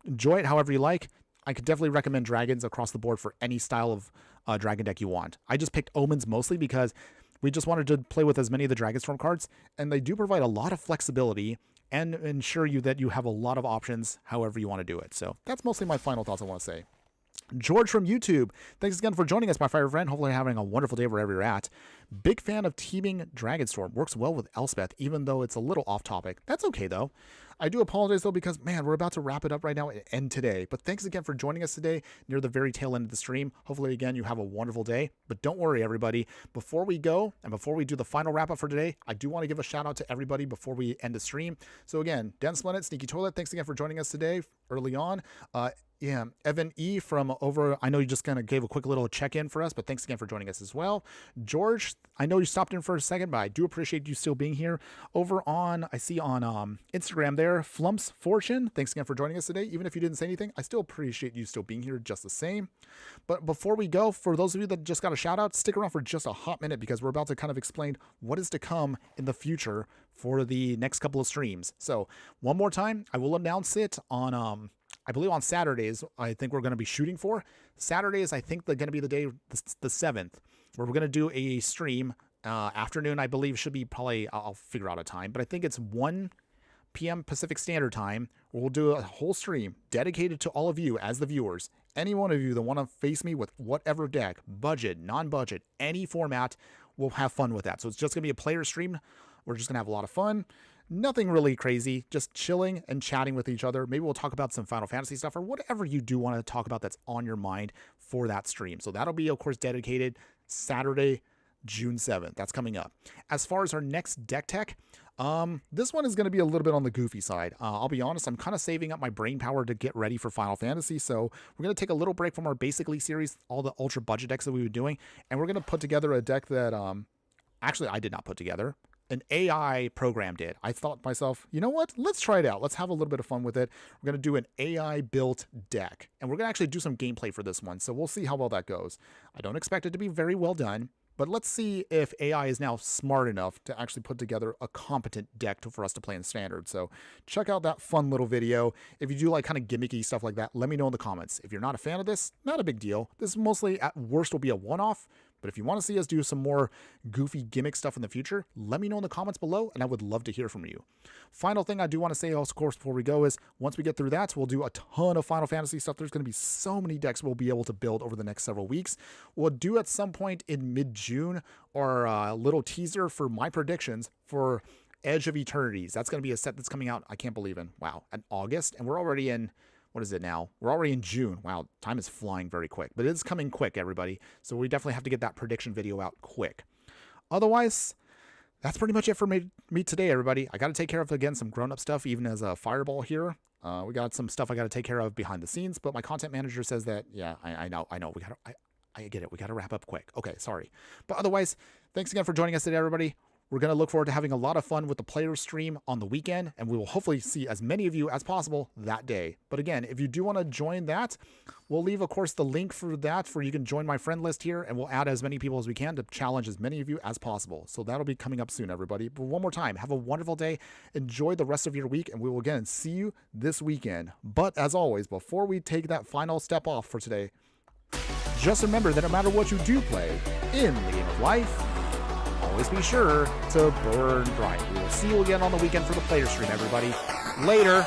enjoy it however you like. I could definitely recommend dragons across the board for any style of dragon deck you want. I just picked omens mostly because we just wanted to play with as many of the Dragonstorm cards, and they do provide a lot of flexibility and ensure you that you have a lot of options however you want to do it. So that's mostly my final thoughts I want to say. George from YouTube, thanks again for joining us, my fire friend. Hopefully you're having a wonderful day wherever you're at. Big fan of teaming Dragonstorm. Works well with Elspeth, even though it's a little off topic. That's okay, though. I do apologize, though, because, man, we're about to wrap it up right now and end today. But thanks again for joining us today near the very tail end of the stream. Hopefully, again, you have a wonderful day. But don't worry, everybody. Before we go and before we do the final wrap-up for today, I do want to give a shout-out to everybody before we end the stream. So, again, Dense Planet, Sneaky Toilet, thanks again for joining us today early on. Yeah, Evan E. from over, I know you just kind of gave a quick little check-in for us, but thanks again for joining us as well. George, I know you stopped in for a second, but I do appreciate you still being here. Over on, I see on Instagram there, Flumps Fortune, thanks again for joining us today. Even if you didn't say anything, I still appreciate you still being here just the same. But before we go, for those of you that just got a shout-out, stick around for just a hot minute because we're about to kind of explain what is to come in the future for the next couple of streams. So one more time, I will announce it on I believe on Saturdays, I think we're going to be shooting for. Saturdays, I think they're going to be the day, the 7th, where we're going to do a stream. Afternoon, I believe, should be probably, I'll figure out a time, but I think it's 1 p.m. Pacific Standard Time. We'll do a whole stream dedicated to all of you as the viewers. Any one of you that want to face me with whatever deck, budget, non-budget, any format, we'll have fun with that. So it's just going to be a player stream. We're just going to have a lot of fun. Nothing really crazy, just chilling and chatting with each other. Maybe we'll talk about some Final Fantasy stuff or whatever you do want to talk about that's on your mind for that stream. So that'll be, of course, dedicated Saturday, June 7th. That's coming up. As far as our next deck tech, this one is going to be a little bit on the goofy side. I'll be honest, I'm kind of saving up my brain power to get ready for Final Fantasy. So we're going to take a little break from our Basic League series, all the ultra budget decks that we were doing, and we're going to put together a deck that actually I did not put together. An AI program did. I thought to myself, you know what? Let's try it out. Let's have a little bit of fun with it. We're going to do an AI built deck, and we're going to actually do some gameplay for this one. So we'll see how well that goes. I don't expect it to be very well done, but let's see if AI is now smart enough to actually put together a competent deck for us to play in standard. So check out that fun little video. If you do like kind of gimmicky stuff like that, let me know in the comments. If you're not a fan of this, not a big deal. This mostly at worst will be a one-off, But if you want to see us do some more goofy gimmick stuff in the future, let me know in the comments below, and I would love to hear from you. Final thing I do want to say, of course, before we go is once we get through that, we'll do a ton of Final Fantasy stuff. There's going to be so many decks we'll be able to build over the next several weeks. We'll do at some point in mid-June or a little teaser for my predictions for Edge of Eternities. That's going to be a set that's coming out, I can't believe in August, and we're already in, what is it now? We're already in June. Wow, time is flying very quick, but it is coming quick, everybody. So we definitely have to get that prediction video out quick. Otherwise, that's pretty much it for me today, everybody. I got to take care of, again, some grown-up stuff, even as a Fireball here. We got some stuff I got to take care of behind the scenes, but my content manager says that, yeah, I know. I get it. We got to wrap up quick. Okay, sorry. But otherwise, thanks again for joining us today, everybody. We're going to look forward to having a lot of fun with the player stream on the weekend, and we will hopefully see as many of you as possible that day. But again, if you do want to join that, we'll leave, of course, the link for that you can join my friend list here, and we'll add as many people as we can to challenge as many of you as possible. So that'll be coming up soon, everybody. But one more time, have a wonderful day. Enjoy the rest of your week, and we will again see you this weekend. But as always, before we take that final step off for today, just remember that no matter what you do play in the game of life, always be sure to burn bright. We will see you again on the weekend for the player stream, everybody. Later.